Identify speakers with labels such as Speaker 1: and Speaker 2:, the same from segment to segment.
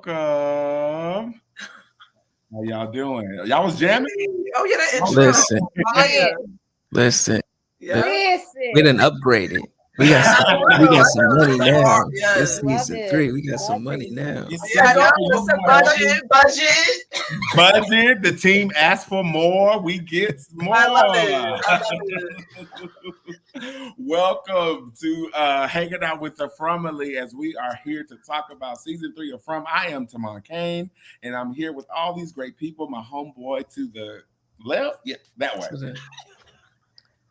Speaker 1: welcome. How y'all doing? Y'all was jamming?
Speaker 2: Oh yeah, that intro.
Speaker 3: Listen,
Speaker 2: Fire.
Speaker 3: listen.
Speaker 2: Yeah.
Speaker 3: We done upgraded. We got some money now.
Speaker 2: Yes.
Speaker 3: This
Speaker 4: Love
Speaker 3: season
Speaker 4: it.
Speaker 3: 3, we got some
Speaker 4: Love
Speaker 3: money
Speaker 4: it.
Speaker 3: now.
Speaker 1: You see,
Speaker 2: Yeah, I know.
Speaker 1: y'all
Speaker 2: It's a
Speaker 1: doing
Speaker 2: budget.
Speaker 1: budget. The team asked for more. We get more.
Speaker 2: I love it.
Speaker 1: Welcome to Hanging Out with the Fromily as we are here to talk about season 3 of From. I am Tamon Kane, and I'm here with all these great people. My homeboy to the left, yeah, that way.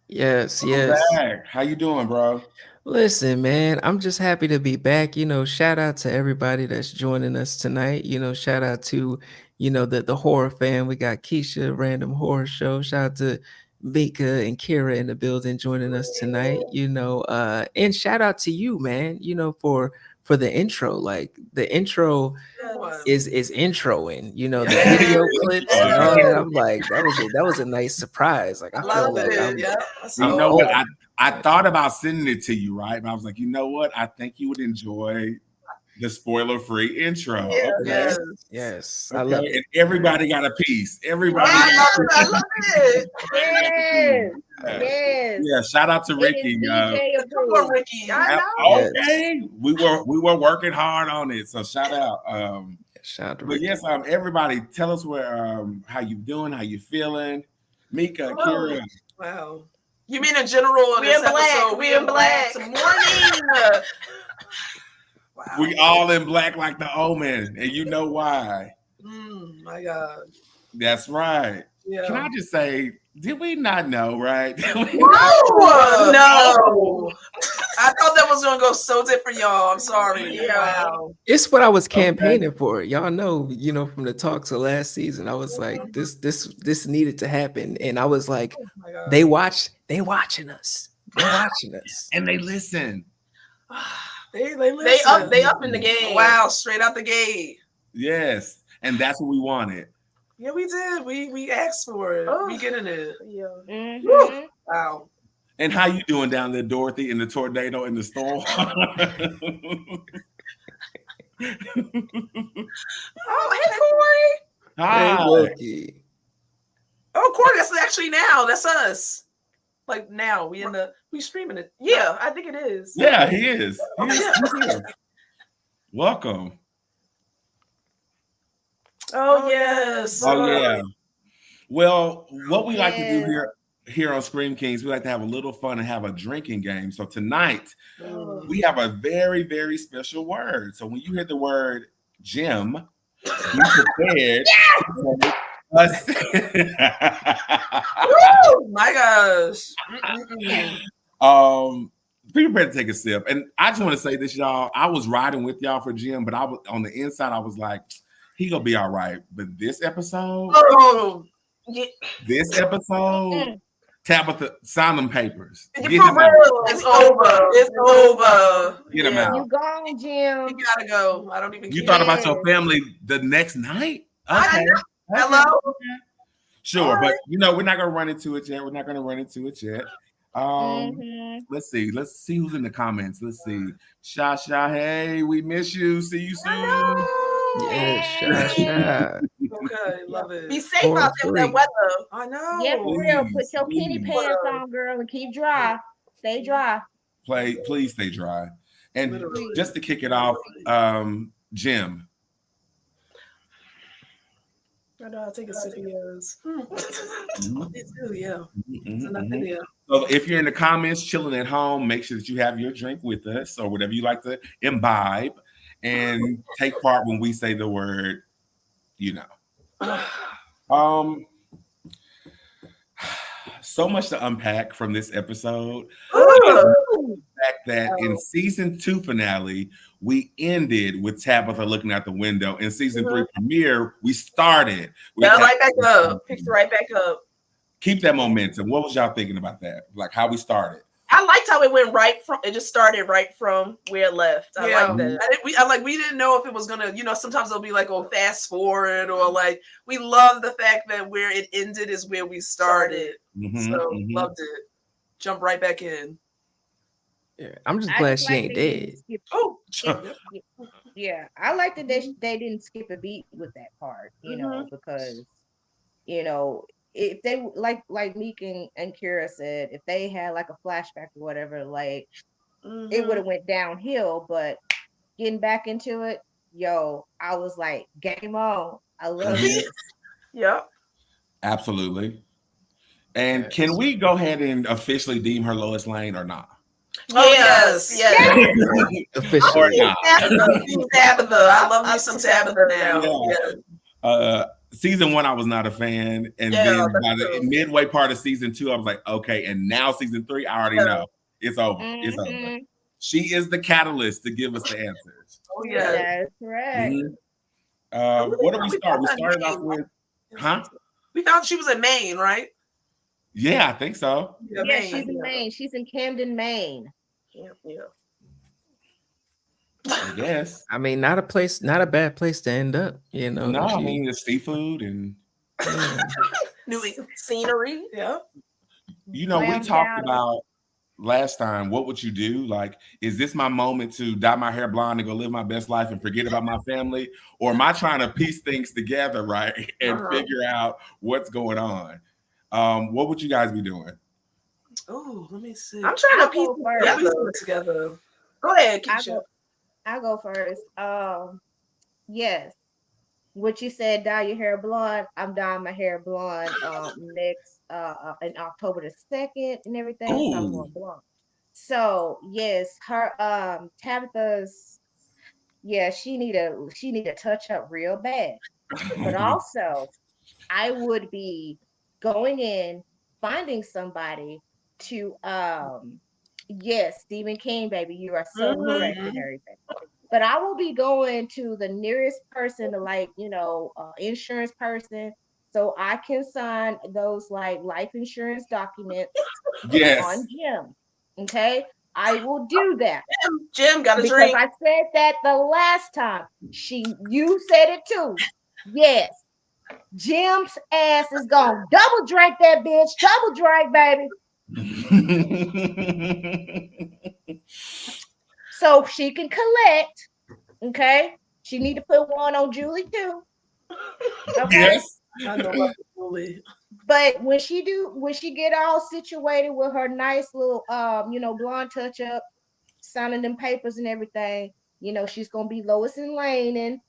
Speaker 3: Yes.
Speaker 1: Back. How you doing, bro?
Speaker 3: Listen, man, I'm just happy to be back. Shout out to everybody that's joining us tonight. Shout out to, the horror fan. We got Keisha, Random Horror Show. Shout out to Mika and Kira in the building joining us tonight. And shout out to you, man, for the intro. Like the intro is introing, the video clips and all that. I'm like, that was a nice surprise. Like I feel like I'm
Speaker 1: you know what? I thought about sending it to you, right? But I was like, you know what? I think you would enjoy the spoiler-free intro.
Speaker 2: Yeah.
Speaker 1: Okay.
Speaker 3: Yes.
Speaker 1: Okay.
Speaker 3: I love it.
Speaker 1: And everybody got a piece. Everybody.
Speaker 2: I love it.
Speaker 4: Yes.
Speaker 1: Yeah. Shout out to Ricky.
Speaker 4: DJ
Speaker 2: Come
Speaker 4: approved.
Speaker 2: on, Ricky. I know.
Speaker 1: Okay. We were working hard on it. So shout out.
Speaker 3: Shout out to
Speaker 1: But
Speaker 3: Ricky.
Speaker 1: yes, everybody, tell us where how you doing, how you feeling. Mika, Kira.
Speaker 2: Wow. You mean in general in this episode? We in black. Morning. Wow.
Speaker 1: We all in black like the Omen, and you know why.
Speaker 2: My God.
Speaker 1: That's right.
Speaker 2: Yeah.
Speaker 1: Can I just say, did we not know, right?
Speaker 2: No. I thought that was gonna go so different, y'all. I'm sorry.
Speaker 4: Yeah.
Speaker 2: Wow.
Speaker 3: It's what I was campaigning for. Y'all know, from the talks of last season, I was like, this needed to happen. And I was like,
Speaker 2: Oh my God.
Speaker 3: they watching us. They're watching us.
Speaker 1: And they listen.
Speaker 2: They listen.
Speaker 4: They up in the game.
Speaker 2: Wow, straight out the gate.
Speaker 1: Yes. And that's what we wanted.
Speaker 2: Yeah, we did. We asked for it. We getting it.
Speaker 4: Yeah.
Speaker 2: Woo. Wow.
Speaker 1: And how you doing down there, Dorothy, in the tornado, in the storm?
Speaker 2: Oh, hey, Corey.
Speaker 1: Hi.
Speaker 3: Hey, Wilkie.
Speaker 2: Oh, Corey, that's actually now. That's us. Like now, we streaming it.
Speaker 4: Yeah, I think it is.
Speaker 1: Yeah, he is. He's here. Welcome.
Speaker 2: Oh yes.
Speaker 1: Oh yeah. Well, what we like to do here on Scream Kings, we like to have a little fun and have a drinking game. So tonight we have a very, very special word. So when you hear the word gym, be prepared.
Speaker 2: Oh my gosh.
Speaker 1: Be prepared to take a sip. And I just want to say this, y'all. I was riding with y'all for Jim, but I was on the inside. I was like, he gonna be all right. But this episode, Tabitha, sign them papers. Get them out.
Speaker 2: It's over. It's over.
Speaker 1: Get them out.
Speaker 4: You gone, Jim.
Speaker 2: You gotta go. I don't even
Speaker 1: You
Speaker 2: care.
Speaker 1: thought about your family the next night?
Speaker 2: I know. Hello?
Speaker 1: Sure, but we're not gonna run into it yet. Let's see. Let's see who's in the comments. Let's see. Shasha, hey, we miss you. See you soon.
Speaker 3: Yes, Sha.
Speaker 2: Okay, love it.
Speaker 4: Be safe out there with that weather.
Speaker 2: I know.
Speaker 4: Yeah, for real. Put your kitty pants on, girl, and keep dry. Stay dry.
Speaker 1: Please stay dry. And
Speaker 2: Literally.
Speaker 1: just to kick it off, Jim.
Speaker 2: I know, I'll take a sip of yours. Me too, yeah. It's enough in there.
Speaker 1: So if you're in the comments chilling at home, make sure that you have your drink with us or whatever you like to imbibe and take part when we say the word, So much to unpack from this episode. The fact that in season 2 finale, we ended with Tabitha looking out the window. In season 3 premiere, we started.
Speaker 2: Right back up. Picked right back up.
Speaker 1: Keep that momentum. What was y'all thinking about that? Like how we started?
Speaker 5: I liked how it went it just started right from where it left. I like that.
Speaker 2: We didn't know if it was gonna, sometimes it'll be like, fast forward, or like, we love the fact that where it ended is where we started. Loved it. Jump right back in.
Speaker 3: Yeah, I'm just glad she ain't dead.
Speaker 2: Oh,
Speaker 4: Yeah, I like that they didn't skip a beat with that part, because if they like Meek and Kira said, if they had like a flashback or whatever, like it would have went downhill. But getting back into it, I was like, game on. I love this.
Speaker 5: Yep.
Speaker 1: Absolutely. And can we go ahead and officially deem her Lois Lane or not?
Speaker 2: Oh, yes.
Speaker 3: Officially.
Speaker 2: Tabitha. I love me some Tabitha now.
Speaker 1: Yeah. Season 1, I was not a fan. And then by the midway part of season 2, I was like, okay. And now season 3, I already know. It's over. It's over. She is the catalyst to give us the answers.
Speaker 2: Oh, yeah.
Speaker 4: That's right.
Speaker 1: What do we start? We started off with,
Speaker 2: We found she was in Maine, right?
Speaker 1: Yeah, I think so.
Speaker 4: Yeah, she's in Maine. She's in Camden, Maine.
Speaker 5: Yeah.
Speaker 1: I guess.
Speaker 3: I mean, not a bad place to end up,
Speaker 1: No, I mean, it's seafood and
Speaker 5: New scenery. Yeah.
Speaker 1: We talked about last time, what would you do? Like, is this my moment to dye my hair blonde and go live my best life and forget about my family? Or am I trying to piece things together, right? And figure out what's going on? What would you guys be doing?
Speaker 2: Oh, let me see.
Speaker 5: I'm trying to piece it together. Go ahead, Keisha.
Speaker 4: I'll go first. Yes. What you said, dye your hair blonde. I'm dyeing my hair blonde next in October the 2nd and everything.
Speaker 1: Ooh.
Speaker 4: So I'm going blonde. So yes, her Tabitha's she need a touch up real bad. But also I would be going in, finding somebody to Stephen King, baby, you are so correct and everything. But I will be going to the nearest person, to insurance person, so I can sign those like life insurance documents on Jim. Okay, I will do that.
Speaker 5: Jim got a drink.
Speaker 4: I said that the last time. You said it too. Yes. Jim's ass is gonna double drink that bitch. Double drink, baby. So she can collect. Okay. She need to put one on Julie too. Okay.
Speaker 1: Yes.
Speaker 2: I know about Julie.
Speaker 4: But when she get all situated with her nice little blonde touch up, signing them papers and everything, she's gonna be Lois Lane in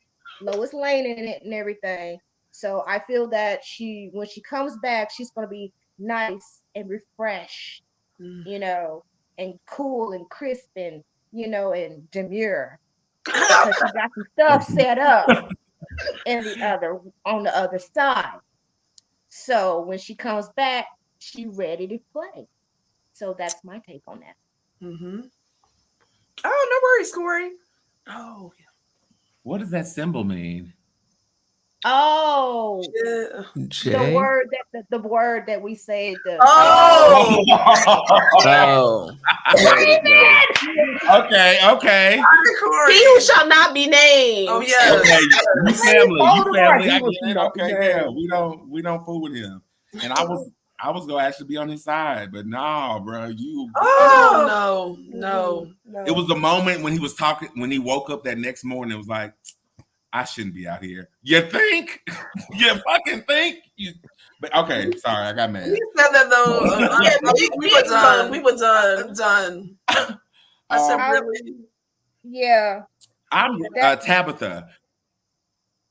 Speaker 4: it and everything. So I feel that when she comes back, she's gonna be nice and refreshed, and cool and crisp and and demure. Because she got some stuff set up on the other side. So when she comes back, she ready to play. So that's my take on that.
Speaker 5: Oh, no worries, Corey.
Speaker 2: Oh, yeah.
Speaker 1: What does that symbol mean?
Speaker 4: Oh,
Speaker 3: Jay?
Speaker 4: the word that we say.
Speaker 1: Okay.
Speaker 5: He who shall not be named.
Speaker 2: Oh yeah.
Speaker 1: Okay, you family. I get it. Okay, yeah. We don't fool with him. And I was gonna actually be on his side, but nah, bro.
Speaker 2: No.
Speaker 1: It was the moment when he was talking, when he woke up that next morning. It was like, I shouldn't be out here. You think? You fucking think? But okay, sorry, I got mad.
Speaker 2: We said that though. We were done. I said really.
Speaker 4: Yeah.
Speaker 1: I'm Tabitha.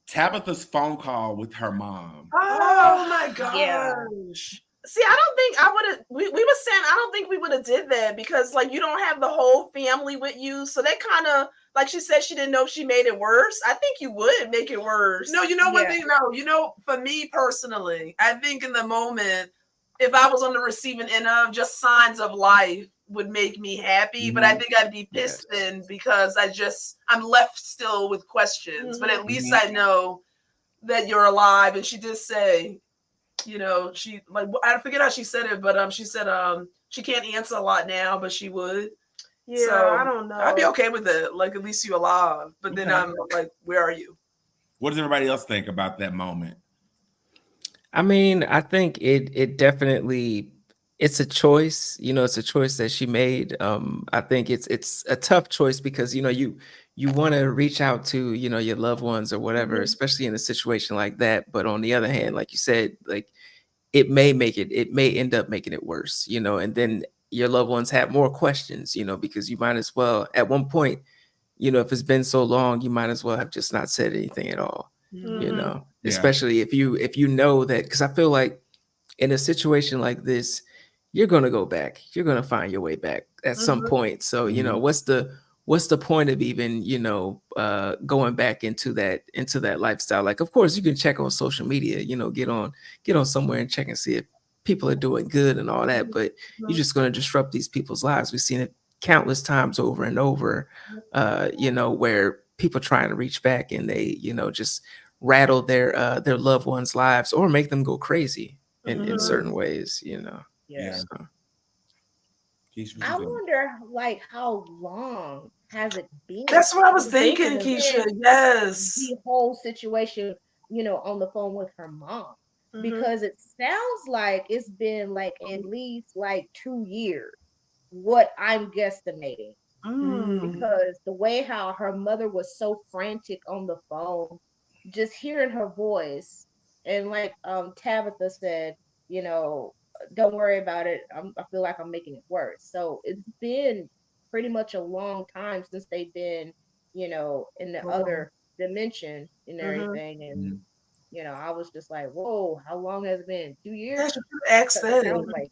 Speaker 1: Tabitha's phone call with her mom.
Speaker 5: Oh my gosh.
Speaker 4: Yeah.
Speaker 5: See, I don't think I would have. We were saying I don't think we would have did that because you don't have the whole family with you, so that kind of like she said she didn't know if she made it worse. I think you would make it worse.
Speaker 2: No, one thing. No, for me personally, I think in the moment, if I was on the receiving end of just signs of life would make me happy, but I think I'd be pissed then because I'm left still with questions. But at least I know that you're alive, and she did say. She I forget how she said it, but she said she can't answer a lot now, but she would.
Speaker 5: Yeah, so, I don't know.
Speaker 2: I'd be okay with it. Like at least you're alive. But then I'm like, where are you?
Speaker 1: What does everybody else think about that moment?
Speaker 3: I mean, I think it definitely it's a choice. It's a choice that she made. I think it's a tough choice because you you want to reach out to, you know, your loved ones or whatever,
Speaker 5: Mhm.
Speaker 3: especially in a situation like that. But on the other hand, like you said, like it may end up making it worse, you know, and then your loved ones have more questions, you know, because you might as well at one point, you know, if it's been so long, you might as well have just not said anything at all, you
Speaker 5: Mhm.
Speaker 3: know,
Speaker 1: Yeah.
Speaker 3: especially if you know that, because I feel like in a situation like this, you're gonna go back. You're gonna find your way back at some
Speaker 5: Mhm.
Speaker 3: point. So, you know, what's the point of even, you know, going back into that lifestyle? Like, of course, you can check on social media, you know, get on somewhere and check and see if people are doing good and all that, but you're just gonna disrupt these people's lives. We've seen it countless times over and over, you know, where people trying to reach back and they, you know, just rattle their loved ones' lives or make them go crazy in
Speaker 5: Mhm.
Speaker 3: certain ways, you know.
Speaker 1: Yeah.
Speaker 3: So,
Speaker 1: Keisha, what
Speaker 4: I
Speaker 1: you think?
Speaker 4: wonder, like, how long has it been?
Speaker 2: That's what I was
Speaker 5: was thinking
Speaker 2: thinking,
Speaker 5: of
Speaker 2: Keisha.
Speaker 4: that.
Speaker 2: Yes.
Speaker 4: The whole situation, you know, on the phone with her mom,
Speaker 5: Mhm.
Speaker 4: because it sounds like it's been like at least like 2 years, what I'm guesstimating.
Speaker 5: Mm.
Speaker 4: Because the way how her mother was so frantic on the phone, just hearing her voice, and like Tabitha said, you know, don't worry about it. I feel like I'm making it worse. So it's been pretty much a long time since they've been, you know, in the other dimension and
Speaker 5: Mhm.
Speaker 4: everything. And
Speaker 1: Mhm.
Speaker 4: you know, I was just like, whoa, how long has it been? 2 years?
Speaker 2: Yeah, she asked
Speaker 4: It sounds
Speaker 2: that.
Speaker 4: like.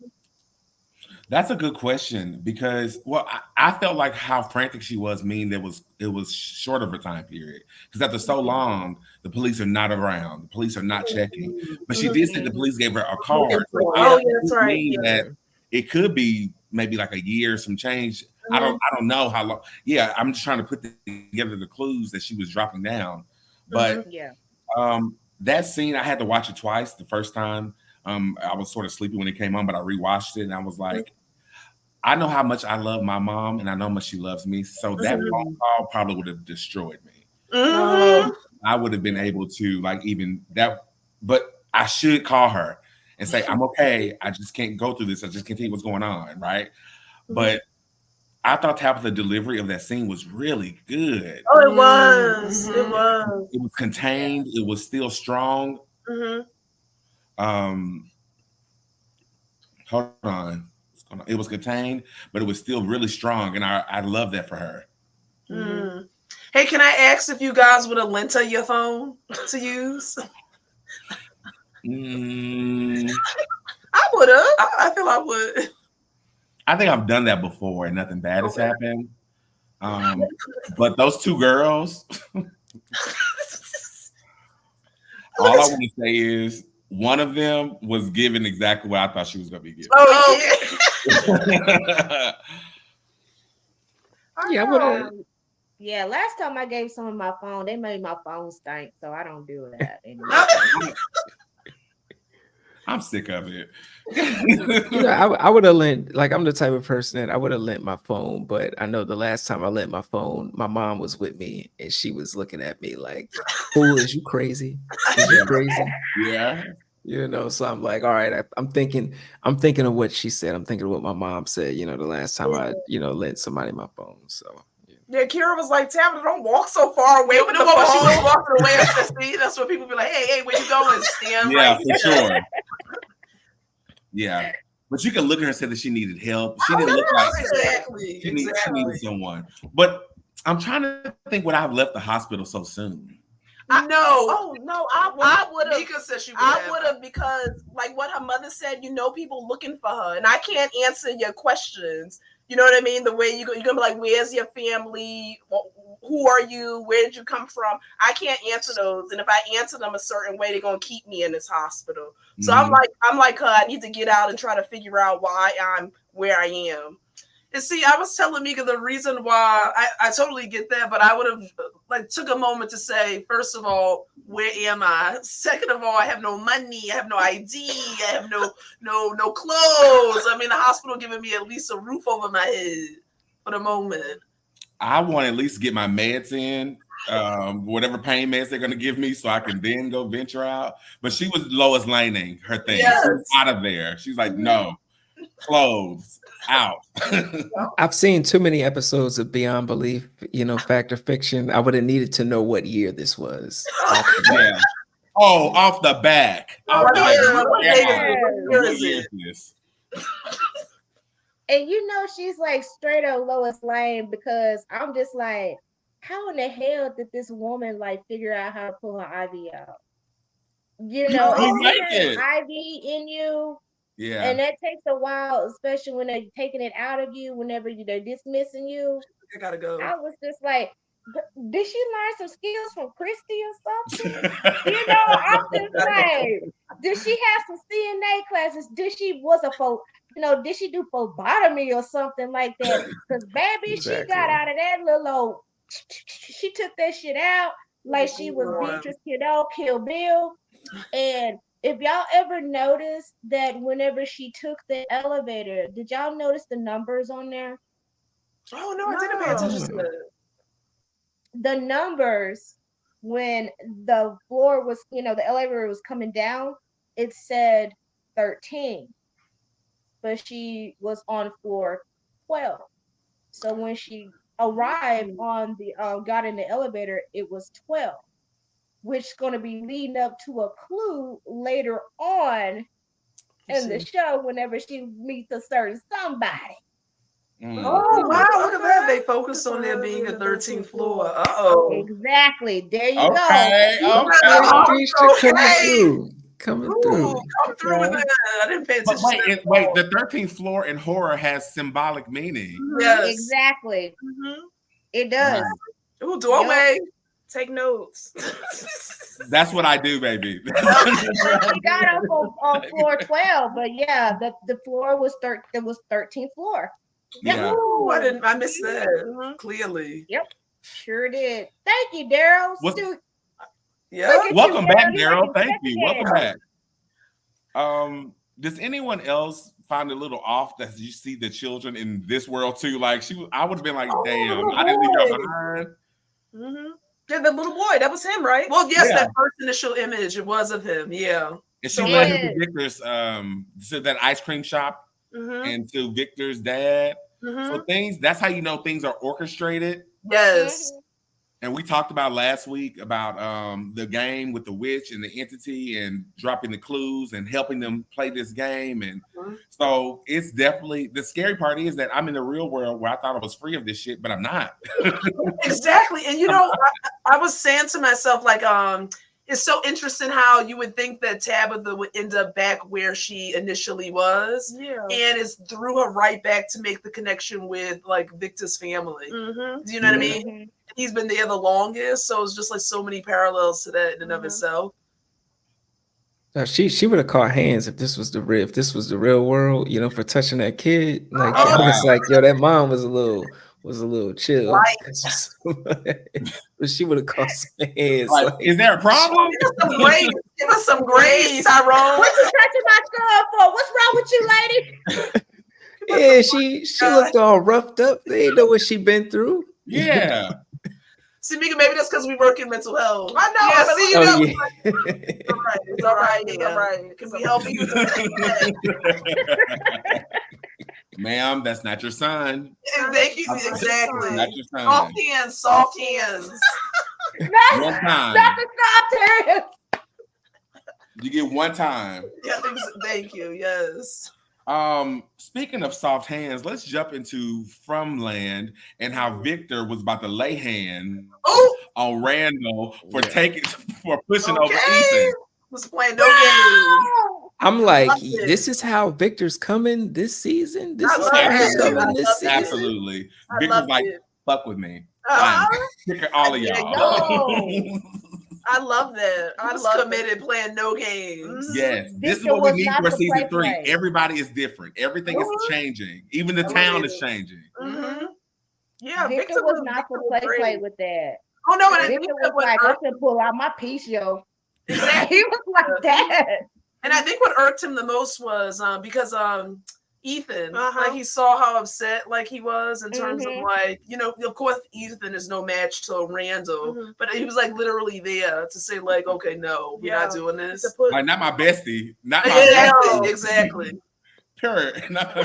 Speaker 1: That's a good question because, well, I felt like how frantic she was mean that it was short of a time period because after so long the police are not around, the police are not checking. But she did say the police gave her a card. So I
Speaker 5: Oh, yeah, that's
Speaker 1: would
Speaker 5: right.
Speaker 1: mean
Speaker 5: Yeah.
Speaker 1: that it could be maybe like a year, some change.
Speaker 5: Mhm.
Speaker 1: I don't know how long. Yeah, I'm just trying to put together the clues that she was dropping down. But
Speaker 4: Yeah.
Speaker 1: that scene I had to watch it twice. The first time I was sort of sleepy when it came on, but I rewatched it and I was like, I know how much I love my mom and I know how much she loves me. So that phone call probably would have destroyed me.
Speaker 5: Mhm.
Speaker 1: I would have been able to like even that, but I should call her and say, I'm okay. I just can't go through this. I just can't tell you what's going on. Right. But I thought the delivery of that scene was really good.
Speaker 5: Oh, it was. It was.
Speaker 1: It was contained. It was still strong.
Speaker 5: Mhm.
Speaker 1: Hold on. It was contained, but it was still really strong. And I love that for her.
Speaker 2: Mm. Hey, can I ask if you guys would have lent her your phone to use? I would have. I feel I would.
Speaker 1: I think I've done that before and nothing bad has happened. But those two girls, all I want to say is one of them was given exactly what I thought she was going to be given.
Speaker 2: Oh,
Speaker 5: yeah.
Speaker 3: yeah, I would have.
Speaker 4: Yeah, last time I gave someone my phone, they made my phone stink, so I don't do that anymore.
Speaker 1: I'm sick of it.
Speaker 3: You know, I would have lent, like, I'm the type of person that I would have lent my phone, but I know the last time I lent my phone, my mom was with me and she was looking at me like, "Fool, is you crazy? Is you crazy?"
Speaker 1: Yeah.
Speaker 3: You know, so I'm like, all right, I'm thinking of what she said. I'm thinking of what my mom said, you know, the last time I, you know, lent somebody my phone. So
Speaker 5: Yeah, Kira was like, Tabitha, don't walk so far away with the
Speaker 2: when she was
Speaker 5: phone.
Speaker 2: walking away up the street, that's what people be like, hey, where you going? Stand
Speaker 1: Yeah,
Speaker 2: right
Speaker 1: for
Speaker 2: here.
Speaker 1: sure. Yeah. But you can look at her and say that she needed help. She didn't look like
Speaker 2: Exactly.
Speaker 1: she needed someone. But I'm trying to think would I have left the hospital so soon?
Speaker 5: Oh no, I would have.
Speaker 2: Mika said she would
Speaker 5: I would have, because like what her mother said, you know, people looking for her, and I can't answer your questions. You know what I mean? The way you're gonna be like, where's your family? Who are you? Where did you come from? I can't answer those, and if I answer them a certain way, they're gonna keep me in this hospital. So I'm like her. I need to get out and try to figure out why I'm where I am.
Speaker 2: And see, I was telling Mika the reason why I totally get that, but I would have like took a moment to say, first of all, where am I? Second of all, I have no money, I have no ID, I have no clothes. I'm in the hospital giving me at least a roof over my head for the moment.
Speaker 1: I want to at least get my meds in, whatever pain meds they're going to give me, so I can then go venture out. But she was Lois Laning her thing.
Speaker 2: Yes.
Speaker 1: She was out of there. She's like, no. clothes out.
Speaker 3: I've seen too many episodes of Beyond Belief, Fact or Fiction. I would have needed to know what year this was.
Speaker 1: Yeah. Oh, off the back. Off the back.
Speaker 2: What
Speaker 1: What
Speaker 2: is
Speaker 1: year
Speaker 2: it?
Speaker 1: is this?
Speaker 4: And she's like straight up Lois Lane, because I'm just like, how in the hell did this woman like figure out how to pull her IV out?
Speaker 1: You
Speaker 4: If
Speaker 1: make
Speaker 4: you
Speaker 1: it.
Speaker 4: have IV in you,
Speaker 1: Yeah.
Speaker 4: and that takes a while, especially when they're taking it out of you, whenever they're dismissing you.
Speaker 2: I gotta go.
Speaker 4: I was just like, did she learn some skills from Christy or something? I'm just like, did she have some CNA classes? Did she do phlebotomy or something like that? Because baby,
Speaker 3: Exactly.
Speaker 4: she got out of that little old, she took that shit out like she was Beatrice Kiddo, Kill Bill. And if y'all ever noticed that whenever she took the elevator, did y'all notice the numbers on there?
Speaker 2: Oh no, I didn't pay attention to that.
Speaker 4: The numbers, when the floor was, the elevator was coming down, it said 13, but she was on floor 12. So when she arrived on the got in the elevator, it was 12, which is going to be leading up to a clue later on in the show whenever she meets a certain somebody.
Speaker 2: Oh wow, look at that. They focused on there being a 13th floor.
Speaker 4: Exactly. There you go.
Speaker 1: Okay.
Speaker 3: Coming through.
Speaker 2: Come through with that. I didn't pay
Speaker 1: But
Speaker 2: attention.
Speaker 1: wait, the 13th floor in horror has symbolic meaning.
Speaker 2: Yes.
Speaker 4: Exactly. It does.
Speaker 2: Ooh, doorway. Take notes.
Speaker 1: That's what I do, baby.
Speaker 4: She got up on floor 12, but yeah, the floor was 13th floor.
Speaker 1: Yeah.
Speaker 2: Ooh, I missed that. Clearly.
Speaker 4: Yep. Sure did. Thank you, Daryl.
Speaker 2: Yeah.
Speaker 1: Welcome back, Daryl. Thank you. Welcome back. Does anyone else find it a little off that you see the children in this world too? Like I would have been like, damn, I didn't leave y'all behind.
Speaker 5: Yeah, the little boy, that was him, right?
Speaker 2: Well, yes, that first initial image, it was of him. Yeah.
Speaker 1: And she led him to Victor's to that ice cream shop and to Victor's dad. So that's how you know things are orchestrated.
Speaker 2: Yes.
Speaker 1: And we talked about last week about the game with the witch and the entity and dropping the clues and helping them play this game. And so it's definitely, the scary part is that I'm in the real world where I thought I was free of this shit, but I'm not.
Speaker 2: Exactly. And I was saying to myself, like, it's so interesting how you would think that Tabitha would end up back where she initially was. Yeah. And it's threw her right back to make the connection with like Victor's family. Do you know what I mean? He's been there the longest. So it's just like so many parallels to that in and of itself.
Speaker 3: She would have caught hands if this was the real world, for touching that kid. Like I was like, yo, that mom was a little chill. Right. But she would have caught some hands.
Speaker 1: Like, is there a problem?
Speaker 2: Give us some grace, Tyrone.
Speaker 4: What you touching my son for? What's wrong with you, lady?
Speaker 3: Yeah, she looked all roughed up. They didn't know what she been through.
Speaker 1: Yeah.
Speaker 2: See, Mika, maybe that's because we work in mental health. I know.
Speaker 3: Yeah,
Speaker 2: It's all right. It's all right. Can we help you?
Speaker 1: Ma'am, that's not your son.
Speaker 2: Thank you. Exactly.
Speaker 1: Not your son.
Speaker 2: Soft hands.
Speaker 1: One time.
Speaker 4: Not the soft hands.
Speaker 1: You get one time.
Speaker 2: Yeah, thank you. Yes.
Speaker 1: Speaking of soft hands, let's jump into From Land and how Victor was about to lay hand on Randall for pushing over Ethan.
Speaker 2: Was playing no game.
Speaker 3: I'm like, this is how Victor's coming this season. This is how he's coming this season.
Speaker 1: Absolutely. Victor's like, fuck with me. I'm sick of all of y'all.
Speaker 2: I love that. I love committed playing no games.
Speaker 1: Yes, this is what we need for season 3. Everybody is different. Everything is changing. Even the town is changing.
Speaker 2: Yeah,
Speaker 4: Victor was not for play with that.
Speaker 2: Oh no,
Speaker 4: Victor was like, I can pull out my piece, yo. He was like that.
Speaker 2: And I think what irked him the most was because Ethan, like he saw how upset like he was in terms of like, of course Ethan is no match to Randall, but he was like literally there to say like, okay, no, we're not doing this.
Speaker 1: Like not my bestie. Not my bestie.
Speaker 2: Exactly.
Speaker 1: Period. But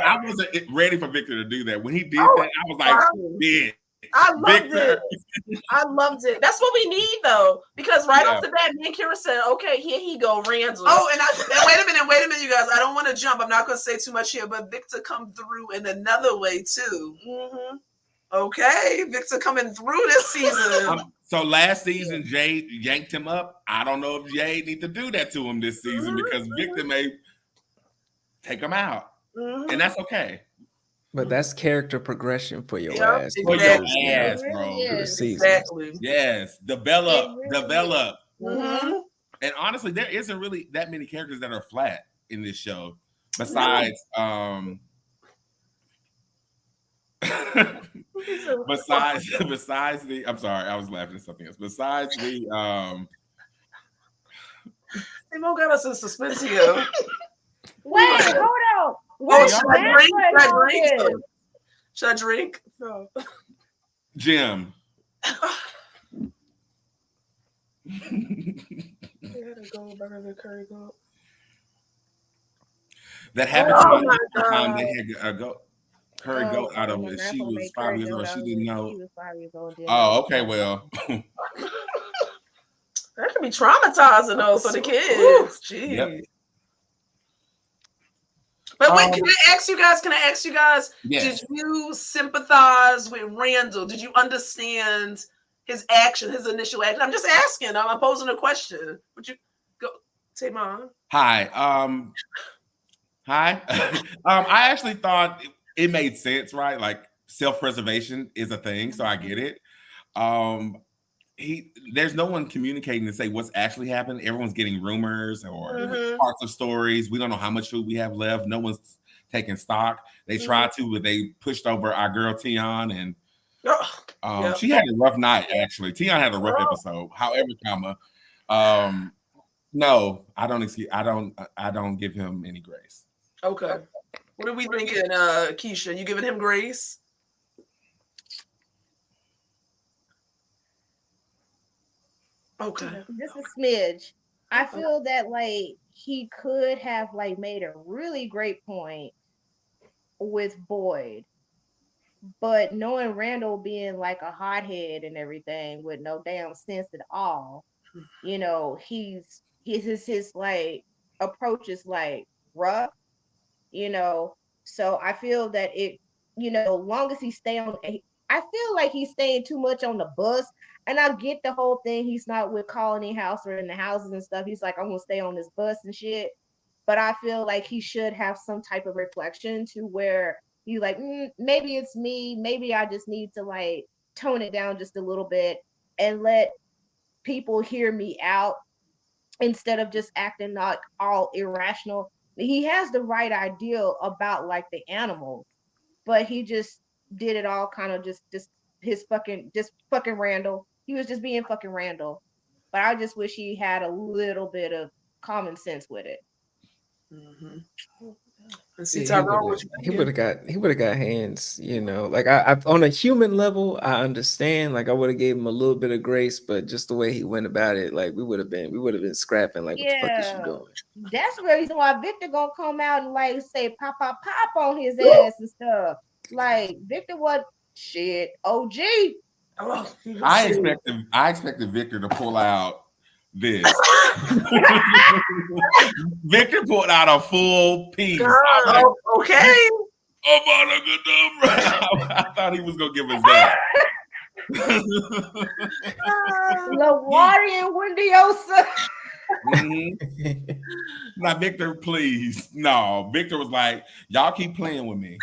Speaker 1: I wasn't ready for Victor to do that. When he did that, I was like, yeah.
Speaker 5: I loved
Speaker 1: Victor.
Speaker 5: it. I loved it. That's what we need, though, because off the bat, me and Kira said, "Okay, here he go, Randall."
Speaker 2: Oh, and wait a minute, you guys. I don't want to jump. I'm not going to say too much here, but Victor come through in another way too.
Speaker 5: Mm-hmm.
Speaker 2: Okay, Victor coming through this season.
Speaker 1: So last season, Jade yanked him up. I don't know if Jade need to do that to him this season because Victor may take him out, and that's okay.
Speaker 3: But that's character progression for your
Speaker 2: Yep,
Speaker 3: ass.
Speaker 1: For
Speaker 2: exactly.
Speaker 1: your ass,
Speaker 4: It
Speaker 1: bro.
Speaker 4: really
Speaker 3: For the
Speaker 4: is.
Speaker 3: season.
Speaker 2: Exactly.
Speaker 1: Yes, develop.
Speaker 2: Mm-hmm.
Speaker 1: And honestly, there isn't really that many characters that are flat in this show, besides besides the. I'm sorry, I was laughing at something else. Besides the
Speaker 2: Simone got us in suspense here.
Speaker 4: Wait, hold on.
Speaker 2: Oh,
Speaker 4: Wait,
Speaker 2: should
Speaker 4: wait,
Speaker 2: I drink?
Speaker 4: wait,
Speaker 2: Should I
Speaker 4: hold
Speaker 2: drink?
Speaker 4: on.
Speaker 2: Should I drink? No.
Speaker 1: Jim. That happened to me the time they had a goat. Curry goat out of it. She was 5 years old. She didn't know.
Speaker 4: She was 5 years old.
Speaker 1: Oh, okay. Well,
Speaker 5: That can be traumatizing though for the kids. Jeez.
Speaker 1: Yep.
Speaker 2: But wait, can I ask you guys?
Speaker 1: Yes.
Speaker 2: Did you sympathize with Randall? Did you understand his action, his initial action? I'm just asking. I'm posing a question. Would you go, Tamon?
Speaker 1: Hi. Hi. I actually thought it made sense, right? Like self-preservation is a thing, so I get it. There's no one communicating to say what's actually happened. Everyone's getting rumors or parts of stories. We don't know how much food we have left. No one's taking stock. They tried to, but they pushed over our girl Tion, and she had a rough night. Actually, Tion had a rough episode. However, no, I don't give him any grace.
Speaker 2: Okay. What are we thinking, Keisha? You giving him grace? Okay.
Speaker 4: Just a smidge. I feel that like he could have like made a really great point with Boyd, but knowing Randall being like a hothead and everything with no damn sense at all, you know, his like approach is like rough, you know. So I feel that it, you know, long as he stay on, I feel like he's staying too much on the bus. And I get the whole thing. He's not with Colony House or in the houses and stuff. He's like, I'm gonna stay on this bus and shit. But I feel like he should have some type of reflection to where you like, maybe it's me. Maybe I just need to like tone it down just a little bit and let people hear me out instead of just acting like all irrational. He has the right idea about like the animals, but he just did it all kind of just fucking Randall. He was just being fucking Randall. But I just wish he had a little bit of common sense with it.
Speaker 2: See,
Speaker 3: he would have got hands, you know. Like I on a human level, I understand. Like I would have gave him a little bit of grace, but just the way he went about it, like we would have been scrapping. Like, what the fuck is you doing?
Speaker 4: That's the reason why Victor gonna come out and like say pop on his ass and stuff. Like Victor, what shit? OG.
Speaker 1: I expected Victor to pull out this. Victor pulled out a full piece.
Speaker 2: Like, okay.
Speaker 1: I thought he was gonna give us that.
Speaker 4: LaWardi and Windiosa.
Speaker 1: Now, Victor, please. No, Victor was like, y'all keep playing with me.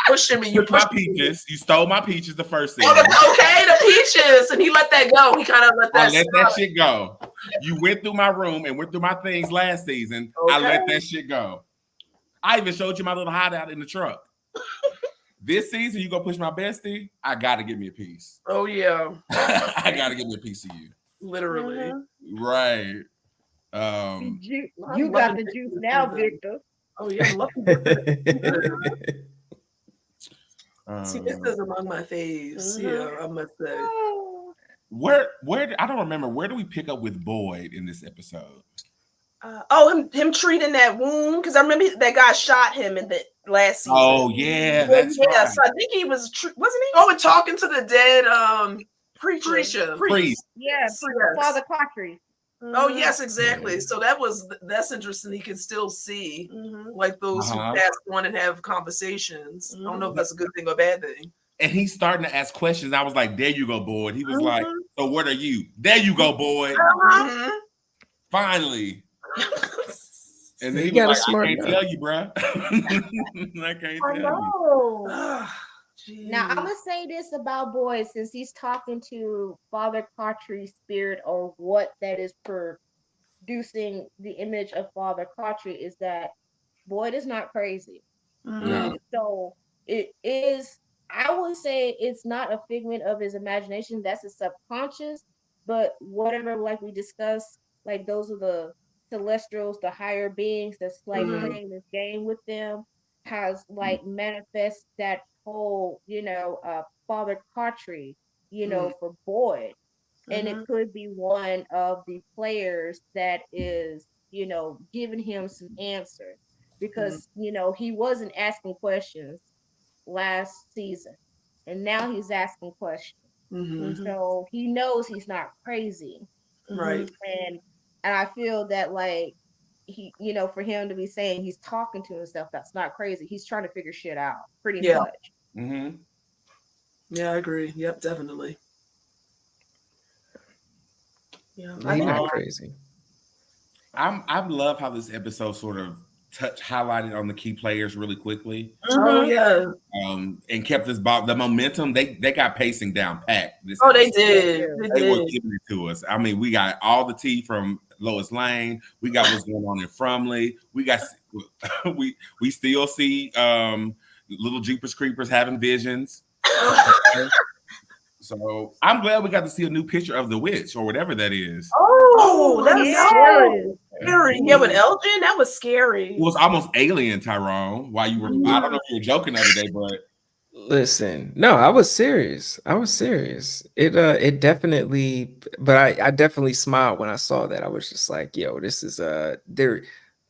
Speaker 2: Pushing me. You
Speaker 1: my peaches. You stole my peaches the first season.
Speaker 2: Okay, the peaches. And he let that go. He kind of let that
Speaker 1: let that shit go. You went through my room and went through my things last season. Okay. I let that shit go. I even showed you my little hideout in the truck. This season, you gonna push my bestie? I gotta give me a piece.
Speaker 2: Oh yeah.
Speaker 1: I gotta give me a piece of you.
Speaker 2: Literally.
Speaker 1: Right.
Speaker 4: You got the juice now, Victor.
Speaker 2: Oh yeah, I love See, this is among my faves. Yeah, I must say.
Speaker 1: Where I don't remember. Where do we pick up with Boyd in this episode?
Speaker 5: him treating that wound, because I remember that guy shot him in the last season.
Speaker 1: Oh yeah, that's
Speaker 5: yeah.
Speaker 1: right.
Speaker 5: So I think he was wasn't he?
Speaker 2: Oh, and talking to the dead
Speaker 5: Preacher.
Speaker 1: Priest.
Speaker 4: Yeah,
Speaker 2: Yes.
Speaker 4: Father Clartree.
Speaker 2: Oh yes, exactly. So that's interesting. He can still see like those who
Speaker 1: Uh-huh.
Speaker 2: passed on and have conversations. I don't know if that's a good thing or bad thing.
Speaker 1: And he's starting to ask questions. I was like, there you go, boy. He was like, so what are you? There you go, boy.
Speaker 2: Mhm.
Speaker 1: Finally. And then he
Speaker 3: You
Speaker 1: was
Speaker 3: gotta
Speaker 1: like,
Speaker 3: smart
Speaker 1: I can't
Speaker 3: enough.
Speaker 1: tell you, bro. I can't tell you.
Speaker 2: Ah,
Speaker 4: Now I'm
Speaker 2: geez.
Speaker 4: gonna say this about Boyd, since he's talking to Father Clartree's spirit, or what that is producing the image of Father Clartree, is that Boyd is not crazy.
Speaker 1: No.
Speaker 4: So it is, I would say it's not a figment of his imagination, that's a subconscious, but whatever, like we discussed, like those are the celestials, the higher beings that's like playing this game with them, has like manifest that whole, Father Cartry, for Boyd. And it could be one of the players that is, giving him some answers, because he wasn't asking questions last season, and now he's asking questions. So he knows he's not crazy,
Speaker 2: Right.
Speaker 4: and I feel that, like, he, for him to be saying he's talking to himself, that's not crazy. He's trying to figure shit out, pretty
Speaker 2: Yeah.
Speaker 4: much.
Speaker 1: Mm-hmm.
Speaker 2: Yeah, I agree. Yep, definitely. Yeah.
Speaker 3: He's not crazy.
Speaker 1: I love how this episode sort of highlighted on the key players really quickly.
Speaker 2: Oh yeah.
Speaker 1: And kept this the momentum. They got pacing down pat.
Speaker 2: Oh, they did.
Speaker 1: They were giving it to us. I mean, we got all the tea from Lois Lane. We got what's going on in Frumley. We got we still see little Jeepers Creepers having visions. So I'm glad we got to see a new picture of the witch or whatever that is.
Speaker 5: Oh, that was
Speaker 4: Yeah.
Speaker 5: scary. Yeah, with Elgin, that was scary.
Speaker 1: It was almost alien, Tyrone. While you were, I don't know if you were joking the other day, but
Speaker 3: Listen, no, I was serious. It definitely, but I definitely smiled when I saw that. I was just like, yo, this is there.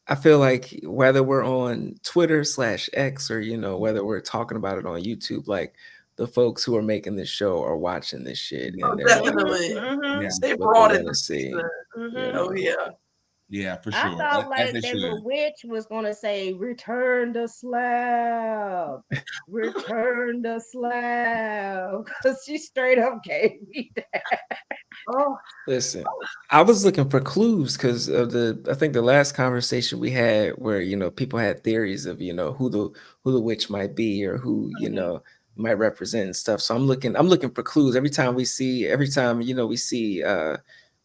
Speaker 3: I feel like whether we're on Twitter/X, or whether we're talking about it on YouTube, like the folks who are making this show are watching this shit, and they're like,
Speaker 2: Definitely.
Speaker 1: yeah,
Speaker 2: They
Speaker 3: what
Speaker 2: brought
Speaker 3: they
Speaker 2: it.
Speaker 3: wanna see.
Speaker 2: Oh yeah.
Speaker 1: yeah, for
Speaker 4: I
Speaker 1: sure.
Speaker 4: thought
Speaker 1: As
Speaker 4: like
Speaker 1: they
Speaker 4: that
Speaker 1: should.
Speaker 4: little witch was gonna say, "Return the slab, return the slab," because she straight up gave me that.
Speaker 2: Oh.
Speaker 3: Listen, I was looking for clues because of I think the last conversation we had where, people had theories of, who the witch might be, or who, might represent and stuff. So I'm looking for clues every time we see, we see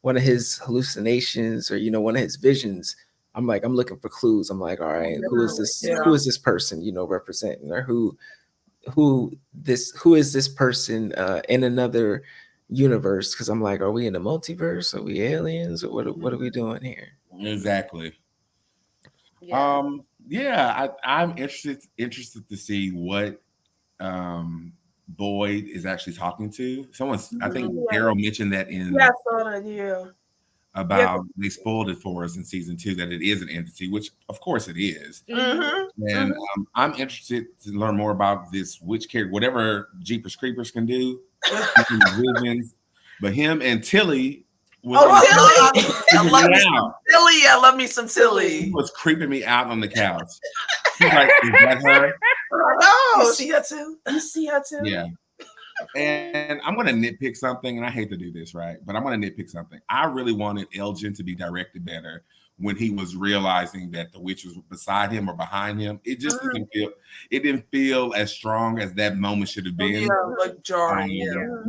Speaker 3: one of his hallucinations, or, one of his visions. I'm looking for clues. I'm like, all right, who is this?
Speaker 2: Yeah.
Speaker 3: Who is this person, representing, or who is this person in another universe? Because I'm like, are we in a multiverse? Are we aliens? Or what are we doing here?
Speaker 1: Exactly.
Speaker 4: Yeah.
Speaker 1: I'm interested to see what Boyd is actually talking to. I think Daryl mentioned that in
Speaker 5: Yeah, I saw that. Yeah.
Speaker 1: about they spoiled it for us in season 2 that it is an entity, which of course it is. And I'm interested to learn more about this witch character, whatever Jeepers Creepers can do. Visions, but him and Tilly was
Speaker 2: Tilly! I love me some Tilly.
Speaker 1: He was creeping me out on the couch. He's like, is that her?
Speaker 2: Oh, you see her too?
Speaker 5: You see her too?
Speaker 1: Yeah. And I'm gonna nitpick something, and I hate to do this, right? But I'm gonna nitpick something. I really wanted Elgin to be directed better when he was realizing that the witch was beside him or behind him. It just didn't feel as strong as that moment should have been.
Speaker 2: Yeah, like jarring.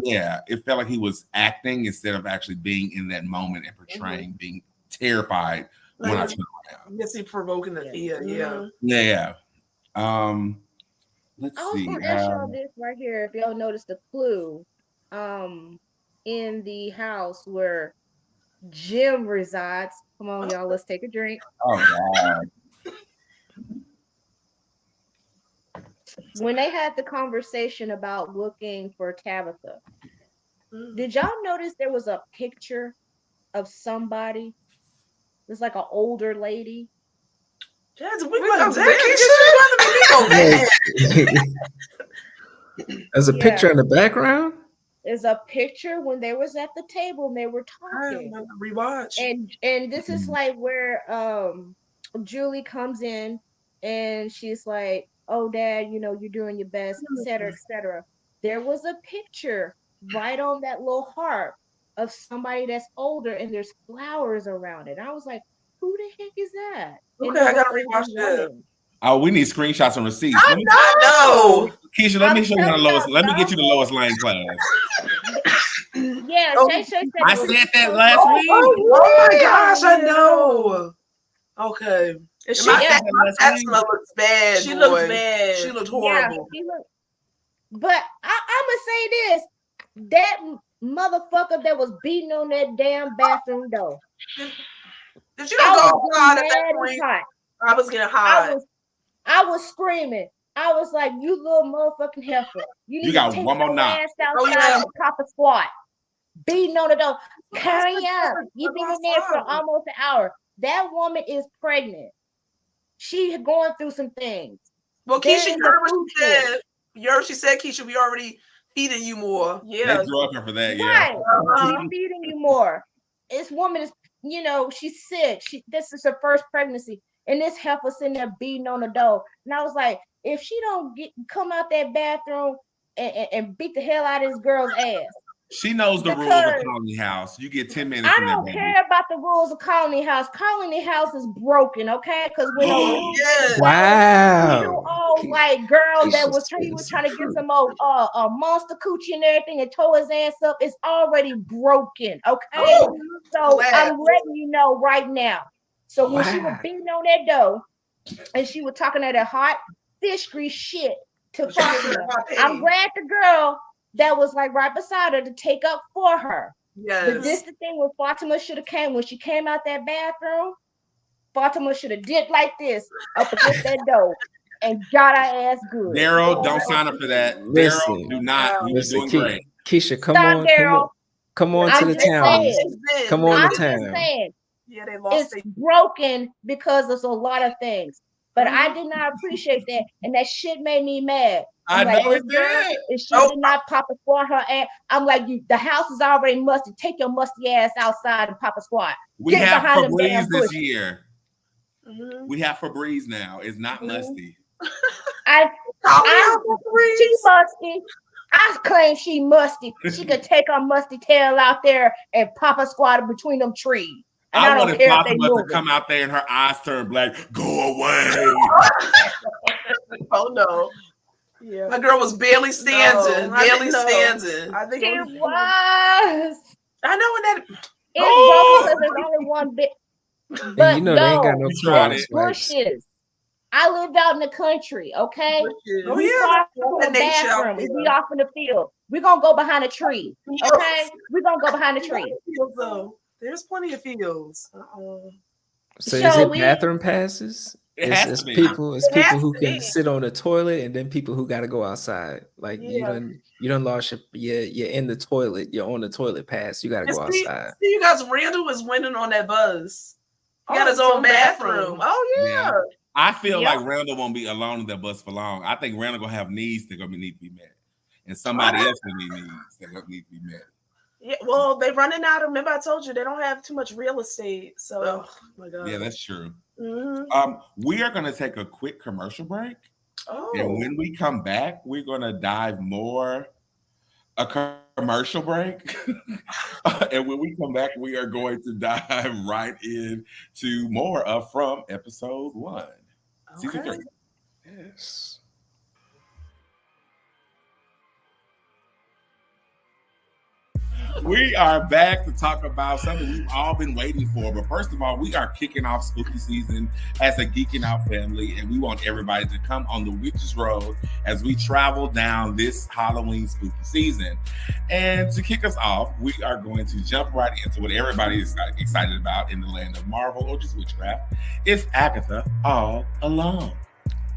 Speaker 1: Yeah, it felt like he was acting instead of actually being in that moment and portraying being terrified when I turned around.
Speaker 2: Yes, he provoking the fear. Yeah.
Speaker 1: Yeah. Let's
Speaker 4: I was
Speaker 1: see.
Speaker 4: gonna ask y'all this right here. If y'all noticed the clue, in the house where Jim resides. Come on, y'all. Let's take a drink.
Speaker 1: Oh God.
Speaker 4: When they had the conversation about looking for Tabitha, did y'all notice there was a picture of somebody It's like an older lady.
Speaker 5: Yes,
Speaker 2: We got Keisha.
Speaker 3: There's a
Speaker 4: Yeah.
Speaker 3: picture in the background.
Speaker 4: There's a picture when they was at the table and they were
Speaker 2: I
Speaker 4: talking.
Speaker 2: remember rewatch.
Speaker 4: And this is like where Julie comes in and she's like, "Oh, Dad, you know you're doing your best, etc., etc." There was a picture right on that little heart of somebody that's older and there's flowers around it. I was like, "Who the heck is that?" And
Speaker 2: Okay, I
Speaker 4: it was
Speaker 2: gotta
Speaker 4: an
Speaker 2: rewatch
Speaker 4: older
Speaker 2: that.
Speaker 4: woman.
Speaker 1: Oh, we need screenshots and receipts. Let me,
Speaker 2: No.
Speaker 1: Keisha, let me
Speaker 4: I'm
Speaker 1: show you how the
Speaker 4: telling
Speaker 1: lowest.
Speaker 4: y'all,
Speaker 1: Let me get
Speaker 4: y'all
Speaker 1: you the lowest lane class.
Speaker 4: Yeah,
Speaker 2: Oh,
Speaker 4: Shay said
Speaker 1: I
Speaker 4: it was
Speaker 1: said that
Speaker 4: so-
Speaker 1: last week.
Speaker 2: Oh my gosh, I know. Okay.
Speaker 5: And she,
Speaker 2: My
Speaker 1: Yeah.
Speaker 2: asthma looks bad.
Speaker 5: she
Speaker 2: boy.
Speaker 5: looks bad.
Speaker 2: She looked
Speaker 4: Yeah,
Speaker 2: horrible.
Speaker 4: she looked. But I'ma say this: that motherfucker that was beating on that damn bathroom door.
Speaker 2: Did you
Speaker 4: I
Speaker 2: not go
Speaker 4: was
Speaker 2: hard at
Speaker 4: mad
Speaker 2: that
Speaker 4: as
Speaker 2: point?
Speaker 4: hot.
Speaker 5: I was getting hot.
Speaker 4: I was screaming. I was like, "You little motherfucking heifer! You need
Speaker 1: got
Speaker 4: to take
Speaker 1: one more
Speaker 4: your
Speaker 1: knock.
Speaker 4: ass outside
Speaker 2: Oh, yeah.
Speaker 4: and pop a squat." Beating on the door. Hurry up!
Speaker 2: difference?
Speaker 4: You've been
Speaker 2: What's
Speaker 4: in there for
Speaker 2: wrong?
Speaker 4: almost an hour. That woman is pregnant. She going through some things.
Speaker 2: Well,
Speaker 4: There
Speaker 2: Keisha,
Speaker 4: is
Speaker 2: you
Speaker 4: a
Speaker 2: heard what
Speaker 4: food
Speaker 2: she said. You heard she said, Keisha, we already feeding you more.
Speaker 1: They
Speaker 5: Yeah.
Speaker 1: drug her for that. Yeah.
Speaker 4: Right.
Speaker 2: Uh-huh.
Speaker 4: She's feeding you more. This woman is, she's sick. This is her first pregnancy. And this heifer sitting there beating on the door. And I was like, if she don't come out that bathroom and beat the hell out of this girl's ass.
Speaker 1: She knows the rules of
Speaker 4: Because
Speaker 1: Colony House. You get 10 minutes.
Speaker 4: I
Speaker 1: in that
Speaker 4: don't
Speaker 1: baby.
Speaker 4: care about the rules of Colony House. Colony House is broken, okay? Because when
Speaker 2: Yes.
Speaker 4: you
Speaker 3: Wow.
Speaker 4: old like girl that was
Speaker 3: Keisha's
Speaker 4: he was
Speaker 3: spitting
Speaker 4: trying to
Speaker 3: some
Speaker 4: get
Speaker 3: truth.
Speaker 4: some old monster coochie and everything and tore his ass up, it's already broken, okay? So
Speaker 2: Glad.
Speaker 4: I'm letting you know right now. So when she was
Speaker 3: Wow.
Speaker 4: beating on that dough and she was talking that hot fish grease shit to Fatima, I'm glad the girl that was like right beside her to take up for her. But this the thing when Fatima should have came when she came out that bathroom. Fatima should have did like this up against that door and got her ass good.
Speaker 1: Daryl, don't sign up for that.
Speaker 3: Listen.
Speaker 1: Daryl, do not. You were
Speaker 3: Listen,
Speaker 1: doing great.
Speaker 3: Keisha, come
Speaker 4: Stop,
Speaker 3: on.
Speaker 4: Daryl.
Speaker 3: Come on to
Speaker 4: I'm
Speaker 3: the
Speaker 4: just
Speaker 3: town.
Speaker 4: saying.
Speaker 3: Come on
Speaker 4: I'm
Speaker 3: to
Speaker 4: just
Speaker 3: town.
Speaker 4: saying
Speaker 2: Yeah, they lost
Speaker 4: it's broken because of a lot of things. But I did not appreciate that, and that shit made me mad.
Speaker 1: I
Speaker 4: I'm like,
Speaker 1: know it
Speaker 4: this girl,
Speaker 1: did.
Speaker 4: if she did not pop a squat her ass, I'm like, the house is already musty. Take your musty ass outside and pop a squat.
Speaker 1: We
Speaker 4: Get
Speaker 1: have
Speaker 4: behind them
Speaker 1: Febreze
Speaker 4: damn
Speaker 1: this
Speaker 4: bushes.
Speaker 1: year. We have Febreze now. It's not musty.
Speaker 4: She musty. I claim she musty. She could take her musty tail out there and pop a squat between them trees. And I don't
Speaker 1: wanted
Speaker 4: care if they
Speaker 1: Fatima to
Speaker 4: move.
Speaker 1: come out there and her eyes turn black. Go away.
Speaker 5: Oh no. Yeah.
Speaker 2: My girl was barely standing.
Speaker 5: No, I
Speaker 2: barely
Speaker 5: didn't know.
Speaker 2: standing.
Speaker 5: I think
Speaker 4: It
Speaker 5: it was.
Speaker 4: was.
Speaker 2: I know when that.
Speaker 4: It's broken because there's only one bit. But
Speaker 3: And you know they ain't got no
Speaker 1: You tried
Speaker 3: cross
Speaker 1: it.
Speaker 3: wipes.
Speaker 4: bushes. I lived out in the country, okay?
Speaker 2: Oh,
Speaker 4: We
Speaker 2: yeah.
Speaker 4: far from the
Speaker 2: That nature out
Speaker 4: bathroom. If we
Speaker 2: there.
Speaker 4: off in the field, we're gonna go behind a tree. Okay? We're gonna go behind a tree.
Speaker 2: Fields, though. There's plenty of fields.
Speaker 3: So is
Speaker 4: So
Speaker 3: it
Speaker 4: we-
Speaker 3: bathroom passes?
Speaker 1: It has
Speaker 3: It's
Speaker 1: to be.
Speaker 3: people. It's
Speaker 5: It has
Speaker 3: people who
Speaker 5: to
Speaker 3: can
Speaker 5: be.
Speaker 3: sit on the toilet, and then people who got to go outside. Like
Speaker 5: Yeah.
Speaker 3: you don't lost you're in the toilet. You're on the toilet pass. You got to go
Speaker 2: See,
Speaker 3: outside.
Speaker 2: you guys, Randall was winning on that buzz. He got
Speaker 5: Oh,
Speaker 2: his own
Speaker 5: some
Speaker 2: bathroom.
Speaker 5: Oh yeah.
Speaker 1: Yeah. I feel
Speaker 4: Yeah.
Speaker 1: like Randall won't be alone in that bus for long. I think Randall gonna have needs that gonna need to be met, and somebody else gonna need needs that gonna need to be met.
Speaker 5: Yeah. Well, they running out. Remember, I told you they don't have too much real estate. So.
Speaker 2: Oh my god.
Speaker 1: Yeah, that's true.
Speaker 5: Mhm.
Speaker 1: We are gonna take a quick commercial break,
Speaker 5: Oh.
Speaker 1: and when we come back, we're gonna dive more. A commercial break, and when we come back, we are going to dive right into more of From Episode 1, Season 3.
Speaker 3: Yes.
Speaker 1: We are back to talk about something we've all been waiting for. But first of all, we are kicking off spooky season as a Geeking Out family, and we want everybody to come on the Witches Road as we travel down this Halloween spooky season. And to kick us off, we are going to jump right into what everybody is excited about in the land of Marvel or just witchcraft. It's Agatha All Alone.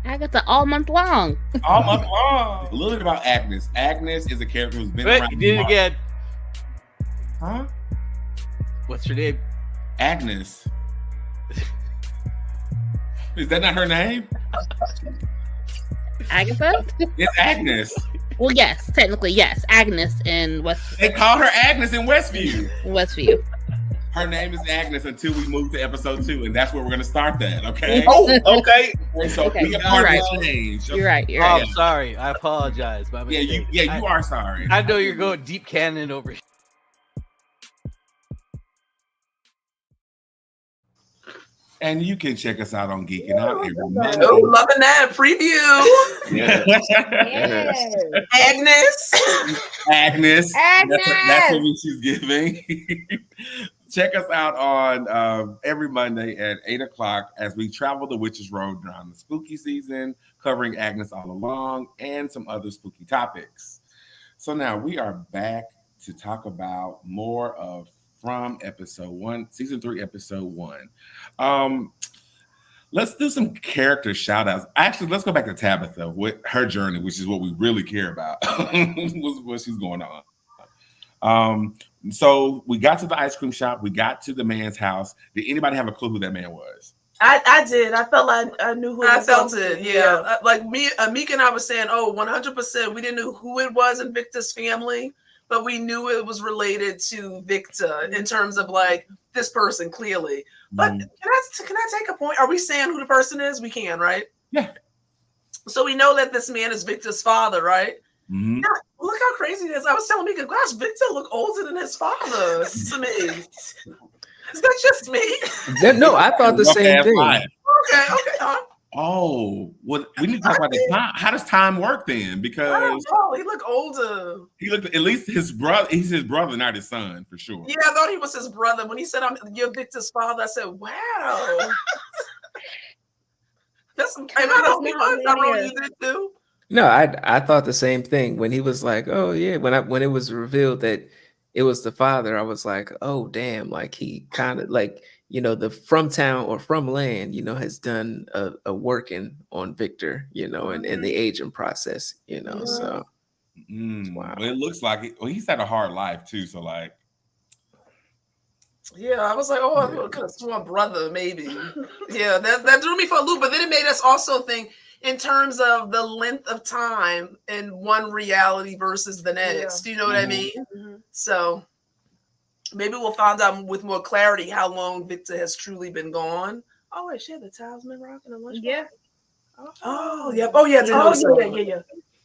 Speaker 6: Agatha all month long.
Speaker 1: All month long. A little bit about Agnes. Agnes is a character who's been
Speaker 7: Wait,
Speaker 1: around.
Speaker 7: you did it
Speaker 1: Marvel.
Speaker 7: again.
Speaker 1: Huh?
Speaker 7: What's your name?
Speaker 1: Agnes. Is that not her name?
Speaker 6: Agatha?
Speaker 1: It's Agnes.
Speaker 6: Well, yes, technically, yes. Agnes in
Speaker 1: They call her Agnes in Westview.
Speaker 6: Westview.
Speaker 1: Her name is Agnes until we move to episode 2, and that's where we're going to start that, okay?
Speaker 7: Oh, okay.
Speaker 1: And so
Speaker 6: Okay,
Speaker 1: be a part
Speaker 6: you're
Speaker 1: of the change.
Speaker 6: You're right. You're
Speaker 7: Oh,
Speaker 6: right.
Speaker 7: I'm sorry. I apologize. My
Speaker 1: Yeah,
Speaker 7: mistake.
Speaker 1: you are sorry.
Speaker 7: I know you're going deep canon over here.
Speaker 1: And you can check us out on Geeking Out every Monday.
Speaker 2: Oh, loving that preview.
Speaker 4: Yes.
Speaker 2: Agnes.
Speaker 1: Agnes.
Speaker 4: Agnes.
Speaker 1: That's what she's giving. Check us out on every Monday at 8 o'clock as we travel the Witches Road during the spooky season, covering Agnes all along and some other spooky topics. So now we are back to talk about more of from episode 1, season 3, episode 1. Let's do some character shout outs. Actually, let's go back to Tabitha with her journey, which is what we really care about. what she's going on. So we got to the ice cream shop. We got to the man's house. Did anybody have a clue who that man was?
Speaker 5: I did. I felt like I knew who.
Speaker 2: I felt it. Yeah. Like me, Meek and I was saying, 100%. We didn't know who it was in Victor's family, but we knew it was related to Victor in terms of like this person clearly. But can I take a point? Are we saying who the person is? We can, right?
Speaker 1: Yeah.
Speaker 2: So we know that this man is Victor's father, right?
Speaker 1: Mm-hmm.
Speaker 2: Yeah, look how crazy it is. I was telling Mika, gosh, Victor look older than his father to me. Is that just me?
Speaker 3: No, I thought the same thing.
Speaker 2: Okay.
Speaker 1: Oh, well, we need to talk about the time. How does time work then?
Speaker 2: I don't
Speaker 1: Because
Speaker 2: know. He looked older.
Speaker 1: he looked at least his brother. He's his brother, not his son, for sure.
Speaker 2: Yeah, I thought he was his brother. When he said, you're Victor's father, I said, wow. That's some kind of you did too.
Speaker 3: No, I thought the same thing when he was like, "Oh yeah," when it was revealed that it was the father, I was like, "Oh damn!" Like he kind of like the from town or from land, has done a working on Victor, and the aging process, So wow.
Speaker 1: Well, it looks like it. Well, he's had a hard life too. So like,
Speaker 2: Yeah, I was like, I could have sworn brother, maybe. Yeah, that threw me for a loop. But then it made us also think in terms of the length of time in one reality versus the next. You know what I mean?
Speaker 5: Mm-hmm.
Speaker 2: So maybe we'll find out with more clarity how long Victor has truly been gone. Oh, wait, shit, the tile's been rocking a lunch.
Speaker 4: Yeah.
Speaker 2: Oh, yeah. Oh, yeah.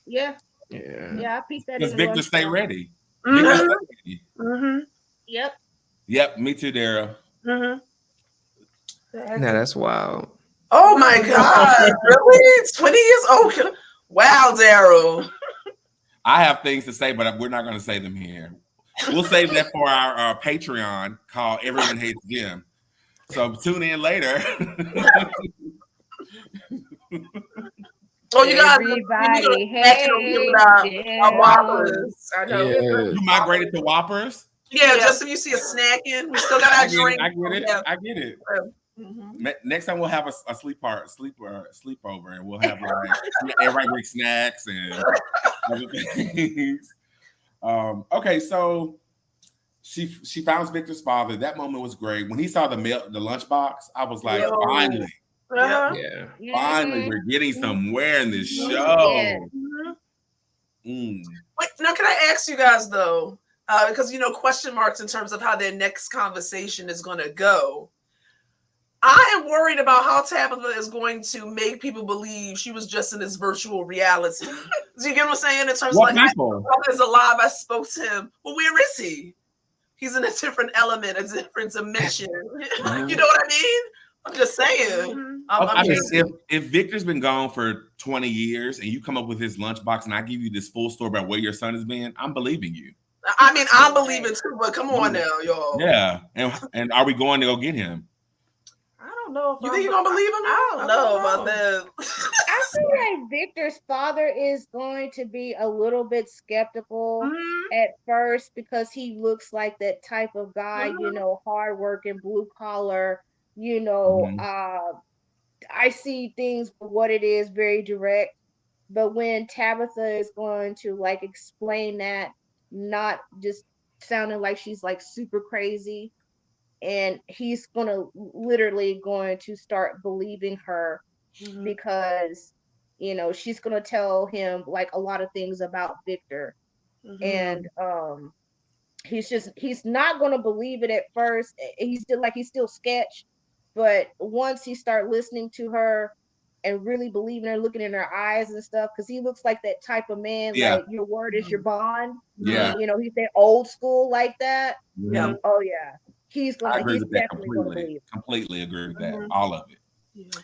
Speaker 4: Yeah.
Speaker 3: Yeah.
Speaker 4: I peeped that.
Speaker 1: does
Speaker 4: in the
Speaker 1: Victor
Speaker 4: lunch
Speaker 1: stay
Speaker 4: box.
Speaker 1: ready?
Speaker 2: Mhm.
Speaker 1: Victor stay ready.
Speaker 5: Mm-hmm.
Speaker 4: Yep.
Speaker 1: Yep, me too, Daryl.
Speaker 5: Mm-hmm.
Speaker 3: No, that's wild.
Speaker 2: Oh, my God. Really? It's 20 years old? Wow, Daryl.
Speaker 1: I have things to say, but we're not going to say them here. We'll save that for our Patreon called Everyone Hates Jim. So tune in later.
Speaker 2: Oh, you guys.
Speaker 4: Everybody
Speaker 2: Our Whoppers. I know.
Speaker 3: Yeah.
Speaker 1: You migrated to Whoppers?
Speaker 2: Yeah, just if you see a snacking, we still got our drink.
Speaker 1: I get it.
Speaker 2: Yeah.
Speaker 1: I get it.
Speaker 2: Mm-hmm.
Speaker 1: Next time we'll have a sleepover, and we'll have like everybody bring snacks and other things. Okay, so she finds Victor's father. That moment was great. When he saw the lunchbox, I was like, finally,
Speaker 5: Uh-huh.
Speaker 3: Yeah.
Speaker 1: finally, we're getting somewhere in this show.
Speaker 4: Yeah.
Speaker 2: Wait, now can I ask you guys though? Because question marks in terms of how their next conversation is going to go. I am worried about how Tabitha is going to make people believe she was just in this virtual reality. Do you get what I'm saying? In terms
Speaker 1: What
Speaker 2: of like,
Speaker 1: people?
Speaker 2: my brother's alive. I spoke to him. Well, where is he? He's in a different element, a different dimension. You know what I mean? I'm just saying.
Speaker 1: I mean, if Victor's been gone for 20 years and you come up with his lunchbox and I give you this full story about where your son has been, I'm believing you.
Speaker 2: I mean, I believe it too, but come on now, y'all.
Speaker 1: Yeah. And are we going to go get him?
Speaker 5: I don't know.
Speaker 2: You think you're gonna believe him?
Speaker 5: I don't know about
Speaker 2: that.
Speaker 4: I feel like Victor's father is going to be a little bit skeptical at first because he looks like that type of guy, hardworking, blue collar, I see things for what it is, very direct. But when Tabitha is going to like explain that, not just sounding like she's like super crazy, and he's literally going to start believing her because she's gonna tell him like a lot of things about Victor, and he's not gonna believe it at first. He's still sketched, but once he start listening to her and really believing her, looking in her eyes and stuff, because he looks like that type of man. Like your word is your bond.
Speaker 1: Yeah,
Speaker 4: he's that old school like that.
Speaker 2: Yeah.
Speaker 4: Oh yeah, he's
Speaker 1: agree with that
Speaker 4: definitely gonna believe.
Speaker 1: completely agree with that. All of it.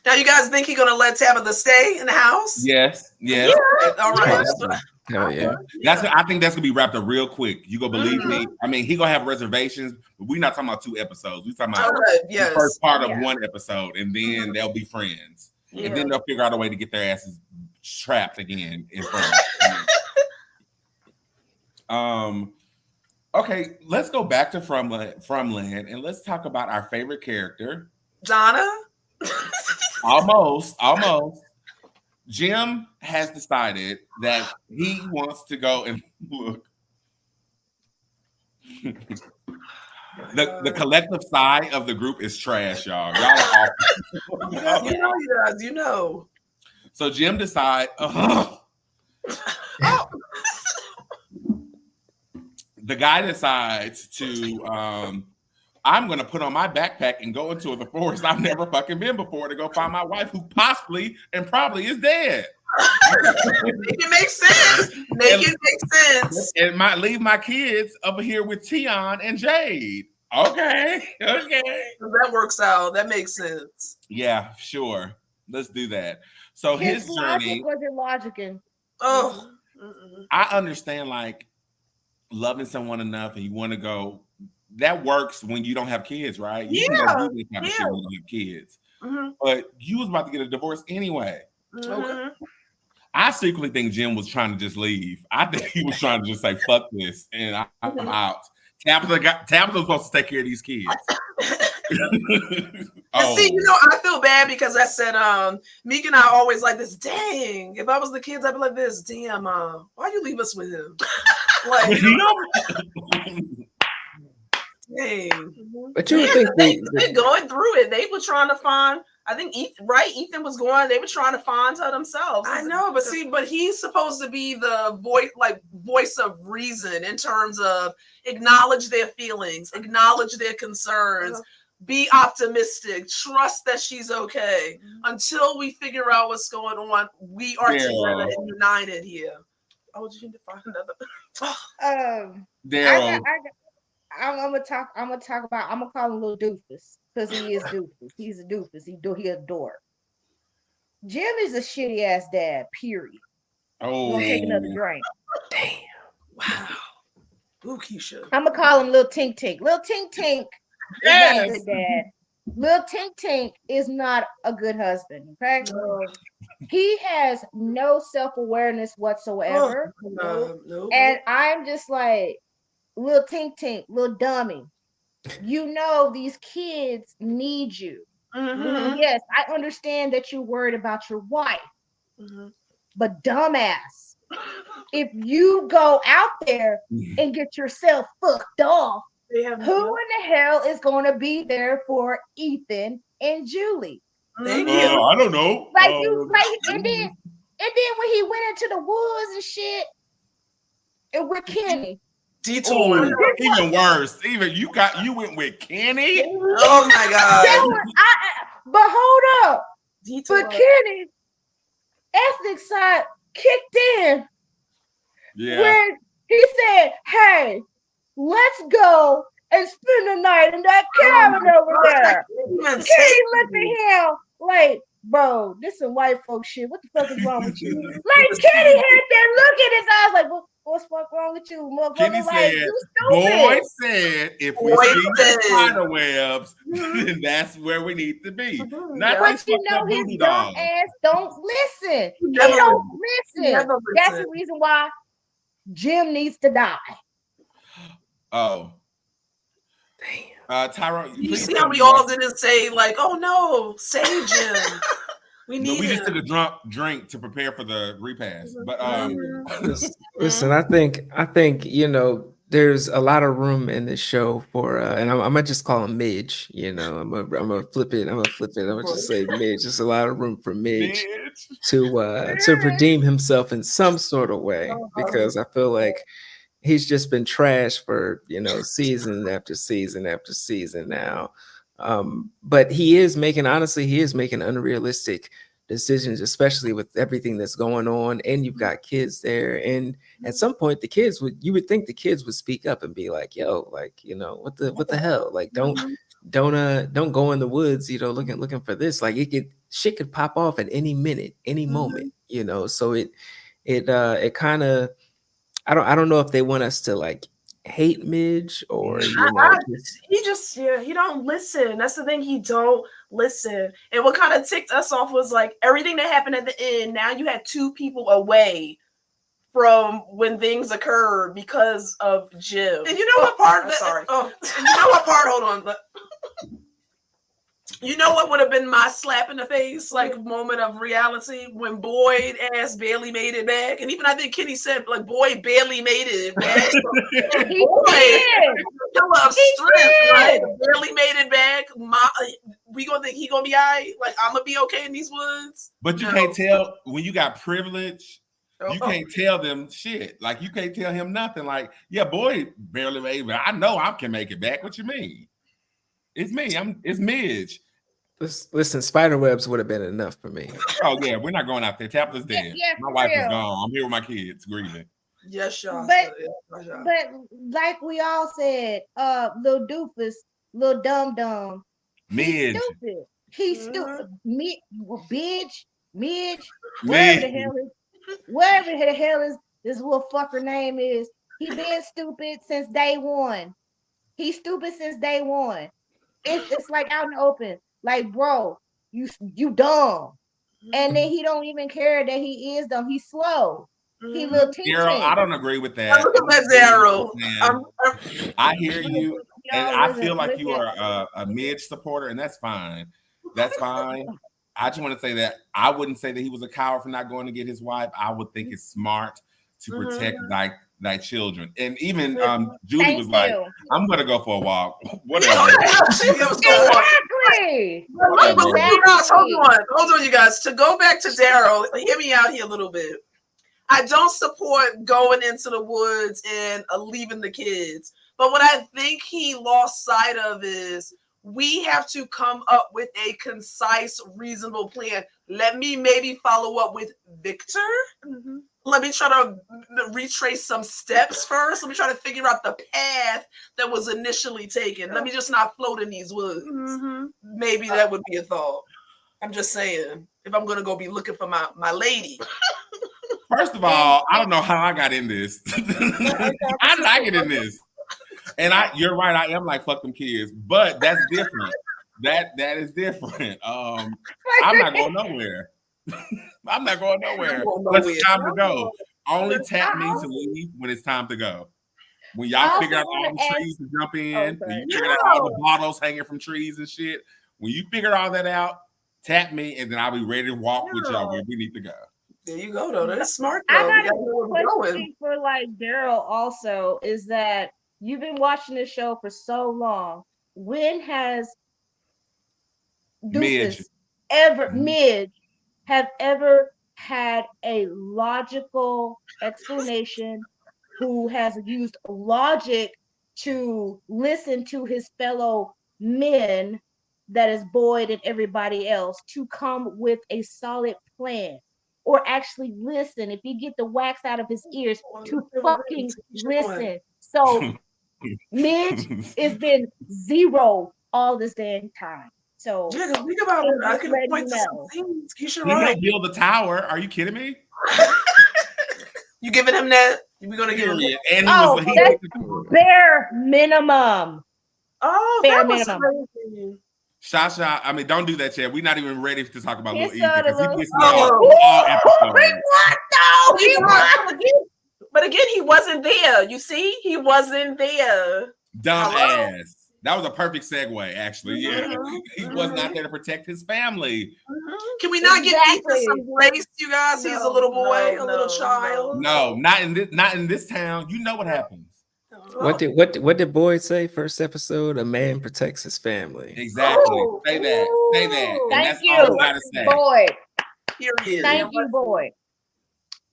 Speaker 2: Now, you guys think he's gonna let Tabitha stay in the house?
Speaker 1: Yes.
Speaker 2: All right.
Speaker 3: Oh yeah.
Speaker 1: I think that's gonna be wrapped up real quick. You gonna believe me? I mean, he gonna have reservations, but we're not talking about 2 episodes. We're talking about the first part of 1 episode, and then they'll be friends, and then they'll figure out a way to get their asses trapped again in front of okay, let's go back to Fromland, and let's talk about our favorite character,
Speaker 2: Donna.
Speaker 1: Almost. Jim has decided that he wants to go and look. The collective sigh of the group is trash, y'all. Y'all are awful.
Speaker 2: You know.
Speaker 1: So Jim decides. The guy decides to. I'm going to put on my backpack and go into the forest I've never fucking been before to go find my wife, who possibly and probably is dead.
Speaker 2: Make it make sense. Make it make sense.
Speaker 1: And might leave my kids over here with Tion and Jade. Okay.
Speaker 2: That works out. That makes sense.
Speaker 1: Yeah, sure. Let's do that. So his journey
Speaker 4: wasn't logicking.
Speaker 2: Oh,
Speaker 1: I understand, like loving someone enough and you want to go. That works when you don't have kids, right? You can go do this kind of shit when you don't have kids. But you was about to get a divorce anyway. I secretly think Jim was trying to just leave. I think he was trying to just say, fuck this, and I'm out. Tabitha was supposed to take care of these kids.
Speaker 2: See, I feel bad because I said, Meek and I always like this. Dang, if I was the kids, I'd be like this. Damn, why you leave us with him? Like, dang.
Speaker 3: But you would think
Speaker 2: they're going through it. They were trying to find. I think Ethan was going. They were trying to find her themselves. I know, but he's supposed to be the voice of reason in terms of acknowledge their feelings, acknowledge their concerns, be optimistic, trust that she's okay. Until we figure out what's going on, we are together and united here. Oh, did you need to find another?
Speaker 4: I'm gonna call him Little Doofus because he is Doofus. He's a Doofus. He a dork. Jim is a shitty ass dad. Period.
Speaker 1: Oh,
Speaker 4: gonna take another drink.
Speaker 3: Damn.
Speaker 2: Wow. Ooh, Keisha.
Speaker 4: I'm gonna call him Little Tink Tink. Little Tink Tink is not a good dad. Little Tink Tink is not a good husband. Okay, he has no self-awareness whatsoever.
Speaker 2: No.
Speaker 4: And I'm just like, Little Tink Tink, little dummy. These kids need you. Yes, I understand that you're worried about your wife, but dumbass, if you go out there and get yourself fucked off, who in the hell is going to be there for Ethan and Julie?
Speaker 2: Thank you.
Speaker 1: I don't know.
Speaker 4: And then when he went into the woods and shit, and with Kenny.
Speaker 2: Detour.
Speaker 1: Even worse. Even you went with Kenny.
Speaker 2: Oh my God.
Speaker 4: But hold up.
Speaker 2: Detour.
Speaker 4: But Kenny, ethnic side kicked in.
Speaker 1: Yeah.
Speaker 4: When he said, "Hey, let's go and spend the night in that cabin over there." Kenny looked at him like, "Bro, this is white folk shit. What the fuck is wrong with you?" Like Kenny had that look in his eyes, like, what's fuck wrong with you, motherfucker?
Speaker 1: Kenny
Speaker 4: like,
Speaker 1: said,
Speaker 4: you stupid.
Speaker 1: Boy said, if we see the spider webs, then that's where we need to be. Not
Speaker 4: But
Speaker 1: these
Speaker 4: his
Speaker 1: voodoo
Speaker 4: dumb
Speaker 1: dolls.
Speaker 4: ass don't listen. He
Speaker 2: Never
Speaker 4: don't listen.
Speaker 2: Never
Speaker 4: That's
Speaker 2: listen.
Speaker 4: the reason why Jim needs to die.
Speaker 1: Oh. Tyrone,
Speaker 2: You see how we all didn't say like, "Oh no, say Jim." We
Speaker 1: just took a drink to prepare for the repast. But
Speaker 3: listen, I think there's a lot of room in this show for and I'm gonna just call him Midge, you know. I'm gonna flip it. I'm gonna just say Midge. There's a lot of room for Midge to redeem himself in some sort of way, because I feel like he's just been trashed for, you know, season after season after season now. But he is making unrealistic decisions, especially with everything that's going on, and you've got kids there, and at some point you would think the kids would speak up and be like, yo, like, you know, what the hell, like, don't go in the woods, you know, looking for this, like, shit could pop off at any minute, any moment, you know. So it kind of, I don't know if they want us to like hate Midge or, you know,
Speaker 5: he don't listen. That's the thing, he don't listen. And what kind of ticked us off was like everything that happened at the end. Now you had 2 people away from when things occurred because of Jim.
Speaker 2: And you know what part?
Speaker 5: Sorry.
Speaker 2: And you know what part? Hold on. You know what would have been my slap in the face, like, moment of reality, when Boyd asked Bailey made it back, and even I think Kenny said, like, Boyd barely made it back.
Speaker 4: He did.
Speaker 2: Killer of strength, right? Barely made it back. We gonna think he gonna be all right? Like, I'm gonna be okay in these woods?
Speaker 1: But you can't tell when you got privilege. You can't tell them shit. Like, you can't tell him nothing. Like, yeah, Boyd barely made it, but I know I can make it back. What you mean? It's me. It's Midge.
Speaker 3: Listen, spider webs would have been enough for me.
Speaker 1: Oh yeah, we're not going out there. Tabitha's dead.
Speaker 4: Yeah,
Speaker 1: my wife is gone. I'm here with my kids grieving.
Speaker 2: Yes, y'all.
Speaker 4: But like we all said, little doofus, little dum.
Speaker 1: Midge.
Speaker 4: He's stupid. Midge. Wherever the hell is this little fucker name is, he been stupid since day one. He's stupid since day one. It's like out in the open. Like, bro, you dumb. And then he don't even care that he is dumb. He's slow. He little
Speaker 1: Daryl, I don't agree with that.
Speaker 2: Look at that, Daryl.
Speaker 1: I hear you, and I feel like you are a Midge supporter, and that's fine. That's fine. I just want to say that I wouldn't say that he was a coward for not going to get his wife. I would think it's smart to protect thy children. And even Julie was like, I'm gonna go for a walk. Whatever.
Speaker 4: Exactly.
Speaker 2: Hold on, you guys. To go back to Daryl, hear me out here a little bit. I don't support going into the woods and leaving the kids. But what I think he lost sight of is we have to come up with a concise, reasonable plan. Let me maybe follow up with Victor. Let me try to retrace some steps first. Let me try to figure out the path that was initially taken. Let me just not float in these woods. Maybe that would be a thought. I'm just saying, if I'm going to go be looking for my lady.
Speaker 1: First of all, I don't know how I got in this. How did I get in this? And you're right, I am like, fuck them kids, but that's different. That is different. I'm not going nowhere. I'm not going nowhere. It's time to go. Only tap me to leave when it's time to go. When y'all figure out all the trees to jump in, when you figure out all the bottles hanging from trees and shit, when you figure all that out, tap me, and then I'll be ready to walk with y'all where we need to go.
Speaker 2: There you go, though. That's smart, though.
Speaker 4: I got a question for like Daryl also, is that you've been watching this show for so long. When has
Speaker 1: Midge
Speaker 4: have ever had a logical explanation, who has used logic to listen to his fellow men, that is Boyd and everybody else, to come with a solid plan? Or actually listen, if you get the wax out of his ears, to fucking listen. So Midge has been zero all this damn time. So
Speaker 2: yeah, think about it. I can point to some things. You should
Speaker 1: help build the tower. Are you kidding me?
Speaker 2: You giving him that? We're gonna give him it.
Speaker 1: And
Speaker 4: that's bare minimum.
Speaker 2: Oh,
Speaker 4: bare
Speaker 2: that was
Speaker 4: minimum.
Speaker 2: Shasha,
Speaker 1: I mean, don't do that yet. We're not even ready to talk about Lil Easy.
Speaker 2: But again, he wasn't there. You see, he wasn't there.
Speaker 1: Dumbass. That was a perfect segue, actually. Yeah, he was not there to protect his family.
Speaker 2: Can we not get Ethan some grace, you guys? He's a little boy, a little child.
Speaker 1: No, not in this town. You know what happens.
Speaker 3: What did Boyd say? First episode, a man protects his family.
Speaker 1: Exactly.
Speaker 2: Ooh,
Speaker 1: Say that. Say that.
Speaker 2: ooh.
Speaker 1: And
Speaker 4: Thank
Speaker 1: that's
Speaker 4: you,
Speaker 1: all we gotta say.
Speaker 4: boy.
Speaker 2: Period.
Speaker 4: Thank you, boy.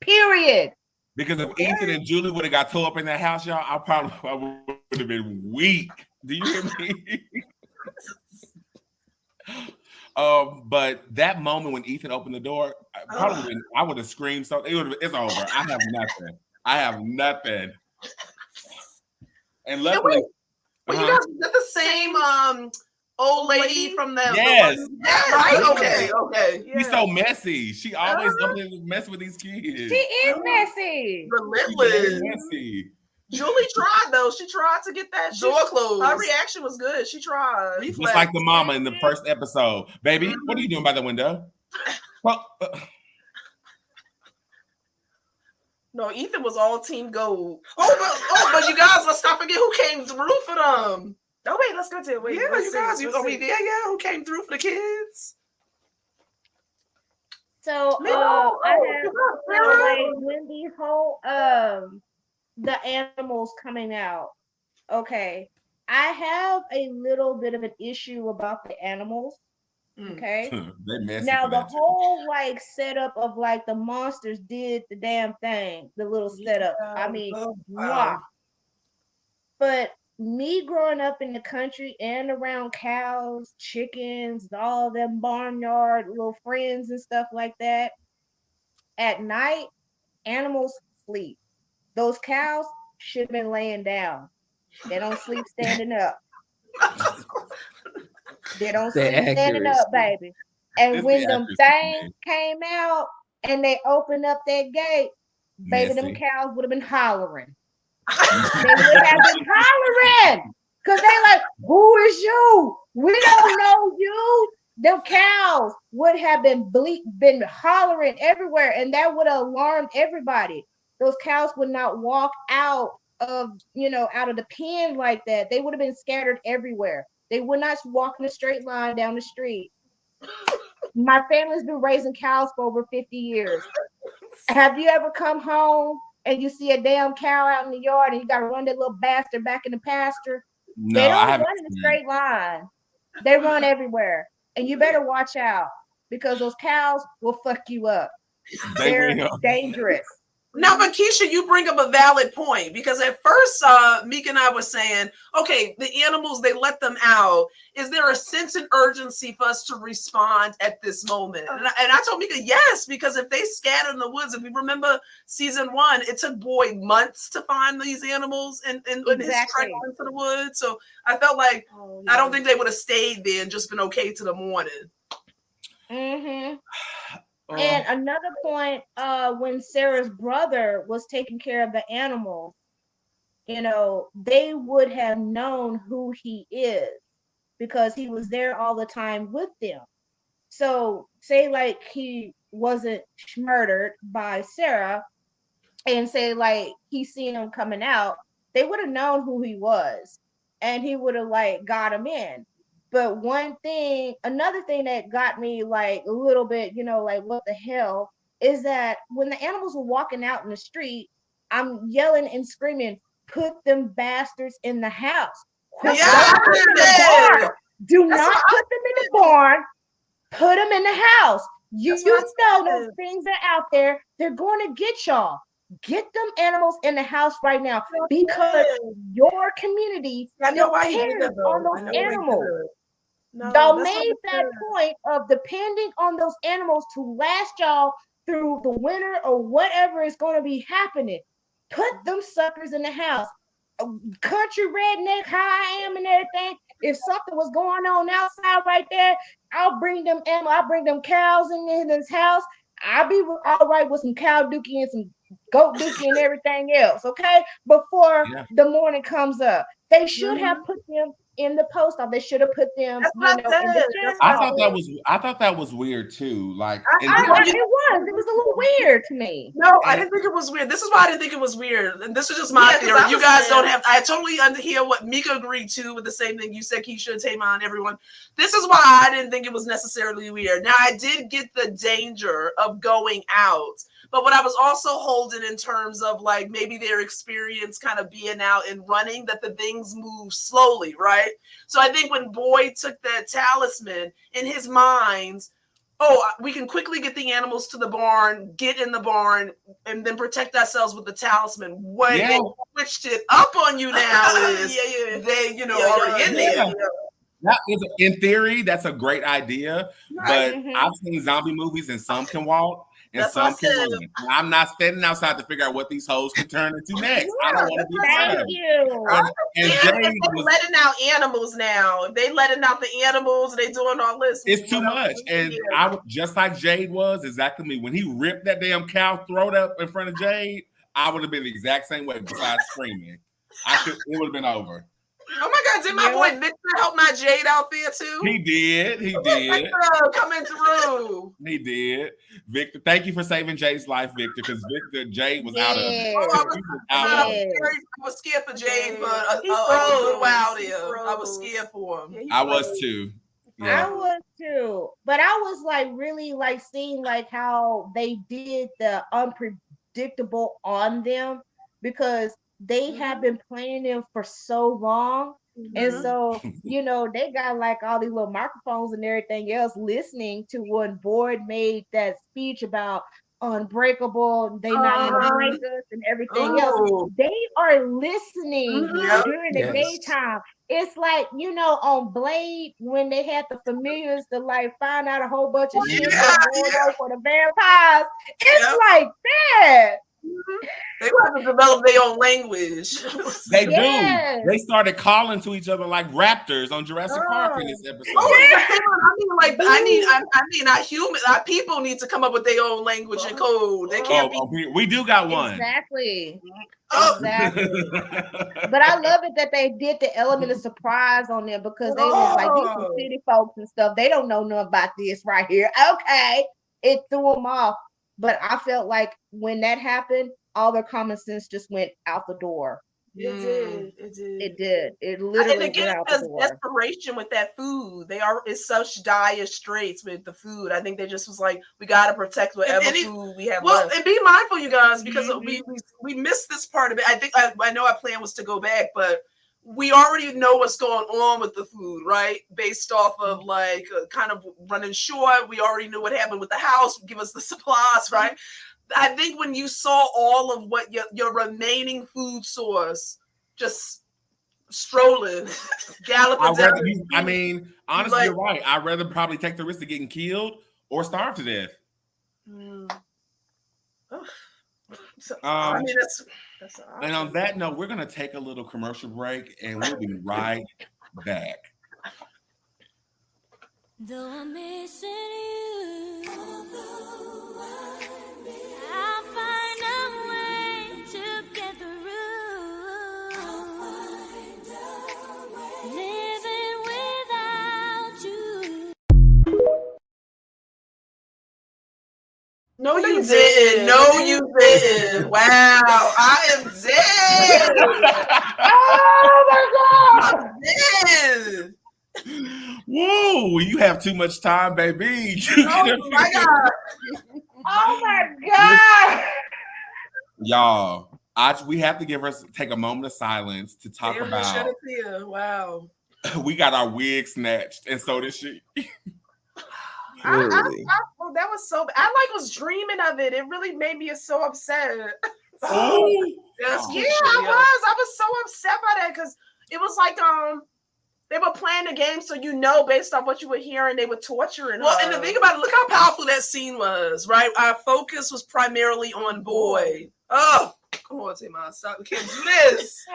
Speaker 4: Period.
Speaker 1: Because if Ethan and Julie would have got tore up in that house, y'all, I would have been weak. Do you hear me? But that moment when Ethan opened the door, I would have screamed something. It's over. I have nothing. And luckily,
Speaker 2: Well, you guys did the same old lady from the
Speaker 1: Yes.
Speaker 2: right? Okay.
Speaker 1: she's so messy. She always up there messing with these kids.
Speaker 4: She is messy.
Speaker 1: She's
Speaker 2: Relentless.
Speaker 1: very messy.
Speaker 5: Julie tried though. She tried to get that
Speaker 2: Door closed.
Speaker 5: Her reaction was good. She tried.
Speaker 1: Just like the mama in the first episode. Baby, what are you doing by the window? Well,
Speaker 5: No, Ethan was all team gold. But you guys, let's not forget who came through for them. Oh wait, let's go to it. Wait,
Speaker 2: Yeah,
Speaker 5: let's
Speaker 2: you
Speaker 5: see,
Speaker 2: guys,
Speaker 5: let's see.
Speaker 2: who came through for the kids?
Speaker 4: So I have like when the whole the animals coming out. Okay, I have a little bit of an issue about the animals. Okay.
Speaker 1: they messy
Speaker 4: Now
Speaker 1: for
Speaker 4: the
Speaker 1: that too.
Speaker 4: whole like setup of like the monsters did the damn thing, the little setup. I mean, mwah. But me growing up in the country and around cows, chickens, all them barnyard little friends and stuff like that, at night, animals sleep. Those cows should have been laying down. They don't sleep standing up. They don't sleep standing up, baby. And
Speaker 1: It's
Speaker 4: when
Speaker 1: the
Speaker 4: them
Speaker 1: accuracy,
Speaker 4: things
Speaker 1: man.
Speaker 4: came out and they opened up that gate, baby, them
Speaker 1: Messy.
Speaker 4: cows would have been hollering. They would have been hollering. Because they like, who is you? We don't know you. Them cows would have been hollering everywhere, and that would have alarmed everybody. Those cows would not walk out of the pen like that. They would have been scattered everywhere. They would not walk in a straight line down the street. My family's been raising cows for over 50 years. Have you ever come home and you see a damn cow out in the yard and you got to run that little bastard back in the pasture?
Speaker 1: No,
Speaker 4: They
Speaker 1: I
Speaker 4: don't
Speaker 1: haven't.
Speaker 4: run in a straight line. They run everywhere. And you better watch out because those cows will fuck you up. They're dangerous.
Speaker 2: Now, but Keisha, you bring up a valid point because at first, Meek and I were saying, okay, the animals, they let them out. Is there a sense and urgency for us to respond at this moment? And I told Mika, yes, because if they scatter in the woods, if you remember season 1, it took Boyd months to find these animals in his trek into the woods. So I felt like I don't think they would have stayed there and just been okay to the morning.
Speaker 4: Mm-hmm. And another point, when Sarah's brother was taking care of the animals, they would have known who he is because he was there all the time with them. So say like he wasn't murdered by Sarah and say like he seen him coming out, they would have known who he was and he would have like got him in. But another thing that got me like a little bit, like what the hell, is that when the animals were walking out in the street, I'm yelling and screaming, put them bastards in the house. Do not put them in the barn. Put them in the house. You know those things are out there. They're going to get y'all. Get them animals in the house right now because your community cares on those animals. Y'all made that point of depending on those animals to last y'all through the winter or whatever is going to be happening. Put them suckers in the house. Country redneck, how I am and everything. If something was going on outside right there, I'll bring them animals. I'll bring them cows in this house. I'll be all right with some cow dookie and some goat dookie and everything else, okay? Before the morning comes up. They should have put them in the post office. They should have put them, in the
Speaker 1: I thought that was weird too. Like
Speaker 4: it was a little weird to me.
Speaker 2: No, I didn't think it was weird. This is why I didn't think it was weird. And this is just my theory. You guys don't have, I totally hear what Mika agreed to with the same thing you said, Keisha, Tamon, everyone. This is why I didn't think it was necessarily weird. Now, I did get the danger of going out, But what I was also holding in terms of like maybe their experience kind of being out and running, that the things move slowly, right? So I think when Boyd took that talisman in his mind, oh, we can quickly get the animals to the barn, get in the barn, and then protect ourselves with the talisman. Wait, they switched it up on you now is they, already in there.
Speaker 1: That is, in theory, that's a great idea, but I've seen zombie movies and some can walk and some can run. I'm not standing outside to figure out what these hoes can turn into next. I don't want to be part of it. And Jade was
Speaker 2: letting out animals now. If they letting out the animals, they doing all this.
Speaker 1: It's too much. And I would, just like Jade was, exactly me. When he ripped that damn cow throat up in front of Jade, I would have been the exact same way besides screaming. It would have been over.
Speaker 2: Oh my God, did my boy Victor help my Jade out there too?
Speaker 1: He did.
Speaker 2: Victor, coming through.
Speaker 1: He did. Victor, thank you for saving Jade's life, Victor, because Jade was out of it.
Speaker 2: I was scared for Jade for a good while there. I was scared for him.
Speaker 1: I was too.
Speaker 4: Yeah. I was too. But I was like really like seeing like how they did the unpredictable on them, because they have been playing them for so long. And so, they got like all these little microphones and everything else listening to when Boyd made that speech about unbreakable, they not gonna break us and everything else. They are listening during the daytime. It's like, on Blade, when they had the familiars to like find out a whole bunch of shit going on for the vampires. It's like that.
Speaker 2: They have to develop their own language.
Speaker 1: They do. They started calling to each other like raptors on Jurassic Park in this episode.
Speaker 2: Our people need to come up with their own language and code. They can't be.
Speaker 1: We do got one.
Speaker 4: Exactly. Exactly. But I love it that they did the element of surprise on them, because they was like, these are city folks and stuff. They don't know nothing about this right here. Okay. It threw them off. But I felt like when that happened, all their common sense just went out the door. It did. It literally went out the door.
Speaker 2: Desperation with that food. It's such dire straits with the food. I think they just was like, we got to protect whatever food we have left. And be mindful, you guys, because we missed this part of it. I think I know our plan was to go back, but we already know what's going on with the food, right? Based off of like kind of running short. We already knew what happened with the house. Give us the supplies, right? I think when you saw all of what your remaining food source just strolling, galloping down.
Speaker 1: Honestly, you're right. I'd rather probably take the risk of getting killed or starve to death. And on that note, we're going to take a little commercial break and we'll be right back.
Speaker 8: Though I'm missing you, I'll find a way to get through. Living without you.
Speaker 2: No, you didn't. No, you didn't. Wow, I am dead. Oh my God, I'm dead.
Speaker 1: Whoa, you have too much time, baby.
Speaker 2: Oh my God.
Speaker 4: Oh my God.
Speaker 1: Y'all, we have to take a moment of silence to talk about.
Speaker 2: Wow.
Speaker 1: We got our wig snatched, and so did she.
Speaker 5: That was so bad. I was dreaming of it. It really made me so upset.
Speaker 1: Oh,
Speaker 5: I was so upset by that, because it was like they were playing the game, so based off what you were hearing, they were torturing her.
Speaker 2: And the thing about it, look how powerful that scene was, right? Our focus was primarily on Boyd. Oh, come on, Tamar, stop. We can't do this.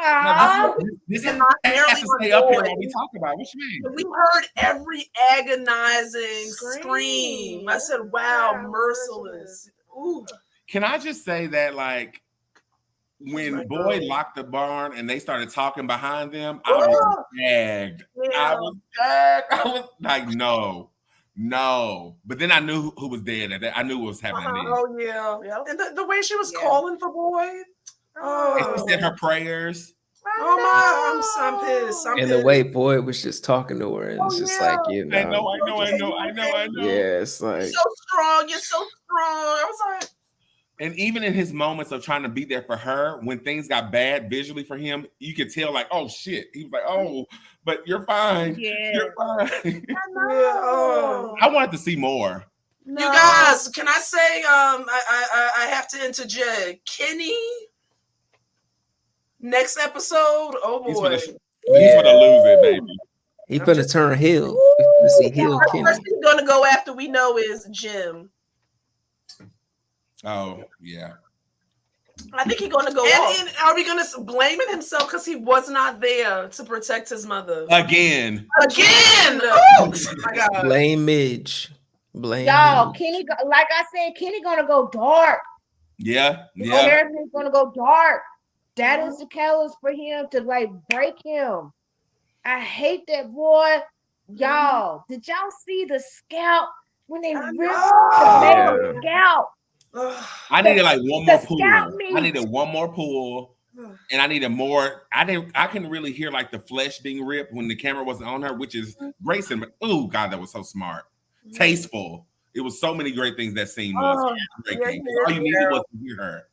Speaker 1: This is not has to stay up here when we talk about it. What you mean?
Speaker 2: We heard every agonizing scream. I said, wow, merciless. Ooh.
Speaker 1: Can I just say that, like, when Boyd locked the barn and they started talking behind them, I was gagged. I was like, no. But then I knew who was dead. I knew what was happening.
Speaker 2: Oh, yeah. And the way she was calling for Boyd.
Speaker 1: And she said her prayers.
Speaker 2: Oh my, I'm pissed.
Speaker 3: And the way Boyd was just talking to her, and it's just like,
Speaker 1: I know.
Speaker 3: Yeah, it's like,
Speaker 2: so strong. You're so strong. I was like,
Speaker 1: And even in his moments of trying to be there for her, when things got bad visually for him, you could tell like, oh shit. He was like, oh, but you're fine.
Speaker 4: Yeah.
Speaker 1: You're fine.
Speaker 2: Oh.
Speaker 1: I wanted to see more.
Speaker 2: You guys, can I say I have to interject. Kenny, next episode. Oh
Speaker 1: He's
Speaker 2: boy.
Speaker 1: gonna lose it, baby.
Speaker 3: He finna turn heel. We finna see heel
Speaker 5: The
Speaker 3: Kenny.
Speaker 5: person he's gonna go after we know is Jim.
Speaker 1: Oh yeah.
Speaker 5: I think he's gonna go off.
Speaker 2: And are we gonna blaming himself because he was not there to protect his mother
Speaker 1: Again.
Speaker 2: again? Oh my God.
Speaker 3: Blame Midge. Blame
Speaker 4: Y'all,
Speaker 3: Midge.
Speaker 4: Kenny, like I said, Kenny gonna go dark.
Speaker 1: Yeah.
Speaker 4: Oh,
Speaker 1: Yeah.
Speaker 4: everything's gonna go dark. That is the catalyst for him to like break him. I hate that boy. Y'all, did y'all see the scalp when they ripped the baby's scalp?
Speaker 1: I needed like one more pull.
Speaker 4: scalp
Speaker 1: I
Speaker 4: meat.
Speaker 1: needed one more pull. And I needed more. I can really hear like the flesh being ripped when the camera wasn't on her, which is Grayson. But oh God, that was so smart. Tasteful. It was so many great things that scene was. All you needed was to hear her.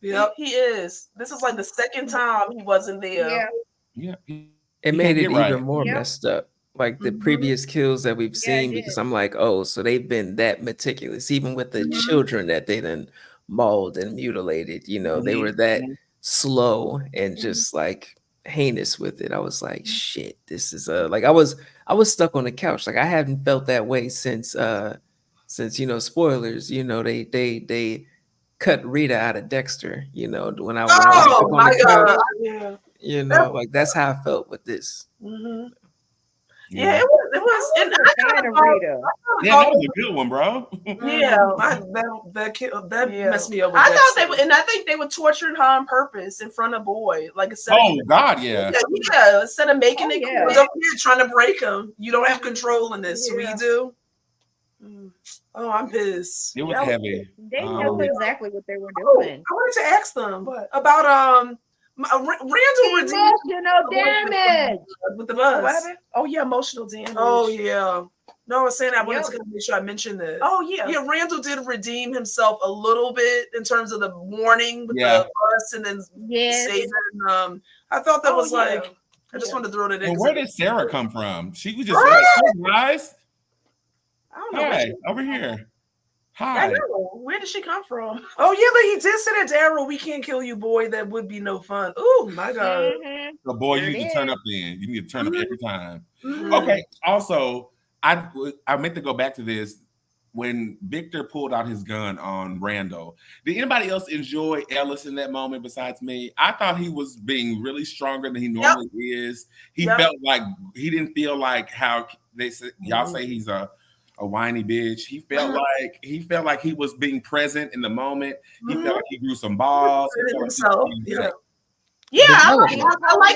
Speaker 2: Yep.
Speaker 5: He is. This is like the second time he wasn't there.
Speaker 4: Yeah.
Speaker 1: Yeah.
Speaker 3: It made it
Speaker 1: get right.
Speaker 3: even more
Speaker 4: Yep.
Speaker 3: messed up. Like the previous kills that we've
Speaker 4: Yeah, it
Speaker 3: seen,
Speaker 4: did.
Speaker 3: because I'm like, oh, so they've been that meticulous, even with the children that they then mauled and mutilated. You know, they were that slow and just like heinous with it. I was like, shit, this is like I was stuck on the couch. Like I haven't felt that way since you know, spoilers, you know, they cut Rita out of Dexter, you know, when I was
Speaker 2: Oh
Speaker 3: stuck on
Speaker 2: my
Speaker 3: the couch,
Speaker 2: God. Yeah.
Speaker 3: you know, like that's how I felt with this.
Speaker 5: Yeah, it was. And I kind
Speaker 4: Fan
Speaker 5: of
Speaker 4: of
Speaker 5: thought,
Speaker 4: Rita.
Speaker 1: Yeah, that was a good one, bro.
Speaker 5: yeah.
Speaker 2: That messed me over.
Speaker 5: I thought
Speaker 2: Dexter.
Speaker 5: they would, and I think they were torturing her on purpose in front of Boyd, like instead
Speaker 1: Oh God, yeah.
Speaker 5: yeah, instead of making it
Speaker 4: yeah.
Speaker 2: But
Speaker 5: cool.
Speaker 2: over here trying to break him. You don't have control in this.
Speaker 5: Yeah.
Speaker 2: We do. Oh, I'm pissed.
Speaker 1: It was
Speaker 5: Yeah.
Speaker 1: heavy.
Speaker 4: They knew
Speaker 1: Um,
Speaker 4: exactly what they were
Speaker 2: Oh,
Speaker 4: doing.
Speaker 2: I wanted to ask them about Randall redeemed
Speaker 4: Emotional damage.
Speaker 2: with the
Speaker 5: What
Speaker 2: bus.
Speaker 5: happened? Oh yeah, emotional damage.
Speaker 2: Oh yeah. No, I was saying I wanted
Speaker 4: Yep.
Speaker 2: to make sure I mentioned that.
Speaker 5: Oh yeah.
Speaker 2: Yeah, Randall did redeem himself a little bit in terms of the warning with
Speaker 1: Yeah.
Speaker 2: the bus and then
Speaker 4: Yes.
Speaker 2: saving. I thought that
Speaker 5: Oh,
Speaker 2: was
Speaker 5: yeah.
Speaker 2: like I just wanted to throw that in.
Speaker 1: Well,
Speaker 2: 'cause
Speaker 1: where
Speaker 2: it-
Speaker 1: did Sarah come from? She was just like, hey, guys.
Speaker 5: I don't know.
Speaker 1: Hi, over here.
Speaker 5: I
Speaker 1: Hi.
Speaker 5: know. Where did she come from?
Speaker 2: Oh yeah, but he did say that Daryl, we can't kill you, boy. That would be no fun. Oh my God.
Speaker 4: Mhm.
Speaker 1: So boy, you
Speaker 4: There
Speaker 1: need
Speaker 4: it
Speaker 1: to turn
Speaker 4: is.
Speaker 1: up then. You need to turn up every time.
Speaker 2: Mhm.
Speaker 1: Okay. Also, I meant to go back to this. When Victor pulled out his gun on Randall, did anybody else enjoy Ellis in that moment besides me? I thought he was being really stronger than he normally is. He
Speaker 2: Yep.
Speaker 1: felt like he didn't feel like how they say y'all say he's a whiny bitch. He felt like he was being present in the moment. He felt like he grew some balls. He felt like he
Speaker 2: Himself.
Speaker 1: was
Speaker 2: Yeah.
Speaker 5: Yeah, I like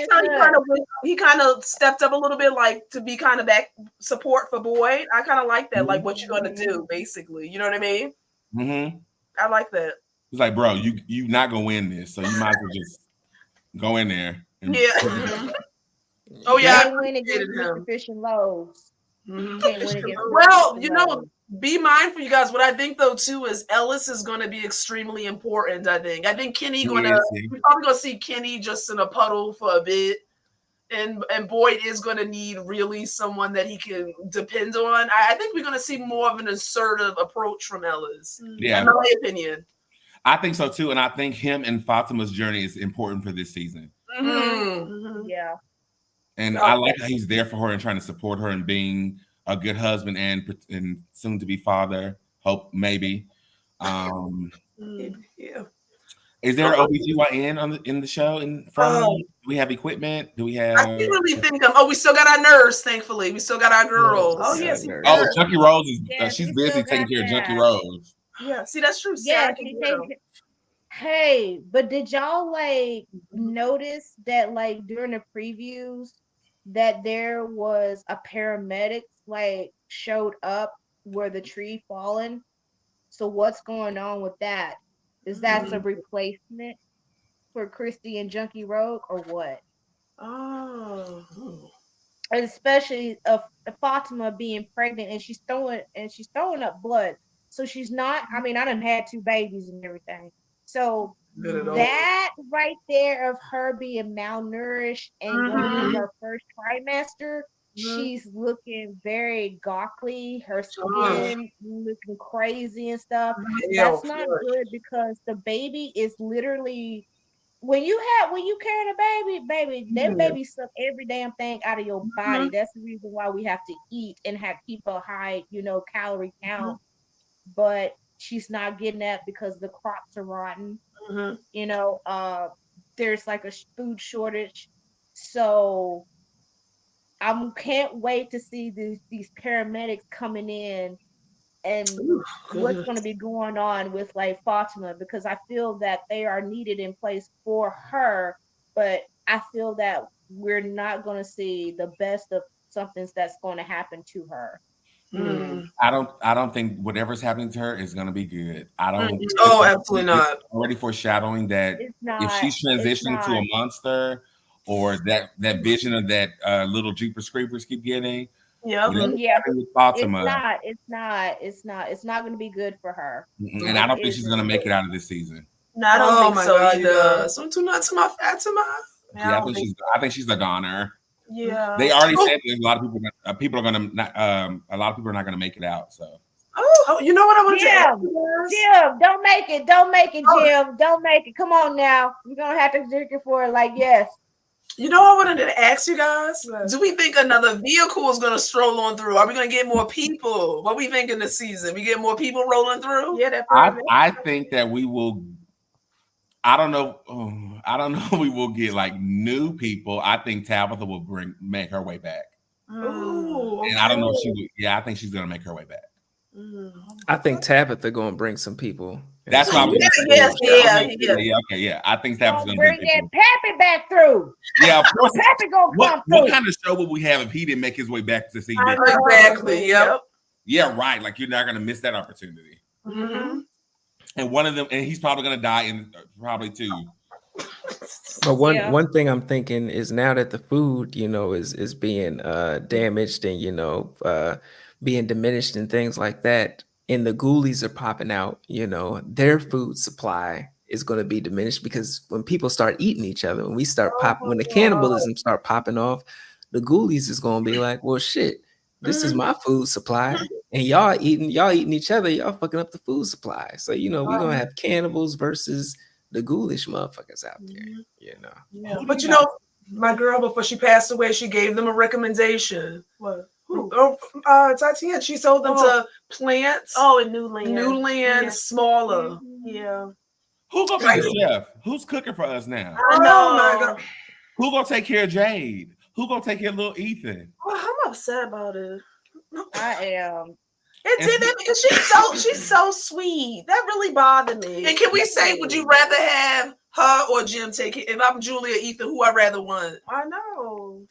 Speaker 4: Development.
Speaker 5: how he kind of stepped up a little bit, like to be kind of back support for Boyd. I kind of like that, like what you're gonna do, basically. You know what I mean?
Speaker 1: Mm-hmm.
Speaker 5: I like that.
Speaker 1: He's like, bro, you not gonna win this, so you might as well just go in there. and-
Speaker 2: Yeah. Oh yeah.
Speaker 4: Can't win against
Speaker 2: appreciated him.
Speaker 4: Mr. Fish and Loaves.
Speaker 2: Mhm.
Speaker 4: Can't win against
Speaker 2: Well,
Speaker 4: Mr.
Speaker 2: you know,
Speaker 4: Loaves.
Speaker 2: be mindful, you guys. What I think though too is Ellis is going to be extremely important. I think Kenny
Speaker 1: He
Speaker 2: gonna
Speaker 1: is, yeah.
Speaker 2: we're probably gonna see Kenny just in a puddle for a bit, and Boyd is going to need really someone that he can depend on. I think we're going to see more of an assertive approach from Ellis.
Speaker 1: Yeah.
Speaker 2: In my opinion.
Speaker 1: I think so too, and I think him and Fatima's journey is important for this season.
Speaker 2: Mm.
Speaker 4: Yeah.
Speaker 1: And I like how he's there for her and trying to support her and being a good husband and soon to be father. Hope maybe.
Speaker 2: Yeah.
Speaker 1: Is there an OBGYN in the show? Do we have equipment? Do we have?
Speaker 2: I can't really think of. We still got our nurse. Thankfully, we still got our girls.
Speaker 5: Oh yes,
Speaker 1: Oh, Junkie Rose is.
Speaker 4: Yeah,
Speaker 1: she's
Speaker 4: we
Speaker 1: busy
Speaker 4: still
Speaker 1: taking
Speaker 4: got
Speaker 1: care of Junkie
Speaker 4: that.
Speaker 1: Rose.
Speaker 5: yeah. See, that's true.
Speaker 4: Yeah,
Speaker 5: Sarah
Speaker 4: she
Speaker 5: can
Speaker 4: take-
Speaker 5: go.
Speaker 4: Hey, but did y'all like notice that like during the previews that there was a paramedic like showed up where the tree fallen? So what's going on with that? Is that a replacement for Christy and Junkie Rogue or what?
Speaker 2: Oh.
Speaker 4: And especially Fatima being pregnant and she's throwing up blood. So she's not, I mean, I done had 2 babies and everything. So
Speaker 2: Good at all.
Speaker 4: that right there of her being malnourished and going through her first trimester, she's looking very gawkly, her skin looking crazy and stuff. That's not good because the baby is literally when you carrying a baby, that baby suck every damn thing out of your body. That's the reason why we have to eat and keep a high, calorie count. But she's not getting that because the crops are rotten. There's like a food shortage. So I can't wait to see these paramedics coming in and what's going to be going on with like Fatima, because I feel that they are needed in place for her, but I feel that we're not going to see the best of something that's going to happen to her.
Speaker 1: I don't think whatever's happening to her is going to be good. I don't.
Speaker 2: Oh, absolutely not.
Speaker 1: Already foreshadowing that
Speaker 4: It's not,
Speaker 1: if she's transitioning to a monster, or that vision of that little Jeepers Creepers keep getting.
Speaker 2: Yeah.
Speaker 1: Fatima.
Speaker 4: It's not going to be good for her.
Speaker 1: And I don't think she's going to make it out of this season.
Speaker 2: No, I don't think so either. So too nuts to my Fatima.
Speaker 1: Yeah, I think she's a goner.
Speaker 2: Yeah.
Speaker 1: They already said that a lot of people are going to a lot of people are not going to make it out. So.
Speaker 2: Oh, you know what I want to ask?
Speaker 4: Jim, don't make it, Jim. Don't make it. Come on now. You're going to have to drink it for it. Like, yes.
Speaker 2: You know, I wanted to ask you guys, do we think another vehicle is going to stroll on through? Are we going to get more people? What we thinking this season? We get more people rolling through?
Speaker 5: Yeah,
Speaker 1: I think that we will. I don't know. We will get like new people. I think Tabitha will make her way back.
Speaker 2: Ooh,
Speaker 1: and I don't know if she would. Yeah, I think she's going to make her way back.
Speaker 3: I think Tabitha going to bring some people.
Speaker 1: That's why. Yeah. I think Tabitha's going to
Speaker 4: bring that Pappy back through.
Speaker 1: Yeah, of course.
Speaker 4: Pappy going to come through.
Speaker 1: What kind of show would we have if he didn't make his way back to see?
Speaker 2: Exactly. Yep.
Speaker 1: Yeah, right. Like you're not going to miss that opportunity. And one of them, and he's probably going to die in probably 2.
Speaker 3: But one thing I'm thinking is now that the food, is being damaged and being diminished and things like that, and the ghoulies are popping out, their food supply is going to be diminished because when people start eating each other, when we start when the cannibalism start popping off, the ghoulies is going to be like, well, shit, this is my food supply, and y'all eating each other, y'all fucking up the food supply. So we're going to have cannibals versus the ghoulish motherfuckers out there,
Speaker 2: Yeah. But my girl, before she passed away, she gave them a recommendation. What? Tatiana, she sold them to plants.
Speaker 5: Oh, in Newland.
Speaker 2: Newland, smaller.
Speaker 5: Yeah.
Speaker 1: Who's gonna be the chef? Who's cooking for us now?
Speaker 2: I know, my God.
Speaker 1: Who gonna take care of Jade? Who gonna take care of little Ethan?
Speaker 5: Well, I'm upset about it.
Speaker 4: I am.
Speaker 5: It did that because she's so sweet. That really bothered me.
Speaker 2: And can we say, would you rather have her or Jim take it? If I'm Julia or Ethan, who I rather want?
Speaker 5: I know.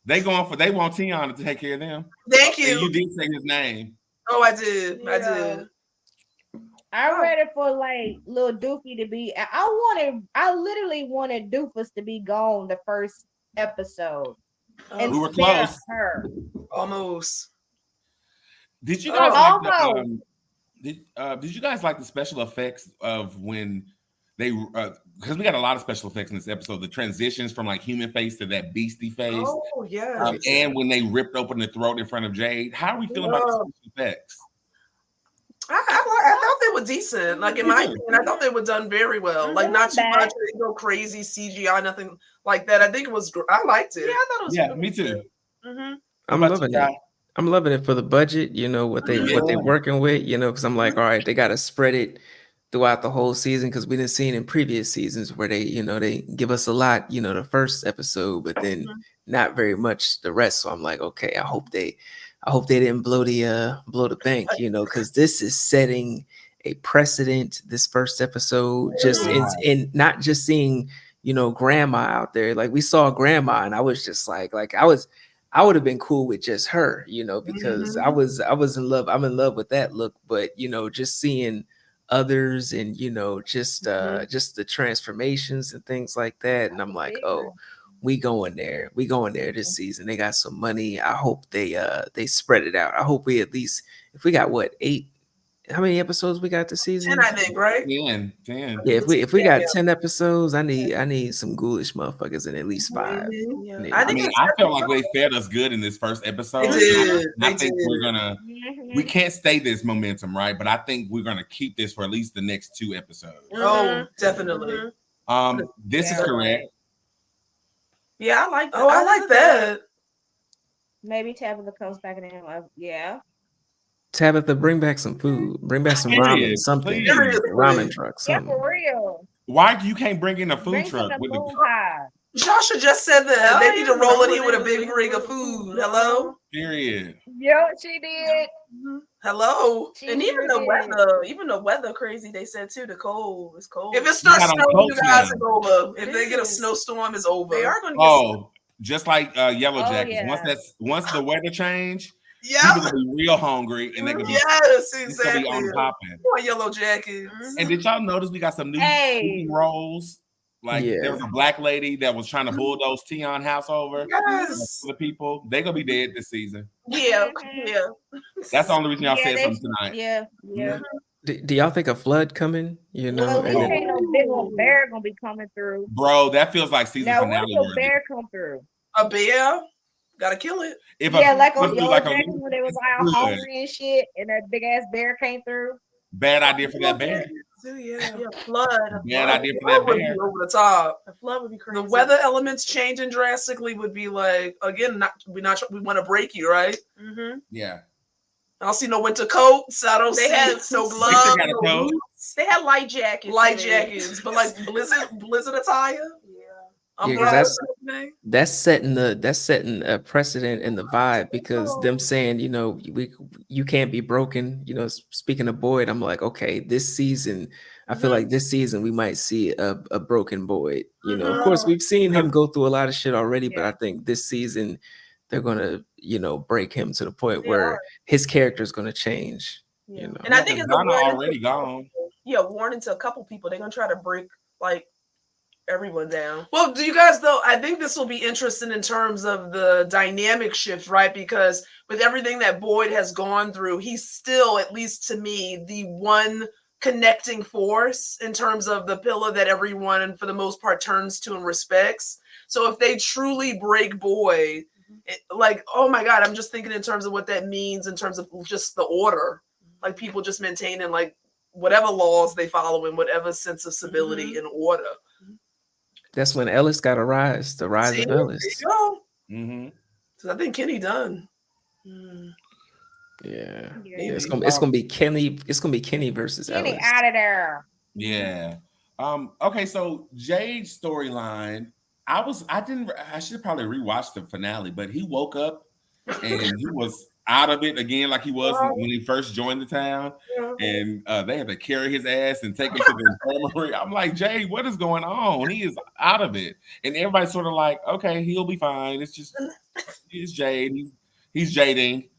Speaker 1: They want Tiana to take care of them.
Speaker 2: Thank you.
Speaker 1: And you did say his name.
Speaker 2: Oh, I did.
Speaker 5: Yeah.
Speaker 2: I did.
Speaker 4: I'm ready for like little Dookie to be. I literally wanted Doofus to be gone the first episode. And
Speaker 1: we were close.
Speaker 4: Her.
Speaker 2: Almost.
Speaker 1: Did you guys did you guys like the special effects of when they because we got a lot of special effects in this episode, the transitions from like human face to that beastie face.
Speaker 2: Oh yeah.
Speaker 1: And when they ripped open the throat in front of Jade. How are we feeling about the special effects?
Speaker 2: I thought they were decent. Like in my opinion, I thought they were done very well. Like not too much, no crazy CGI, nothing like that. I think it was. I liked it.
Speaker 5: Yeah, I thought it was.
Speaker 1: Yeah, me too.
Speaker 3: I'm loving it. I'm loving it for the budget. What they working with. Because I'm like, all right, they got to spread it throughout the whole season because we didn't see it in previous seasons where they they give us a lot. The first episode, but then not very much the rest. So I'm like, okay, I hope they didn't blow the bank, because this is setting a precedent. This first episode, just in not just seeing, grandma out there. Like we saw grandma, and I was just like I would have been cool with just her, because I was in love. I'm in love with that look, but just seeing others and just the transformations and things like that, and I'm like, oh. We going there this season. They got some money. I hope they spread it out. I hope we at least, if we got 8 how many episodes we got this season?
Speaker 2: 10, I think, right?
Speaker 1: 10.
Speaker 3: Yeah, if we got
Speaker 2: Yeah.
Speaker 3: 10 episodes, I need some ghoulish motherfuckers in at least 5.
Speaker 2: Mhm.
Speaker 5: Yeah.
Speaker 3: need-
Speaker 2: I
Speaker 1: I
Speaker 2: think
Speaker 1: mean,
Speaker 2: it's
Speaker 1: I felt like they fed us good in this first episode.
Speaker 2: They did.
Speaker 1: I
Speaker 2: They
Speaker 1: think
Speaker 2: did.
Speaker 1: we're gonna
Speaker 4: Mhm.
Speaker 1: we can't stay this momentum, right? But I think we're gonna keep this for at least the next 2 episodes.
Speaker 2: Oh, definitely.
Speaker 5: Mhm.
Speaker 1: This is
Speaker 4: Yeah.
Speaker 1: correct.
Speaker 5: Yeah, I like that.
Speaker 2: Oh, I like that.
Speaker 4: Maybe Tabitha comes back and then yeah.
Speaker 3: Tabitha, bring back some food. Bring back some ramen,
Speaker 1: Period,
Speaker 3: something.
Speaker 1: please.
Speaker 3: Ramen truck,
Speaker 4: Yeah,
Speaker 3: something.
Speaker 4: for real.
Speaker 1: Why you can't bring in a food
Speaker 4: Bring some
Speaker 1: truck
Speaker 4: of the
Speaker 1: with the
Speaker 4: food pie.
Speaker 2: Joshua just said that
Speaker 5: Hell
Speaker 2: they need to
Speaker 5: yeah,
Speaker 2: roll it
Speaker 5: roll
Speaker 2: in
Speaker 5: it
Speaker 2: with a
Speaker 5: in
Speaker 2: big
Speaker 5: with a
Speaker 2: rig
Speaker 5: big
Speaker 2: of food.
Speaker 5: food.
Speaker 2: Hello?
Speaker 1: period?
Speaker 4: Yeah, she did.
Speaker 2: Hello?
Speaker 4: She
Speaker 5: And even
Speaker 4: sure did.
Speaker 5: even the weather crazy, they said too, the cold. It's cold.
Speaker 2: If it starts
Speaker 1: got 'em
Speaker 2: snowing, you
Speaker 1: close
Speaker 2: guys,
Speaker 1: now.
Speaker 2: it's over. If
Speaker 5: It
Speaker 2: they get a
Speaker 5: is.
Speaker 2: snowstorm, it's over.
Speaker 5: They are gonna get
Speaker 1: Oh, just like Yellow
Speaker 4: Oh,
Speaker 1: Jackets.
Speaker 4: yeah.
Speaker 1: Once the weather change,
Speaker 2: Yeah.
Speaker 1: people gonna be real hungry and they can be
Speaker 2: Yes,
Speaker 1: it's gonna
Speaker 2: exactly.
Speaker 1: be on popping.
Speaker 2: Poor Yellow Jackets.
Speaker 1: And did y'all notice we got some new
Speaker 4: Hey.
Speaker 1: speaking roles? Like
Speaker 3: Yeah.
Speaker 1: there was a black lady that was trying to bulldoze Tion house over
Speaker 2: Yes.
Speaker 1: for the people. They gonna be dead this season.
Speaker 5: Yeah,
Speaker 4: Mhm.
Speaker 5: yeah.
Speaker 1: That's the only reason y'all
Speaker 4: Yeah,
Speaker 1: said
Speaker 4: they-
Speaker 1: something tonight.
Speaker 4: Yeah.
Speaker 3: Do y'all think a flood coming? You know,
Speaker 4: Well,
Speaker 3: and
Speaker 4: we
Speaker 3: then
Speaker 4: ain't no big old bear gonna be coming through.
Speaker 1: Bro, that feels like season
Speaker 4: Now, what
Speaker 1: finale
Speaker 4: if a
Speaker 1: worthy.
Speaker 4: bear come through?
Speaker 2: A bear? Gotta kill it.
Speaker 1: If
Speaker 4: Yeah,
Speaker 1: a
Speaker 4: like
Speaker 1: come
Speaker 4: on
Speaker 1: through
Speaker 4: Yellow
Speaker 1: like a
Speaker 4: Jackets when they was all
Speaker 1: Good.
Speaker 4: hungry and shit, and that big ass bear came through.
Speaker 1: bad idea for that bear.
Speaker 2: Yeah.
Speaker 5: Yeah, flood.
Speaker 1: Bad idea for
Speaker 2: That
Speaker 1: that
Speaker 2: would be
Speaker 1: bear.
Speaker 2: over the top.
Speaker 5: The flood would be crazy.
Speaker 2: The weather elements changing drastically would be like, again, we want to break you, right?
Speaker 5: Mm-hmm.
Speaker 1: Yeah.
Speaker 2: I don't see no winter coats. I don't
Speaker 5: They
Speaker 2: see
Speaker 5: had
Speaker 2: no
Speaker 5: some
Speaker 2: gloves,
Speaker 1: got a
Speaker 2: no
Speaker 1: coat.
Speaker 2: boots,
Speaker 5: They had light jackets.
Speaker 2: light
Speaker 5: man.
Speaker 2: jackets, but like blizzard attire.
Speaker 3: Yeah, 'cause
Speaker 2: Umbrellas.
Speaker 3: that's setting a precedent in the vibe because them saying, you know, you can't be broken. You know, speaking of Boyd, I'm like, okay, this season, I feel like this season we might see a broken Boyd. You know, of course, we've seen him go through a lot of shit already, but I think this season they're gonna, you know, break him to the point where his character is gonna change.
Speaker 5: Yeah.
Speaker 3: You know,
Speaker 5: And I think it's a
Speaker 1: Donna
Speaker 5: warning
Speaker 1: already
Speaker 5: to-
Speaker 1: gone.
Speaker 5: Yeah, warning to a couple people. They're gonna try to break like everyone down.
Speaker 2: Well, do you guys though? I think this will be interesting in terms of the dynamic shift, right? Because with everything that Boyd has gone through, he's still, at least to me, the one connecting force in terms of the pillar that everyone, for the most part, turns to and respects. So if they truly break Boyd, like, oh my God, I'm just thinking in terms of what that means in terms of just the order, like people just maintaining like whatever laws they follow in whatever sense of civility and order.
Speaker 3: that's when Ellis got to rise. The rise
Speaker 2: See,
Speaker 3: of
Speaker 2: there
Speaker 3: Ellis.
Speaker 2: you go.
Speaker 1: Mm-hmm.
Speaker 2: So I think Kenny done.
Speaker 3: Yeah.
Speaker 4: Yeah.
Speaker 3: It's gonna be Kenny. It's gonna be Kenny versus
Speaker 4: Kenny
Speaker 3: Ellis.
Speaker 4: out of there.
Speaker 1: Yeah. Okay, so Jade's storyline, I should probably rewatch the finale, but he woke up and he was out of it again like he was when he first joined the town. And they had to carry his ass and take him to the infirmary. I'm like, Jade, what is going on? He is out of it. And everybody's sort of like, okay, he'll be fine. It's just he's Jade. He's jading.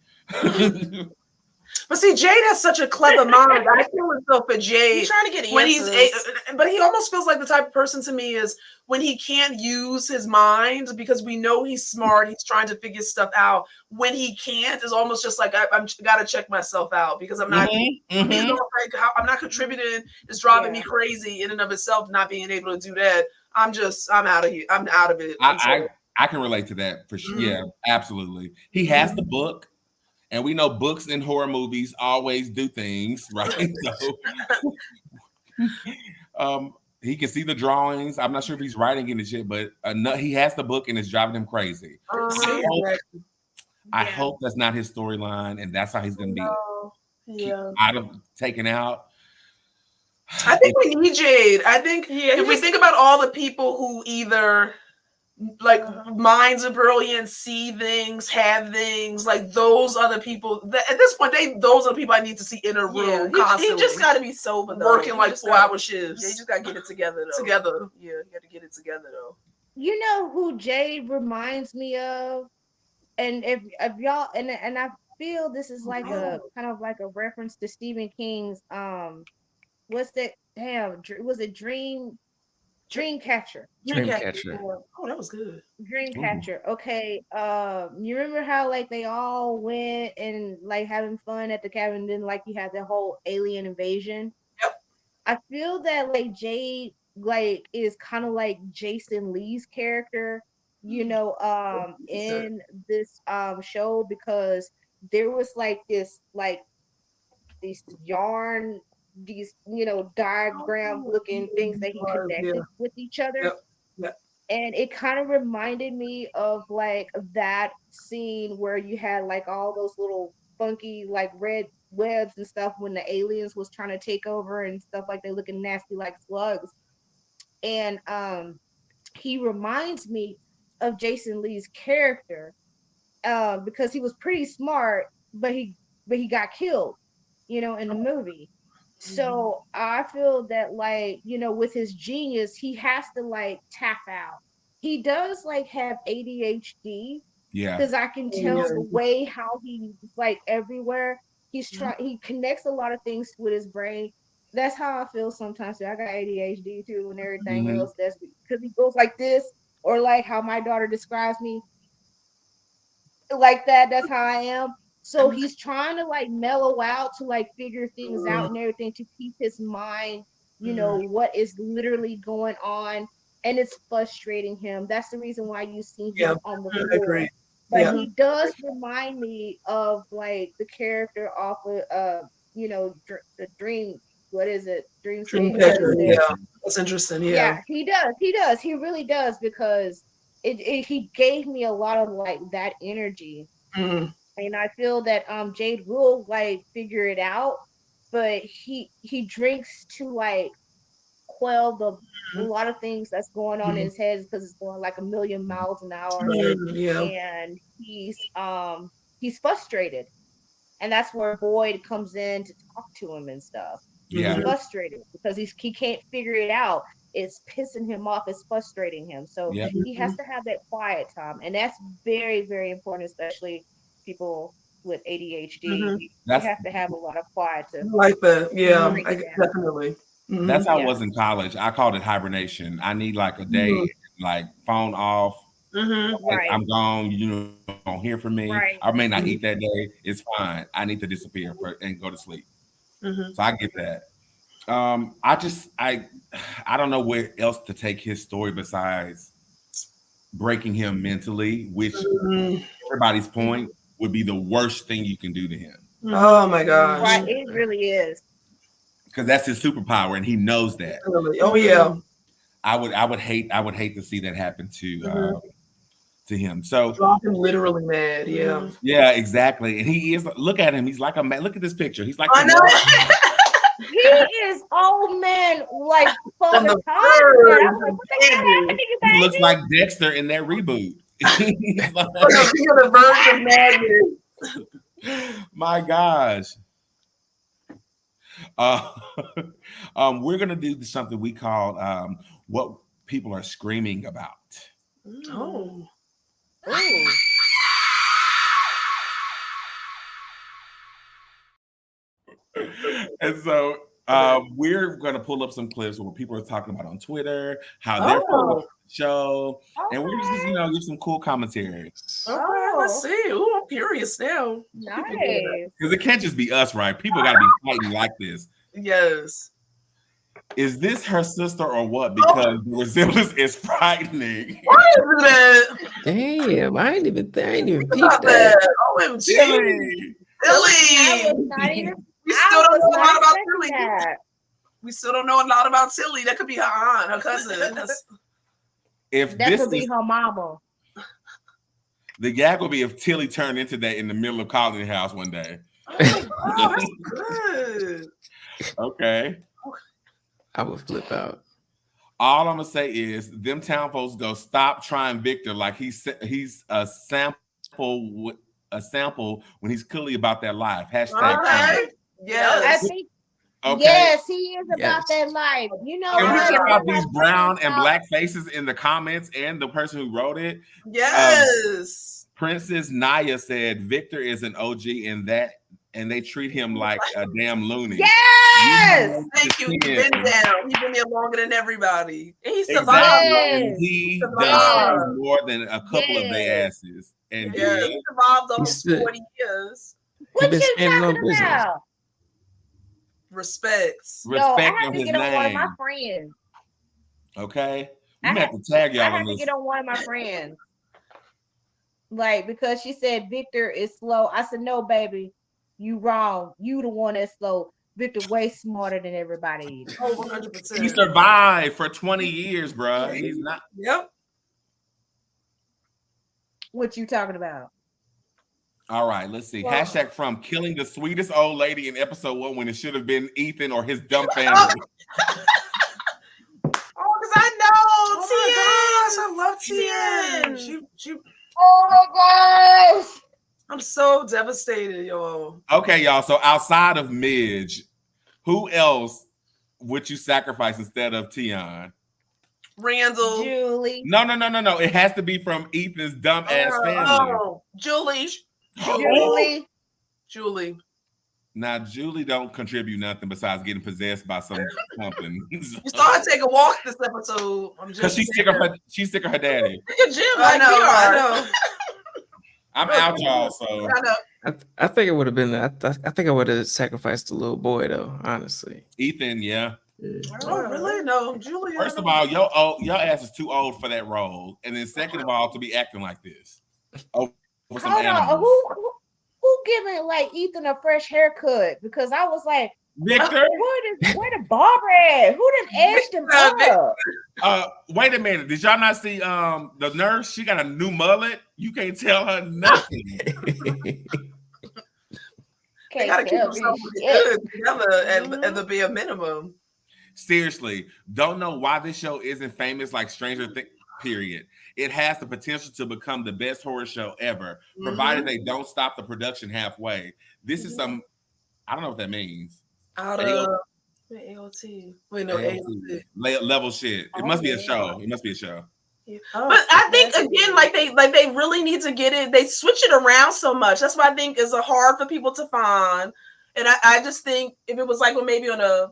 Speaker 2: But see, Jade has such a clever mind. I feel as though for Jade,
Speaker 5: He's trying to get
Speaker 2: when
Speaker 5: answers.
Speaker 2: but he almost feels like the type of person to me is when he can't use his mind because we know he's smart, he's trying to figure stuff out. When he can't, is almost just like I'm gotta check myself out because I'm not.
Speaker 1: Mhm.
Speaker 2: He's not like, I'm not contributing. It's driving me crazy in and of itself. Not being able to do that. I'm out of here. I'm out of it.
Speaker 1: I can relate to that for sure. Yeah, absolutely. He has the book. And we know books and horror movies always do things, right? So he can see the drawings. I'm not sure if he's writing in the shit, but he has the book and it's driving him crazy. I hope that's not his storyline, and that's how he's going to be taken out.
Speaker 2: I think we need Jade. I think if we think about all the people who either like minds are brilliant, see things, have things, like those are the people that at this point those are the people I need to see in a room constantly.
Speaker 5: He just got to be sober though.
Speaker 2: Working like 4-hour shifts.
Speaker 5: Yeah, you just got to get it together though. Yeah, you got to get it together though.
Speaker 4: You know who Jade reminds me of, and if y'all and I feel this is like a kind of like a reference to Stephen King's what's that? Damn, was it Dream Dreamcatcher.
Speaker 3: Dreamcatcher.
Speaker 5: Oh, that was good.
Speaker 4: Dreamcatcher. Okay. You remember how like they all went and like having fun at the cabin, then like you had the whole alien invasion?
Speaker 5: Yep.
Speaker 4: I feel that like Jade like is kind of like Jason Lee's character, in this show, because there was like this like these yarn, these diagram looking things that he connected with each other.
Speaker 5: Yep. Yep.
Speaker 4: And it kind of reminded me of like that scene where you had like all those little funky like red webs and stuff when the aliens was trying to take over and stuff, like they looking nasty like slugs. And he reminds me of Jason Lee's character, because he was pretty smart, but he got killed, in the movie. So I feel that like, with his genius, he has to like tap out. He does like have ADHD,
Speaker 1: Yeah.
Speaker 4: because I can tell the way how he's like everywhere. He connects a lot of things with his brain. That's how I feel sometimes. I got ADHD too and everything else. That's because he goes like this, or like how my daughter describes me, like that. That's how I am. So he's trying to like mellow out to like figure things out and everything to keep his mind, what is literally going on, and it's frustrating him. That's the reason why you see him on the floor. But he does remind me of like the character off of the Dream. What is it?
Speaker 5: Dreamcatcher. Yeah, that's interesting.
Speaker 4: Yeah, he does. He really does, because he gave me a lot of like that energy. And I feel that Jade will like figure it out, but he drinks to like quell a lot of things that's going on in his head, because it's going like a million miles an hour. And he's frustrated, and that's where Boyd comes in to talk to him and stuff.
Speaker 1: Yeah.
Speaker 4: He's frustrated because he can't figure it out. It's pissing him off. It's frustrating him. So he has to have that quiet time, and that's very, very important, especially people with ADHD. You have to have a lot of quiet to
Speaker 5: like that. Yeah, definitely.
Speaker 1: That's how it was in college. I called it hibernation. I need like a day, like phone off. I'm gone. You don't hear from me. I may not eat that day. It's fine. I need to disappear and go to sleep. So I get that. I don't know where else to take his story besides breaking him mentally, which everybody's point would be the worst thing you can do to him.
Speaker 5: Oh my gosh.
Speaker 4: Right, it really is.
Speaker 1: Because that's his superpower, and he knows that.
Speaker 5: Oh yeah.
Speaker 1: I would hate to see that happen to him. So
Speaker 5: drop him literally mad. Yeah.
Speaker 1: Yeah, exactly. And he is. Look at him. He's like a man. Look at this picture. He's like.
Speaker 4: I know. He is old man, like for the time.
Speaker 1: He looks like Dexter in that reboot. He's like,
Speaker 5: the verge of madness.
Speaker 1: My gosh. We're gonna do something we call what people are screaming about.
Speaker 5: Oh.
Speaker 1: And so we're going to pull up some clips where people are talking about on Twitter, how they're following the show, and we're just give some cool commentary.
Speaker 5: Okay, let's see. Ooh, I'm curious now.
Speaker 4: Nice.
Speaker 1: Because it can't just be us, right? People got to be fighting like this.
Speaker 5: Yes.
Speaker 1: Is this her sister or what? Because the resemblance is frightening.
Speaker 5: Why is that?
Speaker 3: Damn, I ain't even peeped
Speaker 5: Not
Speaker 3: that.
Speaker 5: that. OMG. Tilly. We still don't know a lot about Tilly. We still don't know a lot about Tilly. That could be her aunt, her cousin.
Speaker 1: If
Speaker 4: that
Speaker 1: this
Speaker 4: could be her mama.
Speaker 1: The gag will be if Tilly turned into that in the middle of Colony House one day.
Speaker 5: Oh, that's good.
Speaker 1: Okay.
Speaker 3: I would flip out.
Speaker 1: All I'm gonna say is them town folks go stop trying Victor like he's a sample when he's clearly about that life. Hashtag.
Speaker 5: Okay. Yes.
Speaker 4: I think.
Speaker 1: Okay.
Speaker 4: Yes, he is about that life. You know
Speaker 1: Can we
Speaker 4: what?
Speaker 1: check out these brown and black faces in the comments and the person who wrote it?
Speaker 5: Yes.
Speaker 1: Princess Naya said Victor is an OG and they treat him like a damn loony.
Speaker 4: Yes. Yes.
Speaker 2: Thank you. He's been down. He's been there longer than everybody. And he
Speaker 1: Exactly.
Speaker 2: survived.
Speaker 4: Yes.
Speaker 1: He
Speaker 2: Survived.
Speaker 1: does more than a couple of
Speaker 4: Yes.
Speaker 1: their asses. And
Speaker 2: Yeah,
Speaker 1: good.
Speaker 2: he survived
Speaker 3: He
Speaker 2: almost
Speaker 3: stood-
Speaker 2: 40 years.
Speaker 4: What
Speaker 3: been
Speaker 4: you
Speaker 3: standing on
Speaker 4: talking
Speaker 3: business.
Speaker 4: about?
Speaker 2: Respects.
Speaker 4: Yo, I
Speaker 1: Respect
Speaker 4: have
Speaker 1: on
Speaker 4: to
Speaker 1: his
Speaker 4: get on one of my
Speaker 1: name.
Speaker 4: friends.
Speaker 1: Okay.
Speaker 4: I
Speaker 1: You may have to tag
Speaker 4: I
Speaker 1: y'all
Speaker 4: have
Speaker 1: on
Speaker 4: to
Speaker 1: this.
Speaker 4: get on one of my friends. Like, because she said Victor is slow. I said, no, baby, you wrong. You the one that's slow. Victor way smarter than everybody.
Speaker 2: Oh,
Speaker 1: He
Speaker 2: 100%.
Speaker 1: survived for 20 years, bruh. He's not.
Speaker 2: Yep.
Speaker 4: What you talking about?
Speaker 1: All right, let's see.
Speaker 2: Well-
Speaker 1: Hashtag from killing the sweetest old lady in episode 1 when it should have been Ethan or his dumb family.
Speaker 2: Oh, because I know. Oh my gosh, I love Tien. She,
Speaker 4: Oh my gosh.
Speaker 2: I'm so devastated, yo.
Speaker 1: Okay, y'all. So outside of Midge, who else would you sacrifice instead of Tion?
Speaker 2: Randall.
Speaker 4: Julie.
Speaker 1: No. It has to be from Ethan's dumb ass family.
Speaker 2: Oh, Julie.
Speaker 4: Julie.
Speaker 2: Julie.
Speaker 1: Now Julie don't contribute nothing besides getting possessed by something.
Speaker 2: You saw her take a walk this episode. I'm
Speaker 1: Because
Speaker 2: just
Speaker 1: she's sick of her daddy.
Speaker 2: Look at Jim. I know.
Speaker 1: I'm out, y'all. So
Speaker 2: I know.
Speaker 3: I think it would have been. I think I would have sacrificed the little boy though. Honestly.
Speaker 1: Ethan, yeah.
Speaker 2: Oh, really? No, Julie.
Speaker 1: First of all, your ass is too old for that role, and then second of all, to be acting like this over some
Speaker 4: Hold on.
Speaker 1: animals.
Speaker 4: Who giving like Ethan a fresh haircut? Because I was like,
Speaker 1: Victor,
Speaker 4: where the barber at? Who done edged him up?
Speaker 1: wait a minute. Did y'all not see the nurse? She got a new mullet. You can't tell her nothing.
Speaker 2: They
Speaker 4: Can't
Speaker 2: gotta keep
Speaker 4: tell me
Speaker 2: themselves
Speaker 4: shit.
Speaker 2: good together at the bare minimum.
Speaker 1: Seriously, don't know why this show isn't famous like Stranger Things. Period. It has the potential to become the best horror show ever, provided they don't stop the production halfway. This is some, I don't know what that means.
Speaker 2: Out of AOT. Wait, no, AOT.
Speaker 1: Level shit. It must be a show. It must be a show.
Speaker 2: But I think again, like they really need to get it. They switch it around so much. That's why I think is hard for people to find. And I just think if it was like maybe on a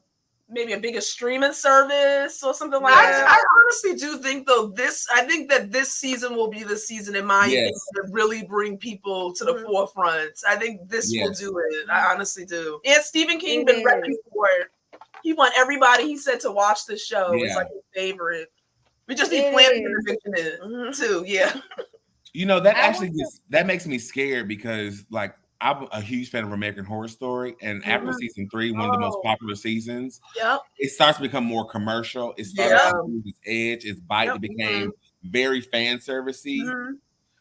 Speaker 2: bigger streaming service or something like that. I honestly do think though I think that this season will be the season in my opinion to really bring people to the forefront. I think this will do it. I honestly do. And Stephen King been ready for it. He want everybody he said to watch the show. It's like his favorite. We just need planning and eviction in it too. Yeah.
Speaker 1: You know, that actually that makes me scared because like I'm a huge fan of American Horror Story, and after season 3, one of the most popular seasons, it starts to become more commercial. It started to lose its edge, its bite. It became very fan servicey,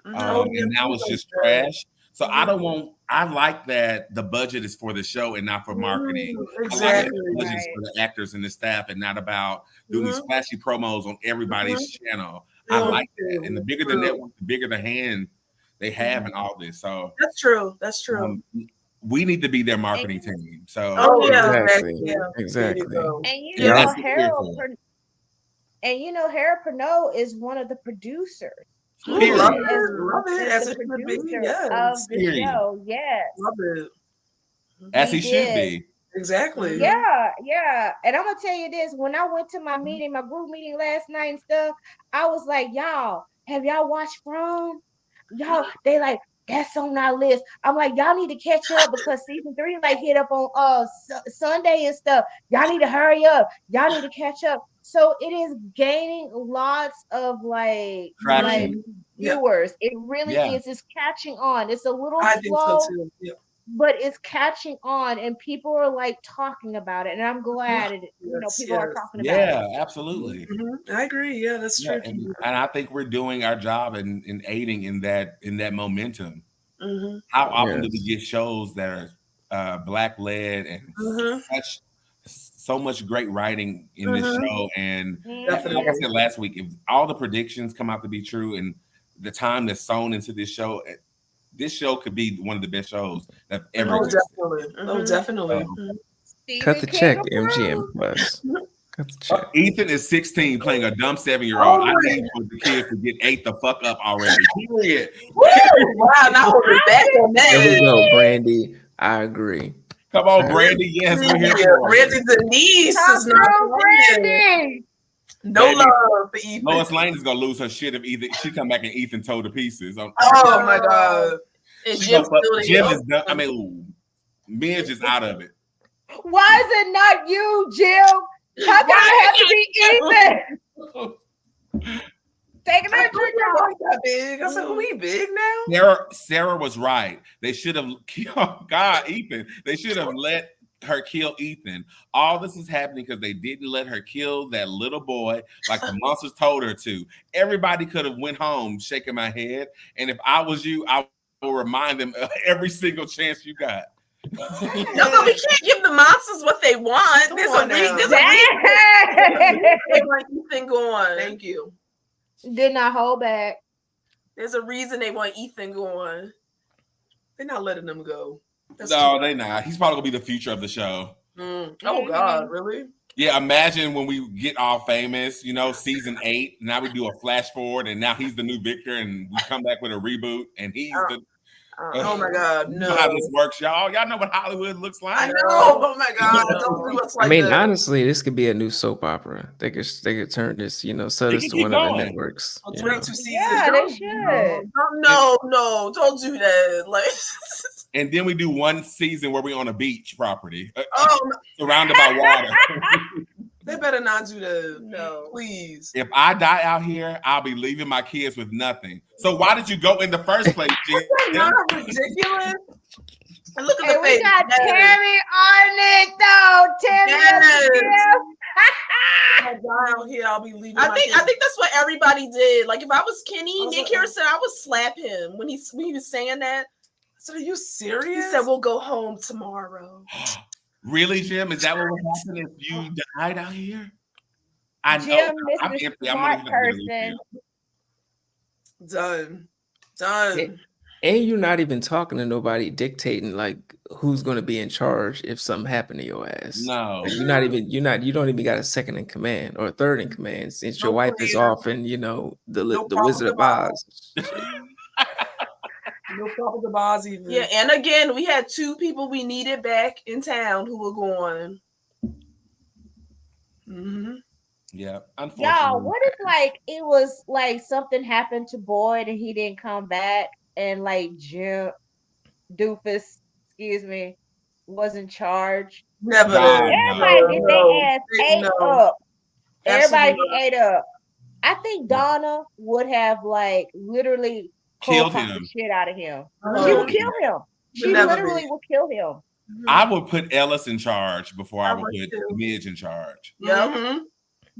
Speaker 1: and now it's just trash. So I like that the budget is for the show and not for marketing.
Speaker 2: Exactly.
Speaker 1: I like that the budget is for the actors and the staff and not about doing these flashy promos on everybody's channel. I like that. And the bigger the network, the bigger the hand they have in all this. So
Speaker 2: that's true. That's true.
Speaker 1: We need to be their marketing team. So
Speaker 3: Exactly.
Speaker 4: And you know, Harold Pernod is one of the producers.
Speaker 2: Love it. As it should be. Yes.
Speaker 4: Of the show. Yes.
Speaker 2: Love it.
Speaker 1: As he should be.
Speaker 2: Exactly.
Speaker 4: Yeah. And I'm gonna tell you this: when I went to my group meeting last night and stuff, I was like, "Y'all, have y'all watched From?" Y'all, they like, that's on our list. I'm like, y'all need to catch up because season 3 like hit up on Sunday and stuff. Y'all need to hurry up. Y'all need to catch up. So it is gaining lots of like viewers. It really is. It's catching on. It's a little slow.
Speaker 2: Think so too. Yeah.
Speaker 4: But it's catching on, and people are like talking about it, and I'm glad people are talking about it.
Speaker 1: Yeah, absolutely.
Speaker 2: I agree. Yeah, that's true.
Speaker 1: And I think we're doing our job in aiding in that momentum. How often do we get shows that are Black led and so much great writing in this show? And like I said last week, if all the predictions come out to be true, and the time that's sown into this show could be one of the best shows that ever existed.
Speaker 2: Definitely.
Speaker 3: Cut the check, MGM Plus. Cut the check.
Speaker 1: Ethan is 16 playing a dumb 7-year-old. I need for the kids to get ate the fuck up already. Period.
Speaker 2: Wow, now we're back on that.
Speaker 3: There we go, Brandy. I agree.
Speaker 1: Come on, Brandy. Yes, we're here
Speaker 2: Yeah,
Speaker 1: for it.
Speaker 2: Brandy Denise
Speaker 4: Come
Speaker 2: is not
Speaker 4: through,
Speaker 2: playing.
Speaker 4: Brandy.
Speaker 2: No
Speaker 1: Brandy-
Speaker 2: love for Ethan.
Speaker 1: Lois Lane is gonna lose her shit if either she come back and Ethan toe to pieces.
Speaker 2: Oh my god. And
Speaker 1: She
Speaker 2: Jim's
Speaker 1: gonna
Speaker 2: still
Speaker 1: fuck-
Speaker 2: there.
Speaker 1: Jim is done. I mean, ooh, Midge is out of it.
Speaker 4: Why is it not you, Jim? How come it have to be Ethan? Taking that drink off.
Speaker 2: That big. I said, we big now?
Speaker 1: Sarah was right. They should have killed Ethan. They should have let her kill Ethan. All this is happening because they didn't let her kill that little boy like the monsters told her to. Everybody could have went home shaking my head. And if I was you, I will remind them every single chance you got.
Speaker 2: No, but we can't give the monsters what they want. There's a reason. They want Ethan going. Thank you.
Speaker 4: Did not hold back.
Speaker 2: There's a reason they want Ethan going. They're not letting them go. That's
Speaker 1: No, they not. He's probably gonna be the future of the show.
Speaker 2: Oh God, really?
Speaker 1: Yeah, imagine when we get all famous, season 8. Now we do a flash forward, and now he's the new Victor, and we come back with a reboot, and he's the.
Speaker 2: Oh my God,
Speaker 1: You
Speaker 2: no!
Speaker 1: know how this works, y'all. Y'all know what Hollywood looks like.
Speaker 2: I know. Oh my God, don't do us like
Speaker 3: I mean,
Speaker 2: that.
Speaker 3: honestly, this could be a new soap opera. They could turn this, sell this
Speaker 1: can
Speaker 3: to
Speaker 1: keep
Speaker 3: one of the
Speaker 1: going.
Speaker 3: networks.
Speaker 2: Oh,
Speaker 3: you
Speaker 2: 22
Speaker 3: know.
Speaker 2: seasons.
Speaker 4: Yeah, they should.
Speaker 2: No, don't do that. Like,
Speaker 1: And then we do one season where we on a beach property,
Speaker 2: oh,
Speaker 1: surrounded by water.
Speaker 2: they better not do that. No, please.
Speaker 1: If I die out here, I'll be leaving my kids with nothing. So why did you go in the first place, Jim?
Speaker 2: Not ridiculous. And look at
Speaker 4: Hey,
Speaker 2: the
Speaker 4: we
Speaker 2: face.
Speaker 4: got
Speaker 2: Yes.
Speaker 4: Tammy on it though. Tammy
Speaker 2: Yes.
Speaker 4: on
Speaker 2: If I die out here, I'll be leaving. I think that's what everybody did. Like if I was Kenny, Nick Harrison, I would slap him when he was saying that. So are you serious? He said we'll go home tomorrow.
Speaker 1: Really, Jim? Is that what would happen if you died out here? I know.
Speaker 4: Jim,
Speaker 1: I'm
Speaker 4: Mr.
Speaker 1: empty. I'm
Speaker 4: Smart
Speaker 1: not
Speaker 4: person.
Speaker 2: Done.
Speaker 3: And you're not even talking to nobody dictating like who's going to be in charge if something happened to your ass.
Speaker 1: No.
Speaker 3: Like, you don't even got a second in command or a third in command since your
Speaker 2: No
Speaker 3: wife is
Speaker 2: plan.
Speaker 3: off and the
Speaker 2: problem
Speaker 3: Wizard of
Speaker 2: with that.
Speaker 3: Oz.
Speaker 2: No problem with Oz even. Yeah, and again, we had 2 people we needed back in town who were going. Mm-hmm.
Speaker 1: Yeah, unfortunately.
Speaker 4: Y'all, what if like it was like something happened to Boyd and he didn't come back and like Jim Doofus, was in charge?
Speaker 2: Never.
Speaker 4: Everybody get their ass ate up. Everybody
Speaker 2: Absolutely.
Speaker 4: get ate up. I think Donna would have like literally
Speaker 1: Killed
Speaker 4: cold-cocked
Speaker 1: him.
Speaker 4: the shit out of him.
Speaker 2: Oh.
Speaker 4: She would kill him. She
Speaker 2: Would never
Speaker 4: literally
Speaker 2: be.
Speaker 4: would kill him.
Speaker 1: I would put Ellis in charge before I
Speaker 2: I
Speaker 1: would
Speaker 2: would
Speaker 1: put
Speaker 2: too.
Speaker 1: Midge in charge.
Speaker 2: Yep.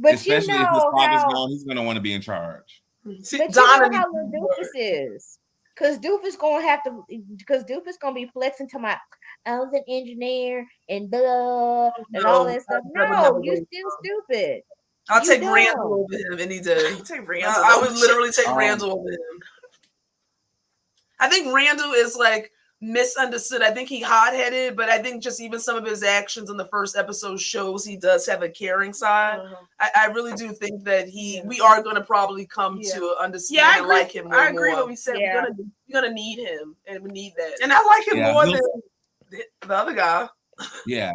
Speaker 4: But
Speaker 1: Especially
Speaker 4: you
Speaker 1: if his
Speaker 4: know
Speaker 1: father's
Speaker 4: how,
Speaker 1: gone, he's gonna want to be in charge.
Speaker 2: See,
Speaker 4: but
Speaker 2: Donna
Speaker 4: you know how
Speaker 2: needs
Speaker 4: little
Speaker 2: to
Speaker 4: Doofus is. Cause Doofus gonna be flexing to my I was an engineer and blah and all that stuff.
Speaker 2: I would
Speaker 4: No,
Speaker 2: never
Speaker 4: you
Speaker 2: do
Speaker 4: still stupid.
Speaker 2: I'll
Speaker 4: You
Speaker 2: take
Speaker 4: dumb.
Speaker 2: Randall over him any day. Take Randall. I would literally take Randall over him. I think Randall is like misunderstood. I think he hot-headed, but I think just even some of his actions in the first episode shows he does have a caring side. I really do think that we are going to probably come to understand and like him more. I agree what we said.
Speaker 4: Yeah.
Speaker 2: We're gonna need him, and we need that. And I like him
Speaker 1: Yeah,
Speaker 2: more
Speaker 1: he'll-
Speaker 2: than the other guy.
Speaker 1: Yeah.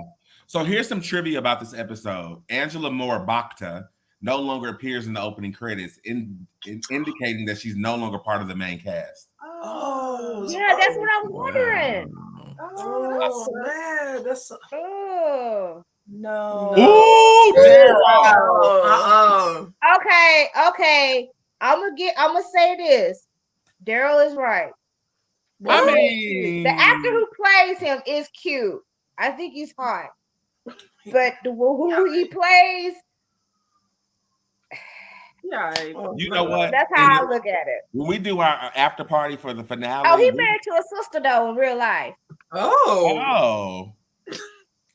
Speaker 1: So here's some trivia about this episode. Angela Moore Bacta no longer appears in the opening credits, indicating that she's no longer part of the main cast.
Speaker 2: Oh,
Speaker 4: Yeah, that's what I was wondering.
Speaker 2: Oh, that's sad. That's
Speaker 4: Oh.
Speaker 2: no.
Speaker 1: Ooh,
Speaker 2: Daryl.
Speaker 4: Okay. I'm gonna say this. Daryl is right.
Speaker 1: I mean,
Speaker 4: The actor who plays him is cute. I think he's hot. But who he plays,
Speaker 2: Yeah.
Speaker 1: you know what?
Speaker 4: that's how I look at it.
Speaker 1: When we do our after party for the finale,
Speaker 4: Oh, he married to a sister though in real life.
Speaker 2: Oh.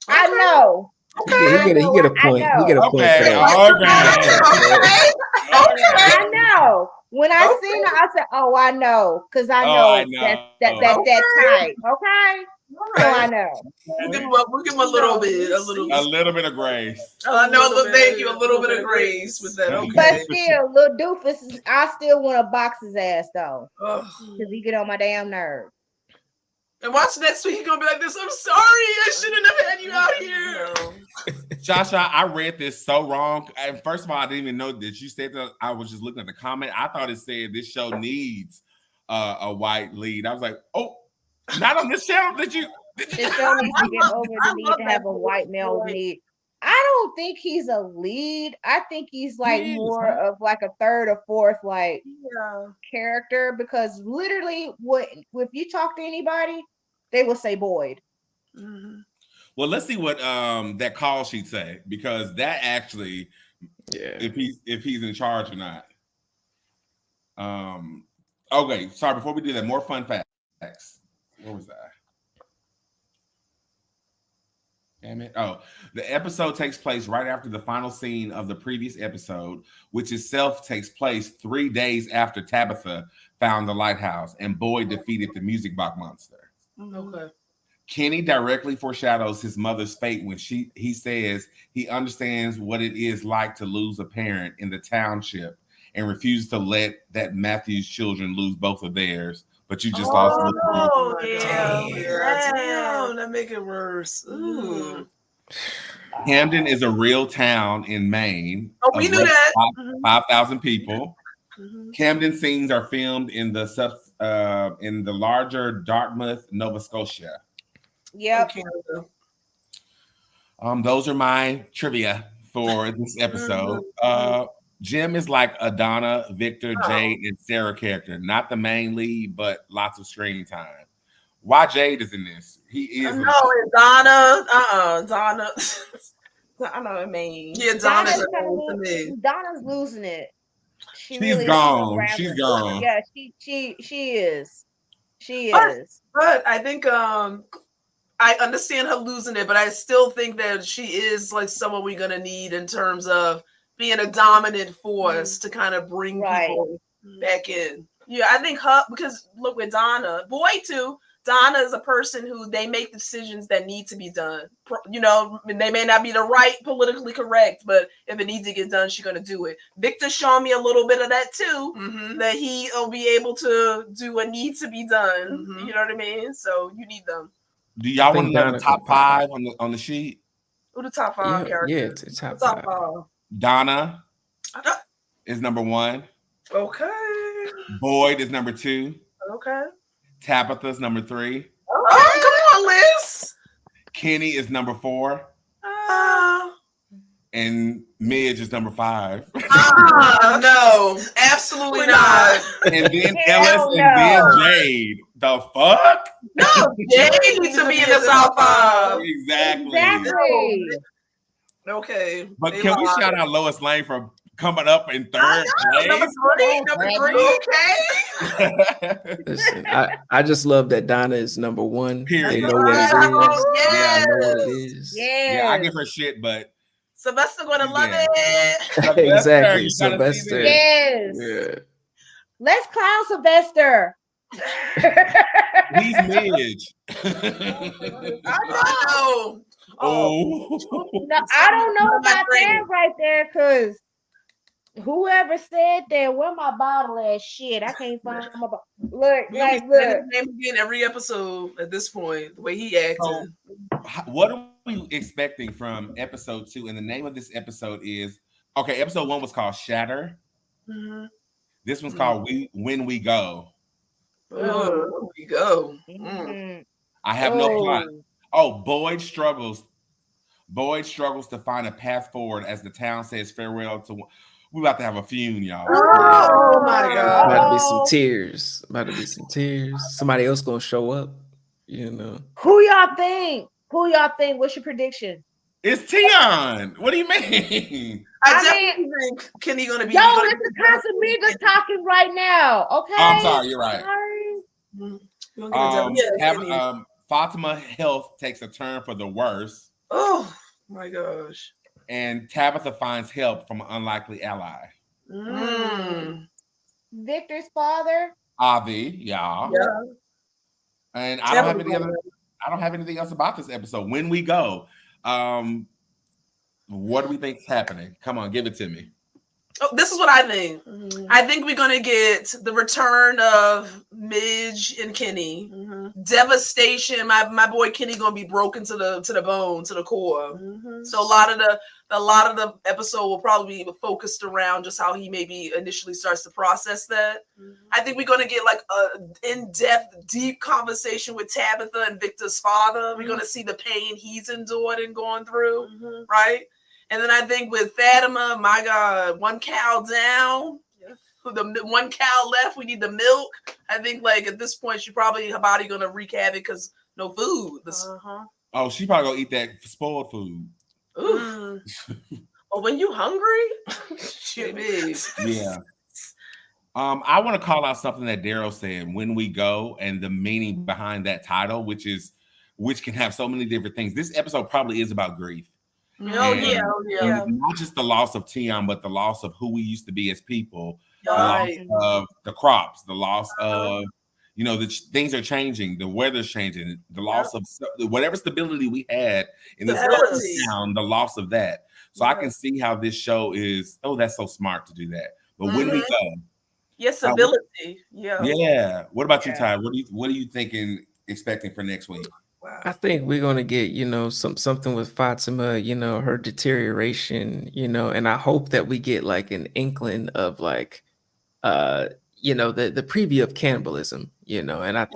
Speaker 4: I know.
Speaker 3: Yeah, he get a point. He get a point.
Speaker 1: Okay,
Speaker 3: for that.
Speaker 4: I know. When I seen her, I said, "Oh, I know," because I know,
Speaker 1: I know.
Speaker 4: that type. Okay, so I know.
Speaker 2: We'll give him a little bit.
Speaker 1: A little bit of grace.
Speaker 2: I know. Thank you. A little bit of grace with that.
Speaker 1: Okay.
Speaker 4: But still, little doofus, I still want to box his ass though,
Speaker 2: Ugh.
Speaker 4: because he get on my damn nerve.
Speaker 2: And watch next week, you're gonna be like this. I'm sorry, I shouldn't have had you out here.
Speaker 1: Shasha, I read this so wrong. And first of all, I didn't even know that you said that. I was just looking at the comment. I thought it said this show needs a white lead. I was like, oh, not on this channel. Did you?
Speaker 4: This show needs to get over the need to have a white male lead. I don't think he's a lead. I think he's like more of like a third or fourth like character, because literally if you talk to anybody, they will say Boyd.
Speaker 2: Mm-hmm.
Speaker 1: Well, let's see what that call sheet say, because that actually, if he's in charge or not. Okay, sorry. Before we do that, more fun facts. What was that? Damn it. Oh, the episode takes place right after the final scene of the previous episode, which itself takes place 3 days after Tabitha found the lighthouse and Boyd defeated the music box monster.
Speaker 2: Okay.
Speaker 1: Kenny directly foreshadows his mother's fate when he says he understands what it is like to lose a parent in the township and refuses to let that Matthew's children lose both of theirs. But you just lost.
Speaker 2: Oh, damn. That make it worse. Ooh.
Speaker 1: Camden is a real town in Maine.
Speaker 2: Oh, we knew that.
Speaker 1: 5,000 people. Mm-hmm. Camden scenes are filmed in the larger Dartmouth, Nova Scotia.
Speaker 4: Yep.
Speaker 1: Those are my trivia for this episode. Jim is like a Donna, Victor, Jade, and Sarah character. Not the main lead, but lots of screen time. Why Jade is in this? He is.
Speaker 2: No, it's Donna. Donna. Donna, I mean. Yeah, Donna's
Speaker 4: losing it.
Speaker 1: She's really gone. She's gone.
Speaker 4: Yeah, she is. She is.
Speaker 2: But I think I understand her losing it, but I still think that she is like someone we're gonna need in terms of being a dominant force to kind of bring people back in. Yeah, I think her, because look with Donna, Boyd too. Donna is a person who they make decisions that need to be done. You know, they may not be the right politically correct, but if it needs to get done, she's gonna do it. Victor's showing me a little bit of that too, that he'll be able to do what needs to be done. You know what I mean? So you need them.
Speaker 1: Do y'all want to know the top 5 on the sheet?
Speaker 2: Who the top 5 characters?
Speaker 3: Yeah, it's the top 5.
Speaker 1: Donna is number 1.
Speaker 2: Okay.
Speaker 1: Boyd is number 2.
Speaker 2: Okay.
Speaker 1: Tabitha's number 3.
Speaker 2: Oh, come on, Liz.
Speaker 1: Kenny is number 4. And Midge is number 5.
Speaker 2: No, absolutely not.
Speaker 1: And then Ellis and then Jade. The fuck?
Speaker 2: No, Jade needs to be in the top 5.
Speaker 1: Exactly.
Speaker 2: Okay.
Speaker 1: But can we shout out Lois Lane for coming up in 3rd place?
Speaker 2: Number 3, okay.
Speaker 3: Listen, I just love that Donna is number 1.
Speaker 1: Period.
Speaker 3: They know what it is.
Speaker 2: Yes.
Speaker 3: Yeah, I know what it is.
Speaker 1: Yeah, I give her shit, but
Speaker 2: Sylvester gonna love it.
Speaker 3: Exactly, Sylvester.
Speaker 4: Yes.
Speaker 3: Yeah.
Speaker 4: Let's clown Sylvester.
Speaker 1: He's Midge.
Speaker 2: I know.
Speaker 1: Oh.
Speaker 4: No, I don't know about that right there, because whoever said that, where my bottle at? Shit, I can't find my bottle. Look.
Speaker 2: His name again every episode at this point, the way he acted.
Speaker 1: So, what are we expecting from episode 2? And the name of this episode is episode 1 was called Shatter.
Speaker 2: Mm-hmm.
Speaker 1: This one's called When We Go.
Speaker 2: Oh, when we go.
Speaker 1: I have no plot. Oh, Boyd struggles to find a path forward as the town says farewell to. We're about to have a fume, y'all.
Speaker 2: Oh my God!
Speaker 3: About to be some tears. Somebody else gonna show up. You know.
Speaker 4: Who y'all think? What's your prediction?
Speaker 1: It's Tion. What do you mean?
Speaker 2: I definitely think Kenny gonna be.
Speaker 4: No, this is Casamigos talking right now. Okay.
Speaker 1: Oh, I'm sorry. You're right.
Speaker 2: Sorry.
Speaker 1: Fatima health takes a turn for the worse.
Speaker 2: Oh my gosh.
Speaker 1: And Tabitha finds help from an unlikely ally.
Speaker 4: Victor's father.
Speaker 1: Avi, yeah. And I don't have anything else about this episode. When we go, what do we think is happening? Come on, give it to me.
Speaker 2: Oh, this is what I think.
Speaker 5: Mhm.
Speaker 2: I think we're gonna get the return of Midge and Kenny.
Speaker 5: Mhm.
Speaker 2: Devastation. My boy Kenny gonna be broken to the bone, to the core.
Speaker 5: Mhm.
Speaker 2: So a lot of the episode will probably be focused around just how he maybe initially starts to process that. I think we're gonna get like a in-depth, deep conversation with Tabitha and Victor's father. We're gonna see the pain he's endured and going through,
Speaker 5: Mhm.
Speaker 2: right? And then I think with Fatima, my God, one cow down, the one cow left. We need the milk. I think like at this point, her body gonna wreak havoc because no food.
Speaker 5: Uh-huh.
Speaker 1: Oh, she probably gonna eat that spoiled food.
Speaker 5: Ooh. Well, when you hungry,
Speaker 2: Shit, big.
Speaker 1: Yeah. I want to call out something that Daryl said, when we go, and the meaning behind that title, which can have so many different things. This episode probably is about grief.
Speaker 5: Oh
Speaker 1: And-
Speaker 5: yeah, yeah.
Speaker 1: and not just the loss of Tion, but the loss of who we used to be as people, the
Speaker 2: Right.
Speaker 1: loss of the crops, the loss of, things are changing, the weather's changing, the loss of whatever stability we had in this
Speaker 2: Stability.
Speaker 1: town, the loss of that. So I
Speaker 5: Yeah.
Speaker 1: can see how this show is. Oh, that's so smart to do that. But when we go,
Speaker 5: Yes, ability. Yeah.
Speaker 1: yeah. What about you,
Speaker 4: Yeah.
Speaker 1: Ty? What are you thinking, expecting for next week?
Speaker 3: I think we're gonna get, something with Fatima, her deterioration, and I hope that we get like an inkling of like the preview of cannibalism, and I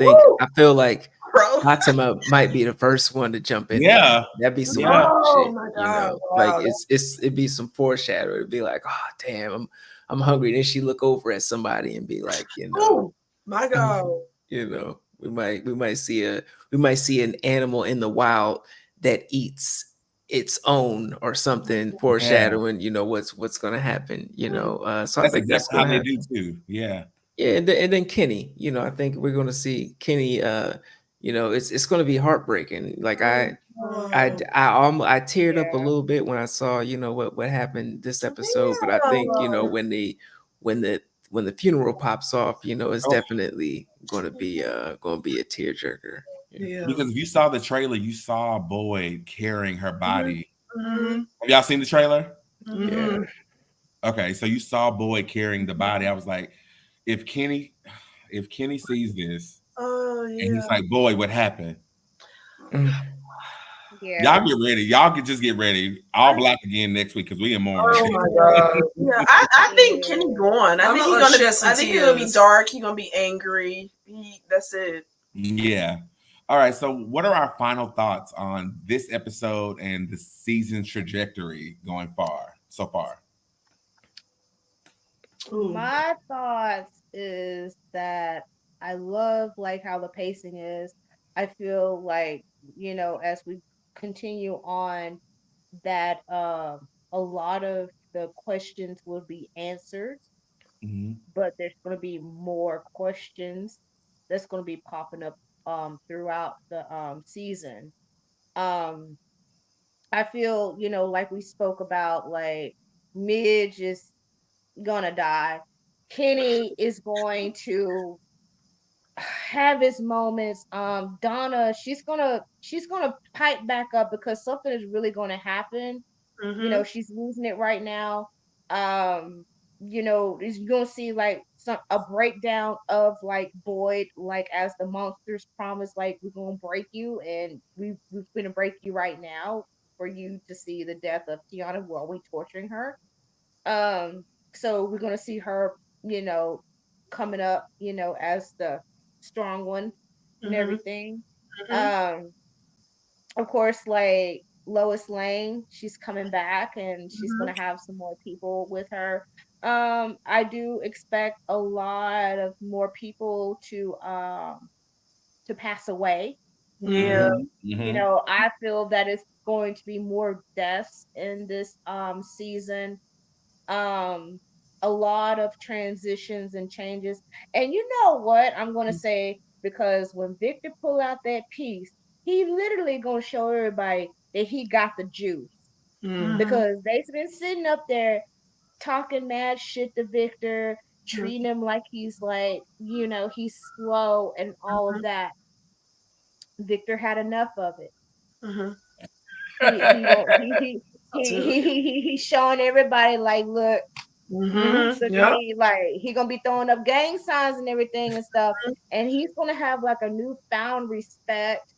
Speaker 3: feel like
Speaker 5: Bro.
Speaker 3: Fatima might be the first one to jump in.
Speaker 1: Yeah.
Speaker 3: That'd be some
Speaker 1: Yeah.
Speaker 3: wild
Speaker 5: Oh
Speaker 3: shit,
Speaker 5: my God,
Speaker 3: like
Speaker 5: wow.
Speaker 3: it'd be some foreshadow. It'd be like, oh damn, I'm hungry. Then she look over at somebody and be like,
Speaker 5: Oh my God.
Speaker 3: we might see an animal in the wild that eats its own or something, foreshadowing, what's gonna happen, so I
Speaker 1: That's
Speaker 3: think that's
Speaker 1: exactly how
Speaker 3: gonna
Speaker 1: they
Speaker 3: happen.
Speaker 1: do too. Yeah.
Speaker 3: Yeah, and then Kenny, I think we're gonna see Kenny. It's gonna be heartbreaking. Like I teared up a
Speaker 4: Yeah.
Speaker 3: little bit when I saw, what happened this episode. But I think, when the funeral pops off, it's
Speaker 1: Oh.
Speaker 3: definitely gonna be a tearjerker.
Speaker 2: Yeah.
Speaker 1: Because if you saw the trailer, you saw Boyd carrying her body.
Speaker 2: Mhm.
Speaker 1: Have y'all seen the trailer?
Speaker 3: Yeah.
Speaker 1: Okay, so you saw Boyd carrying the body. I was like, if Kenny sees this
Speaker 5: Oh
Speaker 1: and
Speaker 5: yeah.
Speaker 1: he's like, Boyd, what happened?
Speaker 4: Yeah.
Speaker 1: Y'all get ready. Y'all can just get ready. All black again next week because we in mourning.
Speaker 5: Oh my God. Yeah, I think Kenny gone. I
Speaker 2: I'm
Speaker 5: think
Speaker 2: gonna shed some
Speaker 5: he's gonna be
Speaker 2: tears.
Speaker 5: dark. He's gonna be angry. That's it.
Speaker 1: Yeah. All right. So, what are our final thoughts on this episode and the season's trajectory going so far?
Speaker 4: My thoughts is that I love like how the pacing is. I feel like, as we continue on, that a lot of the questions will be answered,
Speaker 1: Mhm.
Speaker 4: but there's going to be more questions that's going to be popping up throughout the season. Um I feel, like we spoke about, like Midge is gonna die. Kenny is going to have his moments. Donna, she's gonna pipe back up because something is really gonna happen.
Speaker 5: Mhm.
Speaker 4: She's losing it right now. You're gonna see like a breakdown of like Boyd, like as the monsters promise, like we're gonna break you, and we're gonna break you right now for you to see the death of Tiana while we torturing her. So we're gonna see her, coming up, as the strong one and
Speaker 5: Mhm.
Speaker 4: everything.
Speaker 5: Mhm.
Speaker 4: Of course, like Lois Lane, she's coming back and she's
Speaker 5: Mhm.
Speaker 4: gonna have some more people with her. I do expect a lot of more people to pass away.
Speaker 5: Yeah.
Speaker 1: Mhm.
Speaker 4: I feel that it's going to be more deaths in this season. Um a lot of transitions and changes. And you know what I'm gonna say, because when Victor pull out that piece, he literally gonna show everybody that he got the juice.
Speaker 2: Mhm.
Speaker 4: Because they've been sitting up there talking mad shit to Victor, treating him like he's like, he's slow and all of that. Victor had enough of it.
Speaker 5: Mhm.
Speaker 4: He's showing everybody like, look, So
Speaker 2: Yeah.
Speaker 4: he gonna be throwing up gang signs and everything and stuff, and he's gonna have like a newfound respect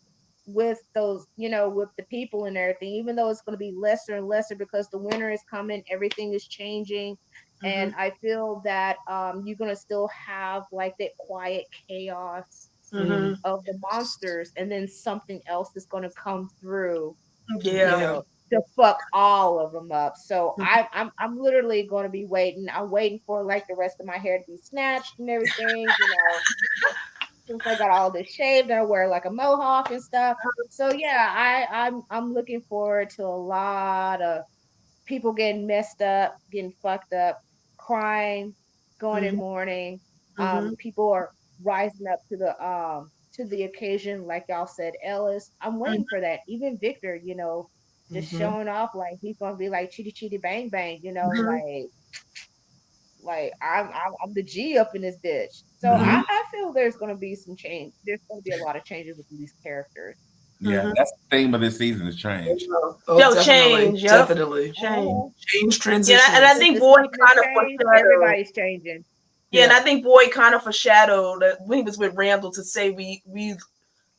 Speaker 4: with those, with the people and everything, even though it's gonna be lesser and lesser because the winter is coming, everything is changing. And I feel that you're gonna still have like that quiet chaos of the monsters, and then something else is gonna come through,
Speaker 2: Yeah.
Speaker 4: to fuck all of them up. So I'm literally going to be waiting. I'm waiting for like the rest of my hair to be snatched and everything. Since I got all this shaved, I wear like a mohawk and stuff. So yeah, I'm looking forward to a lot of people getting messed up, getting fucked up, crying, going in mourning. People are rising up to the occasion, like y'all said, Ellis. I'm waiting for that. Even Victor, just showing off like he's gonna be like chitty chitty bang bang, like I'm the G up in this bitch. So I feel there's gonna be some change. There's gonna be a lot of changes with these characters.
Speaker 1: Yeah, that's the theme of this season is change.
Speaker 5: Change, yep.
Speaker 2: Definitely.
Speaker 4: Oh,
Speaker 2: Change transition.
Speaker 5: Yeah, and I think Boyd kind of foreshadowed.
Speaker 4: everybody's changing.
Speaker 5: Yeah, and I think Boyd kind of foreshadowed when he was with Randall to say we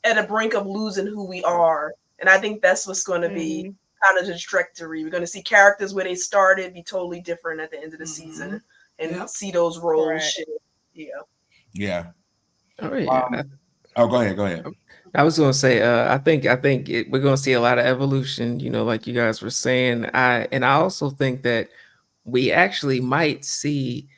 Speaker 5: at the brink of losing who we are, and I think that's what's going to be kind of the trajectory. We're going to see characters where they started be totally different at the end of the season, and see those roles shift. Yeah.
Speaker 1: Yeah.
Speaker 3: Oh yeah.
Speaker 1: Go ahead.
Speaker 3: I was gonna say, I think we're gonna see a lot of evolution. Like you guys were saying. I also think that we actually might see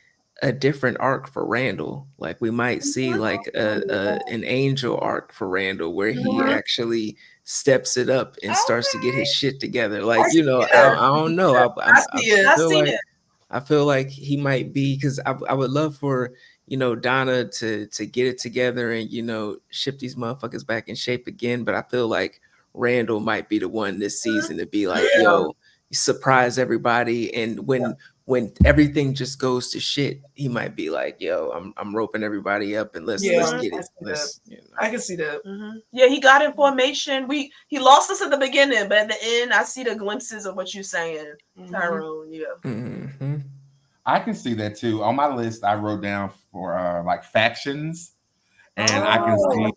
Speaker 3: a different arc for Randall. Like we might see like an angel arc for Randall, where he actually steps it up and starts to get his shit together. Like I don't know. I feel like he might be, because I would love for Donna to get it together and ship these motherfuckers back in shape again. But I feel like Randall might be the one this season to be like, yo, surprise everybody. And when everything just goes to shit, he might be like, yo, I'm roping everybody up and let's get it.
Speaker 2: I can see that.
Speaker 5: Yeah, he got information. He lost us at the beginning, but at the end, I see the glimpses of what you're saying, Tyrone. Yeah.
Speaker 1: I can see that too. On my list, I wrote down for like factions, and I can see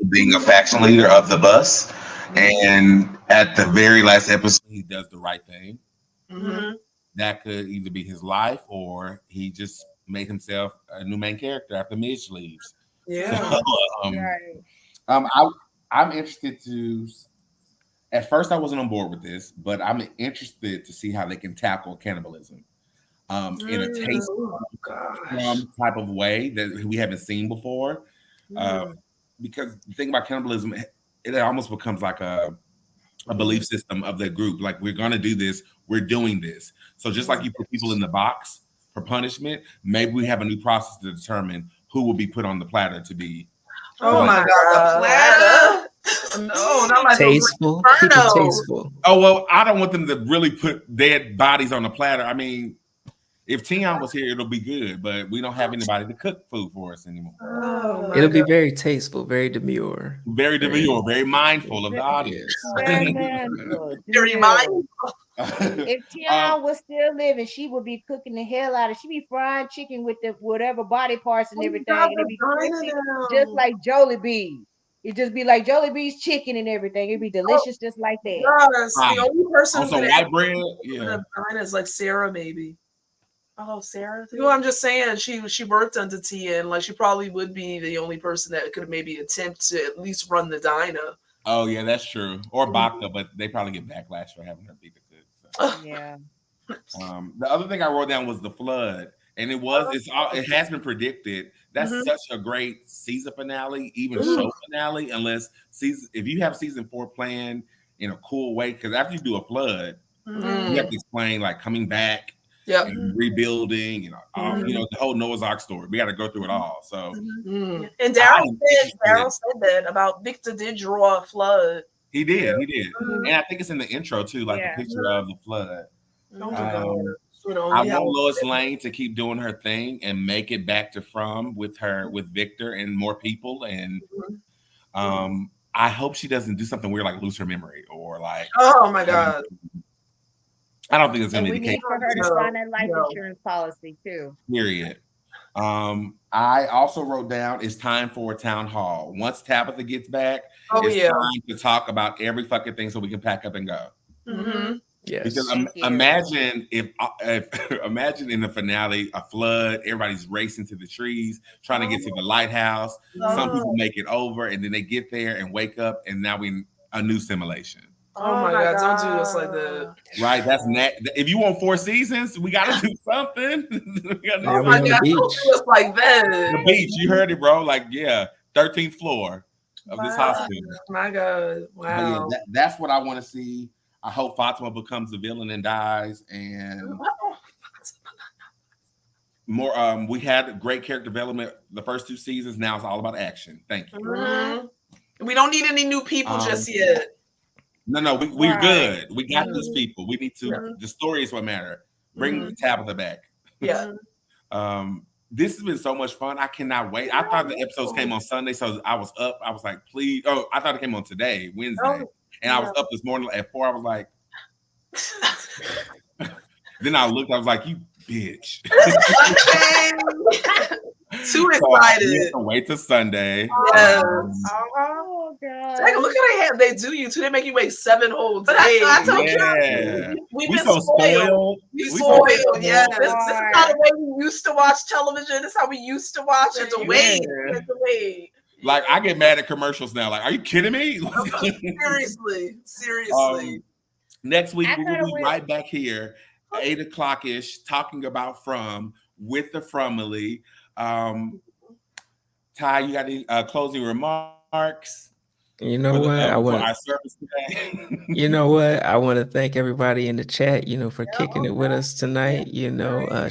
Speaker 1: being a faction leader of the bus. And at the very last episode, he does the right thing. That could either be his life, or he just made himself a new main character after Midge leaves.
Speaker 2: Yeah.
Speaker 1: So, I'm interested to. At first, I wasn't on board with this, but I'm interested to see how they can tackle cannibalism in a taste type of way that we haven't seen before. Because the thing about cannibalism, it almost becomes like a belief system of the group. Like, we're going to do this, we're doing this. So just like you put people in the box for punishment, maybe we have a new process to determine who will be put on the platter to be.
Speaker 2: Oh my God, the platter. No, not like
Speaker 3: tasteful. Keep it tasteful.
Speaker 1: Oh, well, I don't want them to really put dead bodies on the platter. I mean, if Tion was here, it'll be good, but we don't have anybody to cook food for us anymore.
Speaker 3: It'll be very tasteful, very demure.
Speaker 1: Very demure, very mindful of the audience.
Speaker 2: Very mindful.
Speaker 4: If Tion was still living, she would be cooking the hell out of. She'd be frying chicken with the whatever body parts and everything, and it'd be crispy, just like Jollibee. It'd just be like Jollibee's chicken and everything. It'd be delicious, just like that.
Speaker 2: Yes, the only person
Speaker 1: also white bread,
Speaker 2: is like Sarah, maybe.
Speaker 5: Oh, Sarah.
Speaker 2: Well, I'm just saying she worked under Tia, and like she probably would be the only person that could maybe attempt to at least run the diner.
Speaker 1: Oh yeah, that's true. Or Baka, but they probably get backlash for having her be the cook. So.
Speaker 4: Yeah.
Speaker 1: The other thing I wrote down was the flood, and it has been predicted. That's such a great season finale, even show finale. If you have season 4 planned in a cool way, because after you do a flood, you have to explain like coming back. And rebuilding, the whole Noah's Ark story. We got to go through it all. So,
Speaker 5: and Daryl said that about Victor did draw a flood.
Speaker 1: He did, and I think it's in the intro too, like a picture of the flood. I want Lois Lane to keep doing her thing and make it back to From with Victor and more people, and I hope she doesn't do something weird like lose her memory or like.
Speaker 2: Oh my God.
Speaker 1: I don't think it's
Speaker 4: And
Speaker 1: gonna
Speaker 4: we
Speaker 1: be the
Speaker 4: need
Speaker 1: case.
Speaker 4: for her to
Speaker 2: No,
Speaker 4: sign that life
Speaker 2: no.
Speaker 4: insurance policy too.
Speaker 1: Period. I also wrote down it's time for a town hall. Once Tabitha gets back,
Speaker 2: Oh
Speaker 1: it's
Speaker 2: yeah.
Speaker 1: time to talk about every fucking thing so we can pack up and go.
Speaker 2: Mm-hmm.
Speaker 3: Yes.
Speaker 1: Because
Speaker 4: Thank you.
Speaker 1: imagine if imagine in the finale a flood, everybody's racing to the trees, trying to get to the lighthouse. Some people make it over, and then they get there and wake up, and now we in a new simulation.
Speaker 2: Oh my God! Don't do us like that.
Speaker 1: Right? That's if you want 4 seasons, we got to do something. We gotta do
Speaker 2: Oh
Speaker 3: we
Speaker 2: my
Speaker 3: on the
Speaker 2: God! Don't
Speaker 3: beach.
Speaker 2: do us like
Speaker 1: the
Speaker 2: that.
Speaker 1: beach. You heard it, bro. Like, yeah, 13th floor of this
Speaker 2: Wow.
Speaker 1: hospital.
Speaker 2: My God!
Speaker 1: But yeah,
Speaker 2: Wow.
Speaker 1: that's what I want to see. I hope Fatima becomes the villain and dies. And more. We had great character development the first 2 seasons. Now it's all about action. Thank you.
Speaker 2: Mhm. We don't need any new people
Speaker 1: Um,
Speaker 2: just yet.
Speaker 1: No, we're
Speaker 4: Right.
Speaker 1: good. We got
Speaker 2: Mhm.
Speaker 1: those people. We need to.
Speaker 2: Yeah.
Speaker 1: The story is what matter. Bring
Speaker 2: Mhm.
Speaker 1: Tabitha back.
Speaker 2: Yeah.
Speaker 1: This has been so much fun. I cannot wait. I thought the episodes came on Sunday, so I was up. I was like, please. Oh, I thought it came on today, Wednesday.
Speaker 2: Oh,
Speaker 1: And I was up this morning at 4. I was like, then I looked, I was like, you bitch.
Speaker 2: Too
Speaker 1: So I have
Speaker 2: excited.
Speaker 1: to wait till Sunday.
Speaker 2: Yes.
Speaker 4: Oh God.
Speaker 2: Take a look at how they do you too. They make you wait 7 whole days.
Speaker 5: But I told
Speaker 1: Yeah.
Speaker 5: We've
Speaker 1: We
Speaker 5: been
Speaker 1: so
Speaker 5: spoiled.
Speaker 1: spoiled.
Speaker 2: We
Speaker 1: We
Speaker 2: spoiled,
Speaker 1: so
Speaker 2: yes.
Speaker 5: This is how the way we used to watch television. This is how we used to watch it.
Speaker 2: Yeah.
Speaker 5: To wait. You have to wait.
Speaker 1: Like, I get mad at commercials now. Like, are you kidding me?
Speaker 2: Seriously.
Speaker 1: Next week,
Speaker 4: I
Speaker 1: we
Speaker 4: kinda
Speaker 1: will be
Speaker 4: wish-
Speaker 1: right back here, 8 o'clock ish, talking about From with the Fromily. Ty, you got any closing remarks?
Speaker 3: You know
Speaker 1: for
Speaker 3: what? I
Speaker 1: for
Speaker 3: want.
Speaker 1: our service today?
Speaker 3: You know what? I want to thank everybody in the chat, for kicking it with us tonight,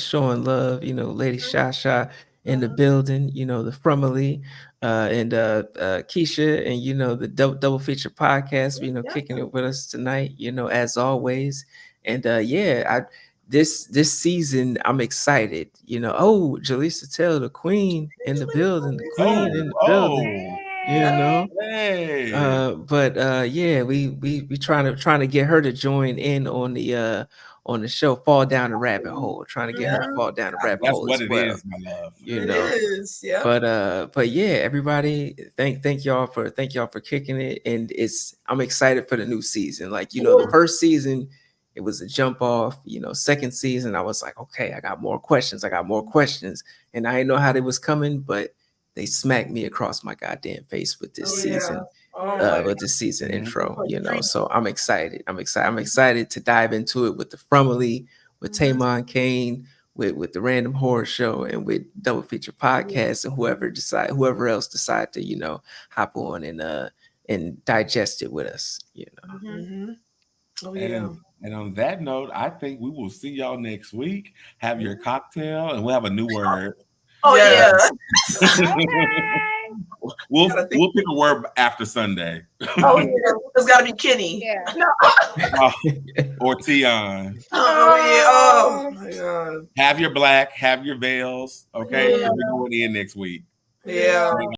Speaker 3: showing love, Lady Shasha in the building, the Fromily, and Keisha, and, the double feature podcast, kicking it with us tonight, as always. And this season, I'm excited, oh, Jaleesa Tell, the queen in the building, the queen in the building.
Speaker 1: Hey.
Speaker 3: We trying to get her to join in on the show, fall down the rabbit hole, trying to get her to fall down the rabbit
Speaker 1: That's
Speaker 3: hole
Speaker 1: what
Speaker 3: as
Speaker 1: it
Speaker 3: well.
Speaker 1: is, my love.
Speaker 2: It is, yeah.
Speaker 3: But yeah, everybody, thank y'all for kicking it, and I'm excited for the new season. Like, the first season, it was a jump off. Second season, I was like, okay, I got more questions, and I didn't know how they was coming, but they smacked me across my goddamn face with this season. With this season intro, so I'm excited. I'm excited to dive into it with the Fromily, with Tamon Kane, with the Random Horror Show, and with Double Feature Podcast, and whoever else decide to hop on and digest it with us.
Speaker 2: Mm-hmm. Oh yeah.
Speaker 1: And on that note, I think we will see y'all next week. Have your cocktail, and we'll have a new word.
Speaker 5: Oh
Speaker 2: Yes.
Speaker 1: We'll pick a word after Sunday.
Speaker 2: Oh yeah. It's got to be Kenny.
Speaker 4: Yeah.
Speaker 1: Or Tion.
Speaker 2: Oh yeah. Oh my God.
Speaker 1: Have your black, have your veils. Okay,
Speaker 2: Yeah.
Speaker 1: we're going in next week.
Speaker 2: Yeah.